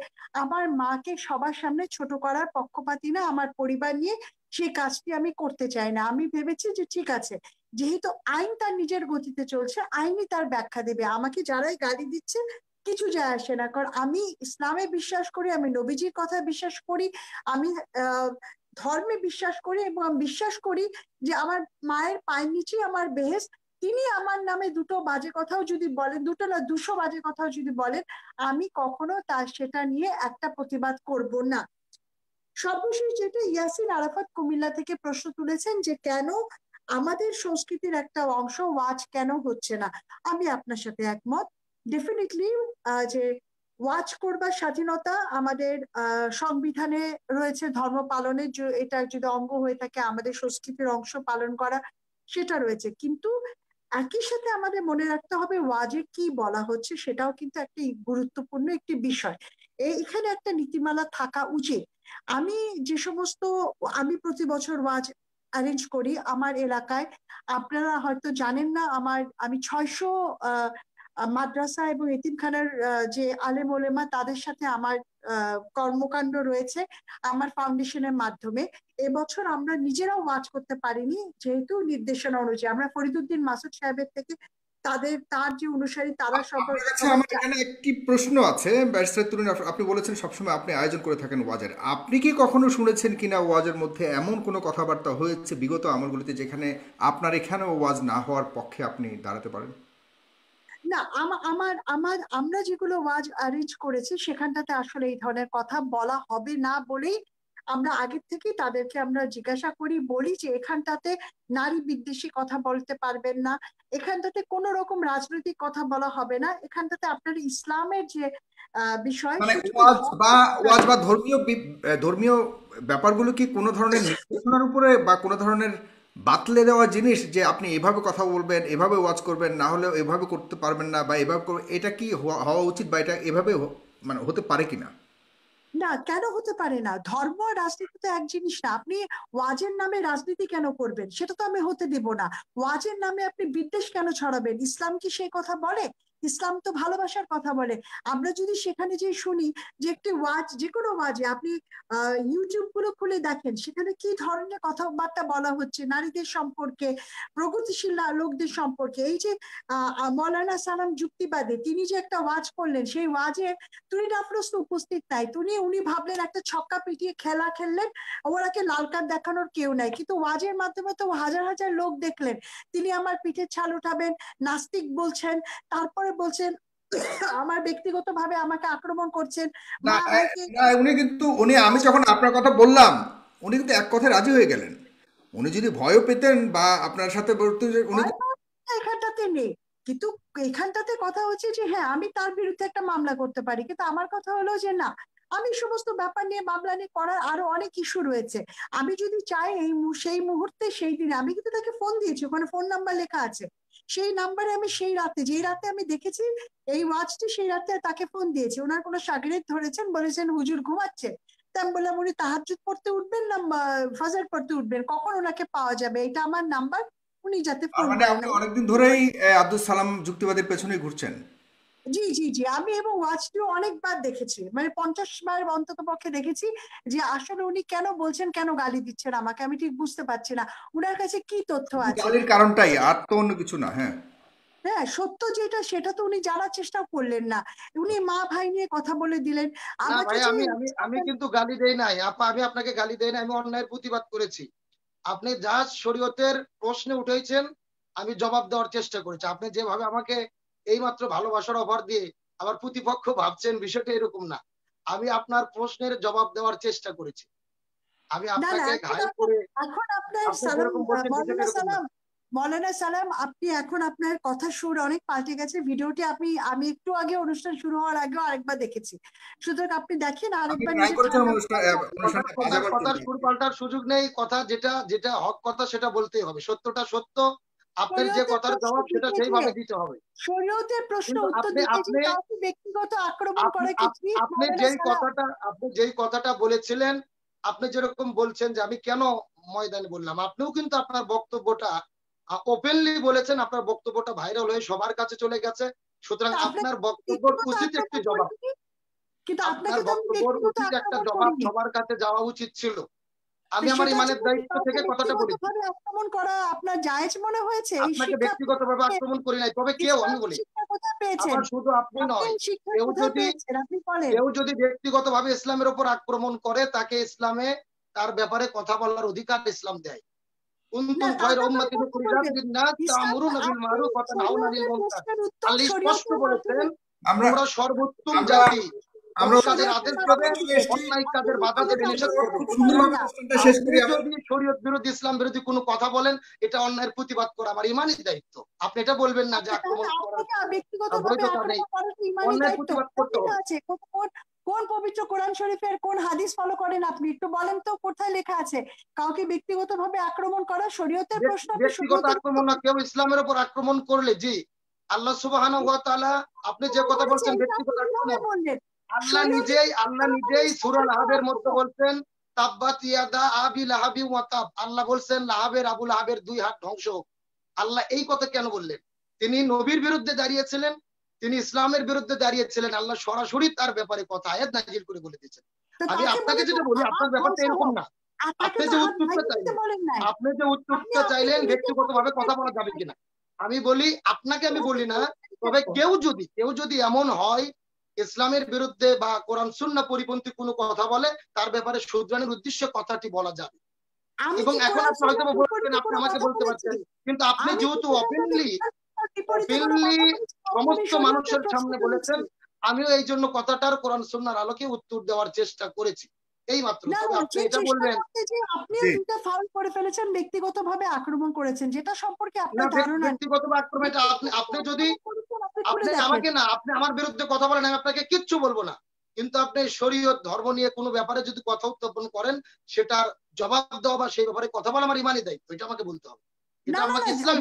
আমার মাকে সবার সামনে ছোট করার পক্ষপাতী না, আমার পরিবার নিয়ে সেই কাজটি আমি করতে চাই না। আমি ভেবেছি যে ঠিক আছে, যেহেতু আইন তার নিজের গতিতে চলছে, আইনই তার ব্যাখ্যা দেবে। আমাকে যারাই গালি দিচ্ছে কিছু যায় আসে না, কারণ আমি ইসলামে বিশ্বাস করি, আমি নবীজির কথা বিশ্বাস করি, আমি ধর্মে বিশ্বাস করি, এবং আমি বিশ্বাস করি যে আমার মায়ের পায়ের নিচে আমার বেহেশত। তিনি আমার নামে দুটো বাজে কথাও যদি বলেন, দুটো না 200 বাজে কথাও যদি বলেন, আমি কখনো তার সেটা নিয়ে একটা প্রতিবাদ করব না। সর্বশেষ যেটা, ইয়াসিন আরাফাত কুমিল্লা থেকে প্রশ্ন তুলেছেন যে কেন আমাদের সংস্কৃতির একটা অংশ ওয়াজ কেন হচ্ছে না। আমি আপনার সাথে একমত, ডেফিনেটলি, যে ওয়াজ করবার স্বাধীনতা আমাদের সংবিধানে রয়েছে, ধর্ম পালনের এটা যদি অঙ্গ হয়ে থাকে, আমাদের সংস্কৃতির অংশ পালন করা সেটা রয়েছে। কিন্তু একই সাথে আমাদের মনে রাখতে হবে ওয়াজে কি বলা হচ্ছে সেটাও কিন্তু একটি গুরুত্বপূর্ণ একটি বিষয়। এখানে একটা নীতিমালা থাকা উচিত। আমি যে সমস্ত আমি প্রতি বছর ওয়াজ অ্যারেঞ্জ করি আমার এলাকায়, আপনারা হয়তো জানেন না, আমি 600 মাদ্রাসা এবং এতিমখানার যে আলেম ওলেমা তাদের সাথে আমার কর্মকাণ্ড রয়েছে আমার ফাউন্ডেশনের মাধ্যমে। এবছর আমরা নিজেরাও ওয়াজ করতে পারিনি যেহেতু নির্দেশনা অনুযায়ী। আমরা ফরিদুদ্দিন মাসুদ সাহেবের থেকে তার যে অনুসারী তারা আপনার কাছে আমার এখানে একটি প্রশ্ন আছে ব্যারিস্টার তরুণ, আপনি বলেছেন সবসময় আপনি আয়োজন করে থাকেন ওয়াজের। আপনি কি কখনো শুনেছেন কিনা ওয়াজের মধ্যে এমন কোনো কথাবার্তা হয়েছে বিগত আমলগুলিতে যেখানে আপনার এখানেও ওয়াজ না হওয়ার পক্ষে আপনি দাঁড়াতে পারেন? না, আমরা যেগুলো ওয়াজ অ্যারেঞ্জ করেছি সেখানটাতে আসলে এই ধরনের কথা বলা হবে না বলেই আমরা আগের থেকে তাদেরকে আমরা জিজ্ঞাসা করি, বলি যে এখানটাতে নারী বিদ্বেষী কথা বলতে পারবেন না, এখানটাতে কোনো রকম রাজনৈতিক কথা বলা হবে না, এখানটাতে আপনার ইসলামের যে বিষয় মানে সেটুকু ওয়াজ বা ধর্মীয় ব্যাপারগুলো কি কোনো ধরনের নির্দেশনার উপরে বা কোনো ধরনের বাতলে দেওয়া জিনিস যে আপনি এভাবে কথা বলবেন, এভাবে ওয়াজ করবেন, না হলে এভাবে করতে পারবেন না বা এভাবে এটা কি হওয়া উচিত বা এটা এভাবে মানে হতে পারে কিনা? না, কেন হতে পারে না? ধর্ম আর রাজনীতি তো এক জিনিস না। আপনি ওয়াজের নামে রাজনীতি কেন করবেন? সেটা তো আমি হতে দেব না। ওয়াজের নামে আপনি বিদ্বেষ কেন ছড়াবেন? ইসলাম কি সেই কথা বলে? ইসলাম তো ভালোবাসার কথা বলে। আমরা যদি সেখানে যে শুনি যে একটি ওয়াজ, যে কোনো ওয়াজে আপনি ইউটিউব গুলো খুলে দেখেন সেখানে কি ধরনের কথাবার্তা বলা হচ্ছে নারীদের সম্পর্কে, প্রগতিশীল লোকদের সম্পর্কে। এই যে মৌলানা সালাম যুক্তিবাদী, তিনি যে একটা ওয়াজ করলেন, সেই ওয়াজে তুরিন আফরোজ তো উপস্থিত নাই। উনি ভাবলেন একটা ছক্কা পিটিয়ে খেলা খেললেন, ওনাকে লাল কার্ড দেখানোর কেউ নাই, কিন্তু ওয়াজের মাধ্যমে তো হাজার হাজার লোক দেখলেন তিনি আমার পিঠে ছাল উঠাবেন, নাস্তিক বলছেন, তারপরে বলছেন আমার ব্যক্তিগতভাবে আমাকে আক্রমণ করছেন, না, মা ভাইকে। আমি যখন আপনার কথা বললাম উনি কিন্তু এক কথায় রাজি হয়ে গেলেন। উনি যদি ভয়ও পেতেন বা আপনার সাথে বলতে উনি এখানটাতে নেই, কিন্তু এখানটাতে কথা হচ্ছে যে হ্যাঁ আমি তার বিরুদ্ধে একটা মামলা করতে পারি, কিন্তু আমার কথা হলো যে না, আমি সমস্ত ব্যাপার নিয়ে মামলা নিয়ে করার আরো অনেক ইস্যু রয়েছে। আমি যদি চাই সেই মুহূর্তে সেই দিনে, আমি কিন্তু তাকে ফোন দিয়েছি, ওখানে ফোন নাম্বার লেখা আছে, সেই নাম্বারে আমি সেই রাতে, যেই রাতে আমি দেখেছি এই ওয়াচটি, সেই রাতে তাকে ফোন দিয়েছি। ওনার কোনো শাগরেদ ধরেছেন, বলেছেন হুজুর ঘুমাচ্ছে। তা আমি বললাম উনি তাহাজ্জুদ পড়তে উঠবেন না ফজর পড়তে উঠবেন, কখন ওনাকে পাওয়া যাবে, এটা আমার নাম্বার, উনি যাতে তার ফোন মানে করেন। আপনি অনেকদিন ধরেই আব্দুল সালাম যুক্তিবাদের পেছনেই ঘুরছেন। জি জি জি, আমি এবং ওয়াচটিও অনেকবার দেখেছি, মানে 50 বার অন্তত পক্ষে দেখেছি যে আসলে উনি কেন বলছেন, কেন গালি দিচ্ছেন আমাকে, আমি ঠিক বুঝতে পারছি না উনার কাছে কি তথ্য আছে। গালির কারণটাই, আর তো অন্য কিছু না। হ্যাঁ, হ্যাঁ, সত্য যেটা সেটা তো উনি জানার চেষ্টা করলেন না, উনি মা ভাই নিয়ে কথা বলে দিলেন না আমাকে ভাই, যে। আমি কিন্তু গালি দেই নাই আপা, আমি আপনাকে গালি দেই নাই, আমি অন্যায়ের প্রতিবাদ করেছি। আপনি যা শরীয়তের প্রশ্নে উঠেছেন আমি জবাব দেওয়ার চেষ্টা করেছি। আপনি যেভাবে আমাকে এইমাত্র ভালোবাসার অফার দিয়ে আবার প্রতিপক্ষ ভাবছেন, বিষয়টা এরকম না। আমি আপনার প্রশ্নের জবাব দেওয়ার চেষ্টা করেছি। আমি না না, আপনাকে ঘায়েল করে এখন আপনার আপনি সালাম, যেরকম বলছেন বিষয়টা এরকম না। মৌলানা সালাম, আপনি এখন আপনার কথা সুর অনেক পাল্টে গেছে। ভিডিওটি আমি একটু আগে অনুষ্ঠান শুরু হওয়ার আগেও আরেকবার দেখেছি, সুতরাং আপনি দেখেন আপনি আরেকবার ট্রাই নিজের করেছেন ঠান্ডা অনুষ্ঠানটা বাজাবার কথার জন্য। সুর পাল্টার সুযোগ নেই। কথা যেটা যেটা হক কথা সেটা বলতেই হবে, সত্যটা সত্য। আপনার যে শরীয়তের কথার প্রশ্ন জবাব সেটা দিতে গিয়ে, সেইভাবে দিতে হবে। শরীয়তের প্রশ্ন কিন্তু উত্তর আপনি দিতে আপনি গিয়ে কাউকে ব্যক্তিগত আক্রমণ আপনি করা কি আপ- ঠিক, আপনি মৌলানা যেই সালাম? কথাটা আপনি যেই কথাটা বলেছিলেন, আপনি যেরকম বলছেন যে আমি কেন ময়দানে বললাম, আপনিও কিন্তু আপনার বক্তব্যটা ওপেনলি বলেছেন, আপনার বক্তব্যটা ভাইরাল হয়ে সবার কাছে চলে গেছে। সুতরাং আপনাকে আপনার বক্তব্যের ব্যক্তিগত উচিত একটি আক্রমণ জবাব, করিনি, কিন্তু আপনার আপনাকে তো আমি বক্তব্যের ব্যক্তিগত উচিত একটা আক্রমণ জবাব করিনি। সবার কাছে যাওয়া উচিত ছিল। তো আমি আমার সেটার ইমানের জন্য কি দায়িত্ব কাউকে থেকে কথাটা ব্যক্তিগত বলেছি। ভাবে আক্রমণ করা আপনার জায়েজ মনে হয়েছে? এই আপনাকে শিক্ষা আপনি ব্যক্তিগতভাবে আক্রমণ করি নাই, তবে কেউ, আমি ইসলামিক বলি শিক্ষা কোথায় পেয়েছেন? আবার শুধু আপনি আপনি নয়, এই শিক্ষা কেউ কোথায় যদি পেয়েছেন আপনি বলেন। কেউ যদি ব্যক্তিগতভাবে ইসলামের উপর আক্রমণ করে, তাকে ইসলামে তার ব্যাপারে কথা বলার অধিকার ইসলাম দেয়। না, কুনতুম তার খায়রা ব্যাপারে উম্মাতিন কথা উখরিজাত বলবেন। লিন-নাস ইসলাম, তা'মুরুনা বিল আপনি মা'রুফ ওয়া তানহাউনা আনিল শরীয়তের মুনকার। প্রশ্নের উত্তর আল্লাহ স্পষ্ট শরীয়তের বলেছেন মাধ্যমে। আমরা তোমরা সর্বোত্তম আমরা জাতি। আমরা কাজের আদেশ দেবে, অন্যায় কাজের বাধা দেবে, নিষেধ করবে। শেষ করি। যদি শরীয়ত বিরোধী, ইসলাম বিরোধী কোনো কথা বলেন, এটা অন্যায়ের প্রতিবাদ করা আমার ইমানি দায়িত্ব। আপনি এটা বলবেন না যে আক্রমণ বৈধতা নেই, অন্যায় প্রতিবাদ করতে হবে। কোন পবিত্র কোরআন শরীফের কোন হাদিস ফলো করেন আপনি? একটু বলেন তো, কোথায় লেখা আছে কাউকে ব্যক্তিগতভাবে আক্রমণ করা শরীয়তের প্রশ্ন? ব্যক্তিগত আক্রমণ না, কেউ ইসলামের উপর আক্রমণ করলে, জি আল্লাহ সুবহানাহু ওয়া তাআলা, আপনি যে কথা বলছেন ব্যক্তিগত আক্রমণ, আল্লাহ নিজেই সূরা লাহাবের মধ্যে বলছেন তাব্বাত ইয়াদা আবি লাহাবি ওয়া তাব। আল্লাহ বলছেন লাহাবের, আবু লাহাবের 2 হাত ধ্বংস হোক। আল্লাহ এই কথা কেন বললেন? তিনি নবীর বিরুদ্ধে দাঁড়িয়েছিলেন, তিনি ইসলামের বিরুদ্ধে দাঁড়িয়েছিলেন। আল্লাহ সরাসরি তার ব্যাপারে কথা আয়াত নাযিল করে বলে দিয়েছেন। আমি আপনাকে যেটা বলি, আপনার ব্যাপারটা এরকম না। আপনি যে উত্তরটা চাইলেন ব্যক্তিগতভাবে কথা বলা যাবে কিনা আমি বলি, আপনাকে আমি বলি না। তবে কেউ যদি এমন হয় ইসলামের বিরুদ্ধে বা কোরআন সুন্নাহ পরিপন্থী কোনো কথা বলে, তার ব্যাপারে শুধরানোর উদ্দেশ্যে কথাটি বলা যাবে। এবং এখন আপনি হয়তো বলছেন, আপনি আমাকে বলতে পারছেন, কিন্তু আপনি যেহেতু ওপেনলি সমস্ত মানুষের সামনে বলেছেন, আমিও এই জন্য কথাটার কোরআন সুন্নাহর আলোকে উত্তর দেওয়ার চেষ্টা করেছি, এই মাত্র। তবে আপনি এটা বলবেন আপনিও দুটো ফাউল করে ফেলেছেন, ব্যক্তিগতভাবে আক্রমণ করেছেন, যেটা সম্পর্কে আপনার ধারণা ব্যক্তিগতভাবে আক্রমণ। আপনি যদি আপনি আমাকে না, আপনি আমার বিরুদ্ধে কথা বলেন, আমি আপনাকে কিচ্ছু বলবো না। কিন্তু আপনি শরীয়ত ধর্ম নিয়ে কোনো ব্যাপারে যদি কথা উত্থাপন করেন, সেটার জবাব দেওয়া বা সেই ব্যাপারে কথা বলা আমার ইমানি দায়িত্ব, এটা আমাকে বলতে হবে। এটা আমাকে ইসলাম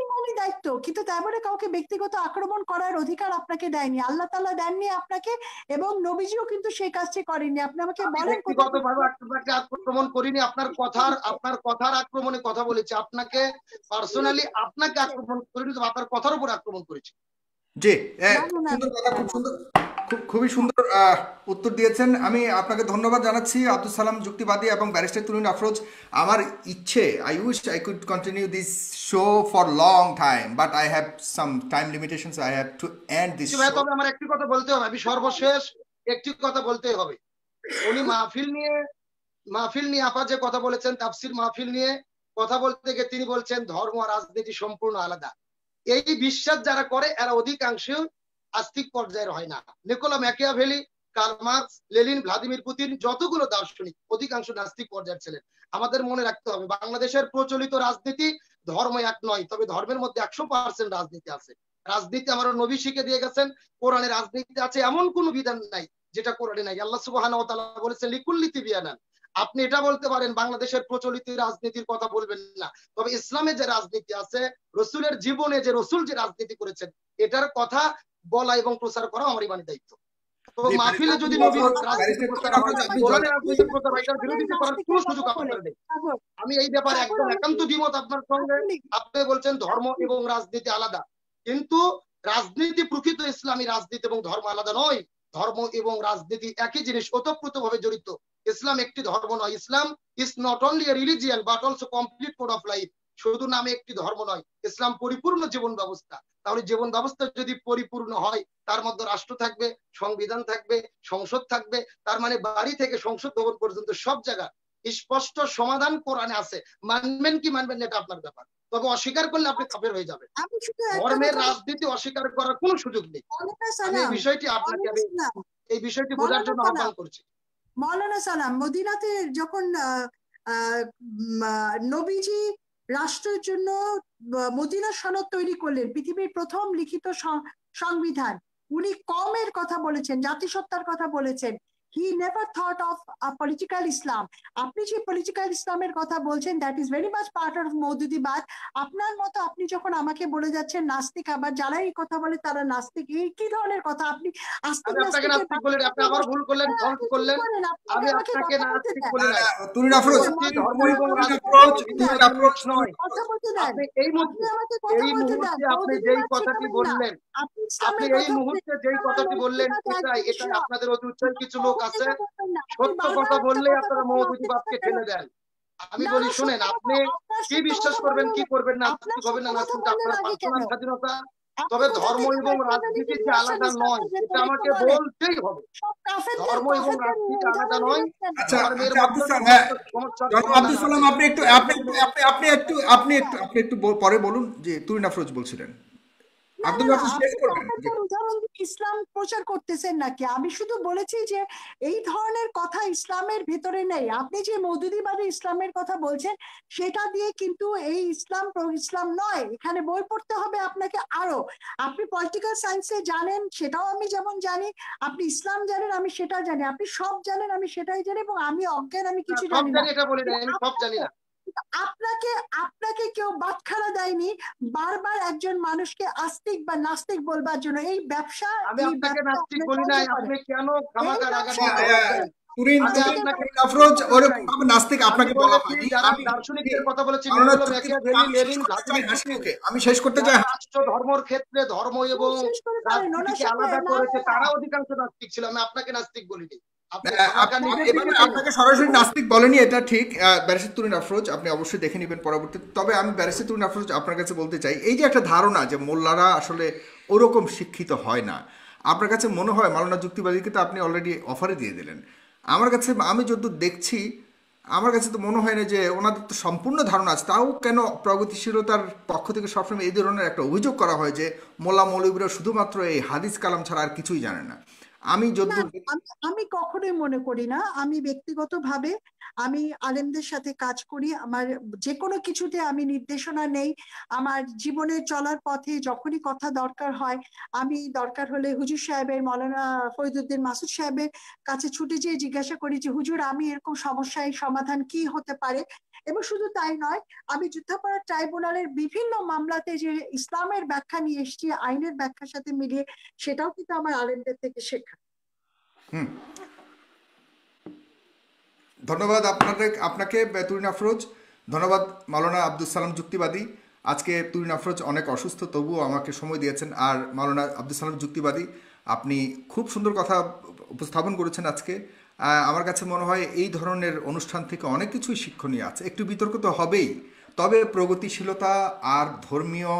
ইমানি দায়িত্ব, কিন্তু তাই বলে কাউকে ব্যক্তিগত আক্রমণ করার অধিকার আপনাকে দেয়নি, আল্লাহ তাআলা দেননি আপনাকে, এবং নবীজিও কিন্তু সেই কাজটি করেননি। আপনি আমাকে বলেন ব্যক্তিগতভাবে আপনাকে আক্রমণ করিনি, আপনার কথার আক্রমণে কথা বলেছি। আপনাকে পার্সোনালি আপনাকে আক্রমণ করিনি, আপনার কথার উপর আক্রমণ করেছি। জি, সুন্দর কথা, খুব সুন্দর, খুবই সুন্দর উত্তর দিয়েছেন। আমি আপনাকে ধন্যবাদ জানাচ্ছি আব্দুল সালাম যুক্তিবাদী এবং ব্যারিস্টার তুরিন আফরোজ। আমার ইচ্ছে, I wish I could continue this show for long time, but I have some time limitations, I have to end this show. তবে আমার একটি কথা বলতে হবে, আমি সর্বশেষ একটি কথা বলতে হবে। উনি মাহফিল নিয়ে আপা যে কথা বলেছেন, তাফসির মাহফিল নিয়ে কথা বলতে গিয়ে তিনি বলছেন ধর্ম আর রাজনীতি সম্পূর্ণ আলাদা। এই বিশ্বাস যারা করে এরা অধিকাংশ আস্তিক পর্যায়ের হয় না। Niccolo Machiavelli, Karl Marx, Lenin, Vladimir Putin, যতগুলো দার্শনিক অধিকাংশ নাস্তিক পর্যায়ের ছিলেন। আমাদের মনে রাখতে হবে, বাংলাদেশের প্রচলিত রাজনীতি ধর্ম এক নয়, তবে ধর্মের মধ্যে 100% রাজনীতি আছে। রাজনীতি আমার নবী শিখে দিয়ে গেছেন, কোরআনে রাজনীতি আছে, এমন কোনো বিধান নাই যেটা কোরআনে নাই। আল্লাহ সুবহানাহু ওয়া তাআলা বলেছেন লিকুল্লি তিবিয়ানান। আপনি এটা বলতে পারেন বাংলাদেশের প্রচলিত রাজনীতির কথা বলবেন না, তবে ইসলামে যে রাজনীতি আছে, রসুলের জীবনে যে রসুল যে রাজনীতি করেছেন, এটার কথা বলা এবং প্রচার করা আমার ইমানি দায়িত্ব। তো মাহফিলে যদি নবীর রাজনীতি প্রচার হয়, কোরআনের রাজনীতি প্রচার হয়, এটার বিরোধিতা করার কোনো সুযোগ আপনার নেই। আমি এই ব্যাপারে একদম একান্ত দ্বিমত আপনার সঙ্গে। আপনি বলছেন ধর্ম এবং রাজনীতি আলাদা, কিন্তু রাজনীতি প্রকৃত ইসলামী রাজনীতি এবং ধর্ম আলাদা নয়। ধর্ম এবং রাজনীতি একই জিনিস, ওতপ্রোতভাবে জড়িত। ইসলাম একটি ধর্ম নয়। Islam is not only a religion but also complete code of life. শুধু নামে একটি ধর্ম নয়, ইসলাম পরিপূর্ণ জীবন ব্যবস্থা। তাহলে জীবন ব্যবস্থা যদি পরিপূর্ণ হয়, তার মধ্যে রাষ্ট্র থাকবে, সংবিধান থাকবে, সংসদ থাকবে। তার মানে বাড়ি থেকে সংসদ ভবন পর্যন্ত সব জায়গা স্পষ্ট সমাধান কোরআনে আছে। মানবেন কি মানবেন এটা আপনার ব্যাপার, তবে অস্বীকার করলে আপনি কাফের হয়ে যাবেন। ধর্মের রাজনীতি অস্বীকার করার কোনো সুযোগ নেই। আমি এই বিষয়টি আপনাকে এই বিষয়টি বোঝার জন্য আহ্বান করছি। মাওলানা সালাম, মদিনাতে যখন নবীজি রাষ্ট্রের জন্য মদিনা সনদ তৈরি করলেন, পৃথিবীর প্রথম লিখিত সংবিধান, উনি কমের কথা বলেছেন, জাতিসত্তার কথা বলেছেন। He never thought of a political Islam. আপনি যে পলিটিক্যাল ইসলামের কথা বলছেন, that is very much part of মওদুদিবাদ। আপনার মতো আপনি যখন আমাকে বলে যাচ্ছেন নাস্তিক, আবার যারা এই কথা বলে তারা নাস্তিক, এই কি ধরনের কথা? আপনি আস্তিক নাস্তিক বলেন, আপনি আবার ভুল করলেন, ফল্ট করলেন। আমি আপনাকে নাস্তিক বলি না। তুরিন আফরোজ, ধর্ম এবং আপ্রোচ নয়। আপনি এই মুহূর্তে আপনি যেই কথাটি বললেন, এটাই আপনাদের অতি উচ্চ কিছু লোক আছে, সত্য কথা বললে আপনারা মওদুদিবাদকে ঠেলে দেন। আমি বলি শুনেন, আপনি কি বিশ্বাস করবেন কি করবেন না, নাস্তিক হবেন না নাস্তিক, আপনার পার্সোনাল স্বাধীনতা। তবে ধর্ম এবং রাজনীতি যে আলাদা নয়, এটা আমাকে বলতেই হবে। ধর্ম এবং রাজনীতি আলাদা নয়। আব্দুল সালাম, আপনি একটু পরে বলুন যে তুরিন আফরোজ বলছিলেন। না আব্দুল না না, রাফিজ শেষ আপনি করবেন। টাকার উদাহরণ দিয়ে ইসলাম প্রচার করতেছেন নাকি? আমি শুধু বলেছি যে এই ধরনের কথা ইসলামের ভেতরে নেই। আপনি যে মওদুদিবাদী ইসলামের কথা বলছেন সেটা দিয়ে কিন্তু এই ইসলাম নয়। এখানে বই পড়তে হবে আপনাকে আরো। আপনি পলিটিক্যাল সায়েন্সে জানেন, সেটাও আমি যেমন জানি। আপনি ইসলাম জানেন, আমি সেটা জানি। আপনি সব জানেন, আমি সেটাই জানি। এবং আমি অজ্ঞান, আমি কিছু সব জানি না। জানি এটা বলি না, কিন্তু আমি সব জানি না। আপনাকে আপনাকে কেউ বাটখারা দেয়নি বারবার একজন মানুষকে আস্তিক বা নাস্তিক বলবার জন্য। এই ব্যবসা, আমি এই আপনাকে ব্যবসা নাস্তিক আপনার বলি সাহায্য নাই, করে। আপনি কেন এই খামাখা ব্যবসা রাগান্বিত হচ্ছেন? তুরিন আমি তুরিন আপনাকে তুরিন আফরোজ বলি ওরকম নাই। ভাবে নাস্তিক আমি আপনাকে বলা বলেছি হয়নি। যারা আমি দার্শনিকদের কথা বলেছি, মাওলানা নিকোলো চুক্তি, ম্যাকিয়াভেলি, আমি শেষ লেনিন, করতে চাই ভ্লাদিমির হাসি পুতিন, মুখে, আমি শেষ করতে চাই যারা রাষ্ট্র ধর্মর ক্ষেত্রে ধর্ম এবং শেষ করে পারেন ওনার রাজনীতিকে সাথে। আলাদা না করেছে, না না, তারা অধিকাংশ নাস্তিক ছিল। আমি আপনাকে নাস্তিক বলিনি, আপনি খামাখা নিজের দিকে এভাবে টেনে। আপনাকে সরাসরি নাস্তিক বলেনি, এটা ঠিক। ব্যারিস্টার তুরিন আফরোজ, আপনি অবশ্যই দেখে নেবেন পরবর্তীতে। তবে আমি ব্যারিস্টার তুরিন আফরোজ আপনার কাছে বলতে চাই, এই যে একটা ধারণা যে মোল্লারা আসলে ওরকম শিক্ষিত হয় না, আপনার কাছে মনে হয় মাওলানা যুক্তিবাদীকে তো আপনি অলরেডি অফারে দিয়ে দিলেন। আমার কাছে, আমি যতদূর দেখছি, আমার কাছে তো মনে হয় না যে ওনাদের তো সম্পূর্ণ ধারণা আছে। তাও কেন প্রগতিশীলতার পক্ষ থেকে সবসময় এই ধরনের একটা অভিযোগ করা হয় যে মোল্লা মৌলবীরা শুধুমাত্র এই হাদিস কালাম ছাড়া আর কিছুই জানে না। আমি না, যতদূর আমি কখনোই মনে করি না। আমি ব্যক্তিগতভাবে আমি আলেমদের সাথে কাজ করি। আমার যে কোনো কিছুতে আমি নির্দেশনা নেই। আমার জীবনে চলার পথে যখনই কথা দরকার হয়, আমি দরকার হলে হুজুর সাহেবের, মৌলানা ফরিদউদ্দিন মাসুদ সাহেবের কাছে ছুটে যেয়ে জিজ্ঞাসা করি যে হুজুর, আমি এরকম সমস্যার সমাধান কি হতে পারে। এবং শুধু তাই নয়, আমি যুদ্ধাপরাধ ট্রাইব্যুনালের বিভিন্ন মামলাতে যে ইসলামের ব্যাখ্যা নিয়ে এসেছি আইনের ব্যাখ্যার সাথে মিলিয়ে, সেটাও কিন্তু আমার আলেমদের থেকে শেখা। ধন্যবাদ আপনাকে তুরিন আফরোজ। ধন্যবাদ মাওলানা আব্দুল সালাম যুক্তিবাদী। আজকে তুরিন আফরোজ অনেক অসুস্থ, তবুও আমাকে সময় দিয়েছেন। আর মাওলানা আব্দুল সালাম যুক্তিবাদী, আপনি খুব সুন্দর কথা উপস্থাপন করেছেন আজকে। আমার কাছে মনে হয় এই ধরনের অনুষ্ঠান থেকে অনেক কিছুই শিক্ষণীয় আছে। একটু বিতর্ক তো হবেই, তবে প্রগতিশীলতা আর ধর্মীয়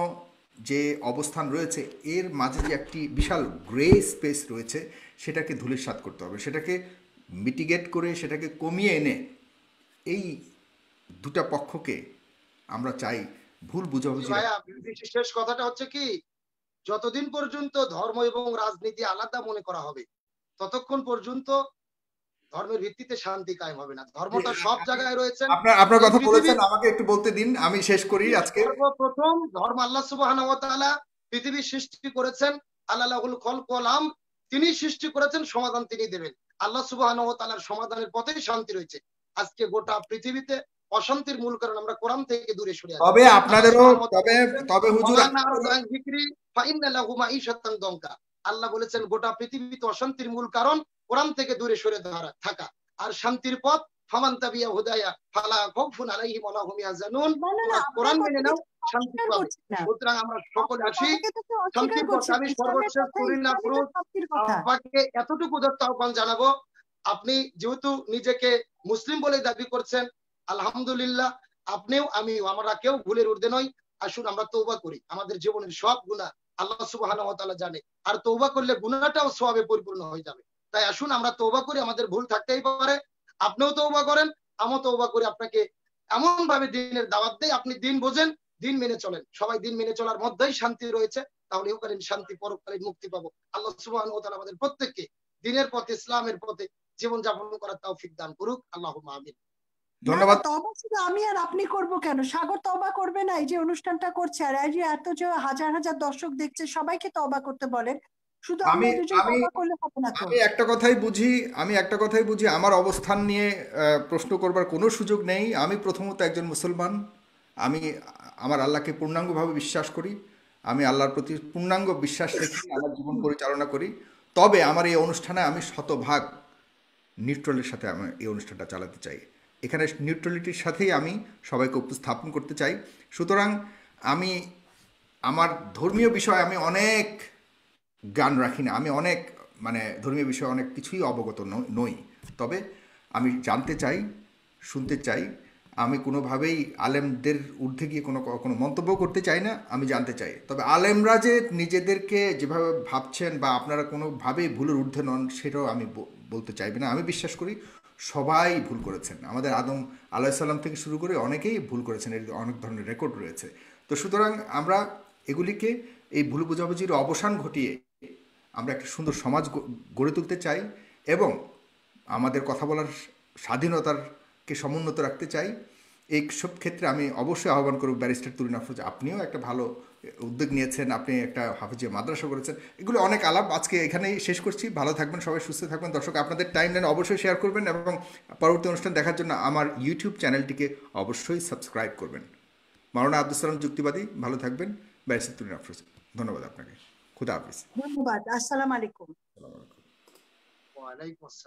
যে অবস্থান রয়েছে এর মাঝে যে একটি বিশাল গ্রে স্পেস রয়েছে, সেটাকে ধূলিসাৎ করতে হবে, সেটাকে মিটিগেট করে, সেটাকে কমিয়ে এনে এই দুটা পক্ষকে আমরা চাই ভুল বুঝাবুঝি। ভাইয়া, শেষ কথাটা হচ্ছে কি, যতদিন পর্যন্ত ধর্ম এবং রাজনীতি আলাদা মনে করা হবে, ততক্ষণ পর্যন্ত ধর্মের ভিত্তিতে শান্তি কায়েম হবে না। ধর্মটা সব জায়গায় রয়েছে। আপনার কথা বলেছেন, পৃথিবীর আমাকে একটু বলতে দিন, আমি শেষ করি আজকে। সর্বপ্রথম ধর্ম আল্লাহ সুবহানাহু ওয়া তাআলা পৃথিবী সৃষ্টি করেছেন। আল্লাহুল খলক ওয়াল আমর, তিনি সৃষ্টি করেছেন, সমাধান তিনি দেবেন। আল্লাহ সুবহানাহু ওয়া তাআলার সমাধানের পথেই শান্তি রয়েছে। আজকে গোটা পৃথিবীতে অশান্তির মূল কারণ আমরা কোরআন থেকে দূরে সরে আছি। তবে আপনাদেরও, তবে হুজুর, আল্লাহ বলেছেন গোটা পৃথিবীতে অশান্তির মূল কারণ কোরআন থেকে দূরে সরে থাকা। আর শান্তির পথ ফামান তাবিয়া হুদায়া ফালা খাউফুন আলাইহিম ওয়া লা হুম ইয়াহজানুন। তোমরা কোরআন মেনে নাও, শান্তি পাবে। সুতরাং আমরা সকলে আসি শান্তির পথে। আমি সর্বশেষ তুরিন আফরোজ আপনাকে এতটুকু উদাত্ত আহ্বান জানাবো, আপনি যেহেতু নিজেকে মুসলিম বলে দাবি করছেন, আলহামদুলিল্লাহ, আপনিও আমিও, আমরা কেউ ভুলের ঊর্ধ্বে নই। আসুন আমরা তওবা করি। আমাদের জীবনের সব গুনাহ আল্লাহ সুবহানাহু ওয়া তাআলা জানে, আর তওবা করলে গুনাহটাও সওয়াবে পরিপূর্ণ হয়ে যাবে। তাই আসুন আমরা তওবা করি। আমাদের ভুল থাকতেই পারে, আপনিও তওবা করেন, আমিও তওবা করি। আপনাকে এমন ভাবে দিনের দাওয়াত দেই, আপনি দিন বোঝেন, দিন মেনে চলেন। সবাই দিন মেনে চলার মধ্যেই শান্তি রয়েছে, তাহলে ইহকালীন শান্তি, পরকালীন মুক্তি পাবো। আল্লাহ সুবহানাহু ওয়া তাআলা আমাদের প্রত্যেককে দিনের পথে, ইসলামের পথে জীবন যাপন করার তৌফিক দান করুক। আল্লাহুম্মা আমিন। ধন্যবাদ। তওবা শুধু আমি আর আপনি করব কেন? সাগর তওবা করবে না? এই যে অনুষ্ঠানটা করছে আর এই যে এত যে হাজার হাজার দর্শক দেখছে, সবাইকে তওবা করতে বলেন। শুধু আমি আমরা দুজন আমি তওবা করলে হবে না তো? আমি একটা কথাই বুঝি, আমার অবস্থান নিয়ে প্রশ্ন করবার কোনো সুযোগ নেই। আমি প্রথমত একজন মুসলমান। আমি আমার আল্লাহকে পূর্ণাঙ্গভাবে বিশ্বাস করি। আমি আল্লাহর প্রতি পূর্ণাঙ্গ বিশ্বাস রেখে আমার জীবন পরিচালনা করি। তবে আমার এই অনুষ্ঠানে আমি শতভাগ নিউট্রালের সাথে আমি এই অনুষ্ঠানটা চালাতে চাই। এখানে নিউট্রালিটির সাথেই আমি সবাইকে উপস্থাপন করতে চাই। সুতরাং আমি আমার ধর্মীয় বিষয়ে আমি অনেক জ্ঞান রাখি না, আমি অনেক ধর্মীয় বিষয়ে অনেক কিছুই অবগত নই। তবে আমি জানতে চাই, শুনতে চাই। আমি কোনোভাবেই আলেমদের ঊর্ধ্বে গিয়ে কোনো মন্তব্য করতে চাই না, আমি জানতে চাই। তবে আলেমরা যে নিজেদেরকে যেভাবে ভাবছেন বা আপনারা কোনোভাবেই ভুলের ঊর্ধ্বে নন, সেটাও আমি বলতে চাইবে না। আমি বিশ্বাস করি সবাই ভুল করেছেন। আমাদের আদম আলাইসাল্লাম থেকে শুরু করে অনেকেই ভুল করেছেন, এর অনেক ধরনের রেকর্ড রয়েছে। তো সুতরাং আমরা এগুলিকে এই ভুল বোঝাবুঝির অবসান ঘটিয়ে আমরা একটা সুন্দর সমাজ গড়ে তুলতে চাই এবং আমাদের কথা বলার স্বাধীনতাকে সমুন্নত রাখতে চাই। এই সব ক্ষেত্রে আমি অবশ্যই আহ্বান করব ব্যারিস্টার তুরিন আফরোজ, আপনিও একটা ভালো উদ্যোগ নিয়েছেন, আপনি একটা হাফিজিয়া মাদ্রাসা করেছেন, এগুলো অনেক আলাপ আজকে এখানেই শেষ করছি। ভালো থাকবেন সবাই, সুস্থ থাকবেন। দর্শক আপনাদের টাইম লাইন অবশ্যই শেয়ার করবেন এবং পরবর্তী অনুষ্ঠান দেখার জন্য আমার ইউটিউব চ্যানেলটিকে অবশ্যই সাবস্ক্রাইব করবেন। মাওলানা আব্দুল সালাম যুক্তিবাদী, ভালো থাকবেন। ব্যারিস্টার তুরিন আফরোজ, ধন্যবাদ আপনাকে। খুদা হাফিজ। ধন্যবাদ। আসসালামু আলাইকুম। ওয়ালাইকুম আসসালাম।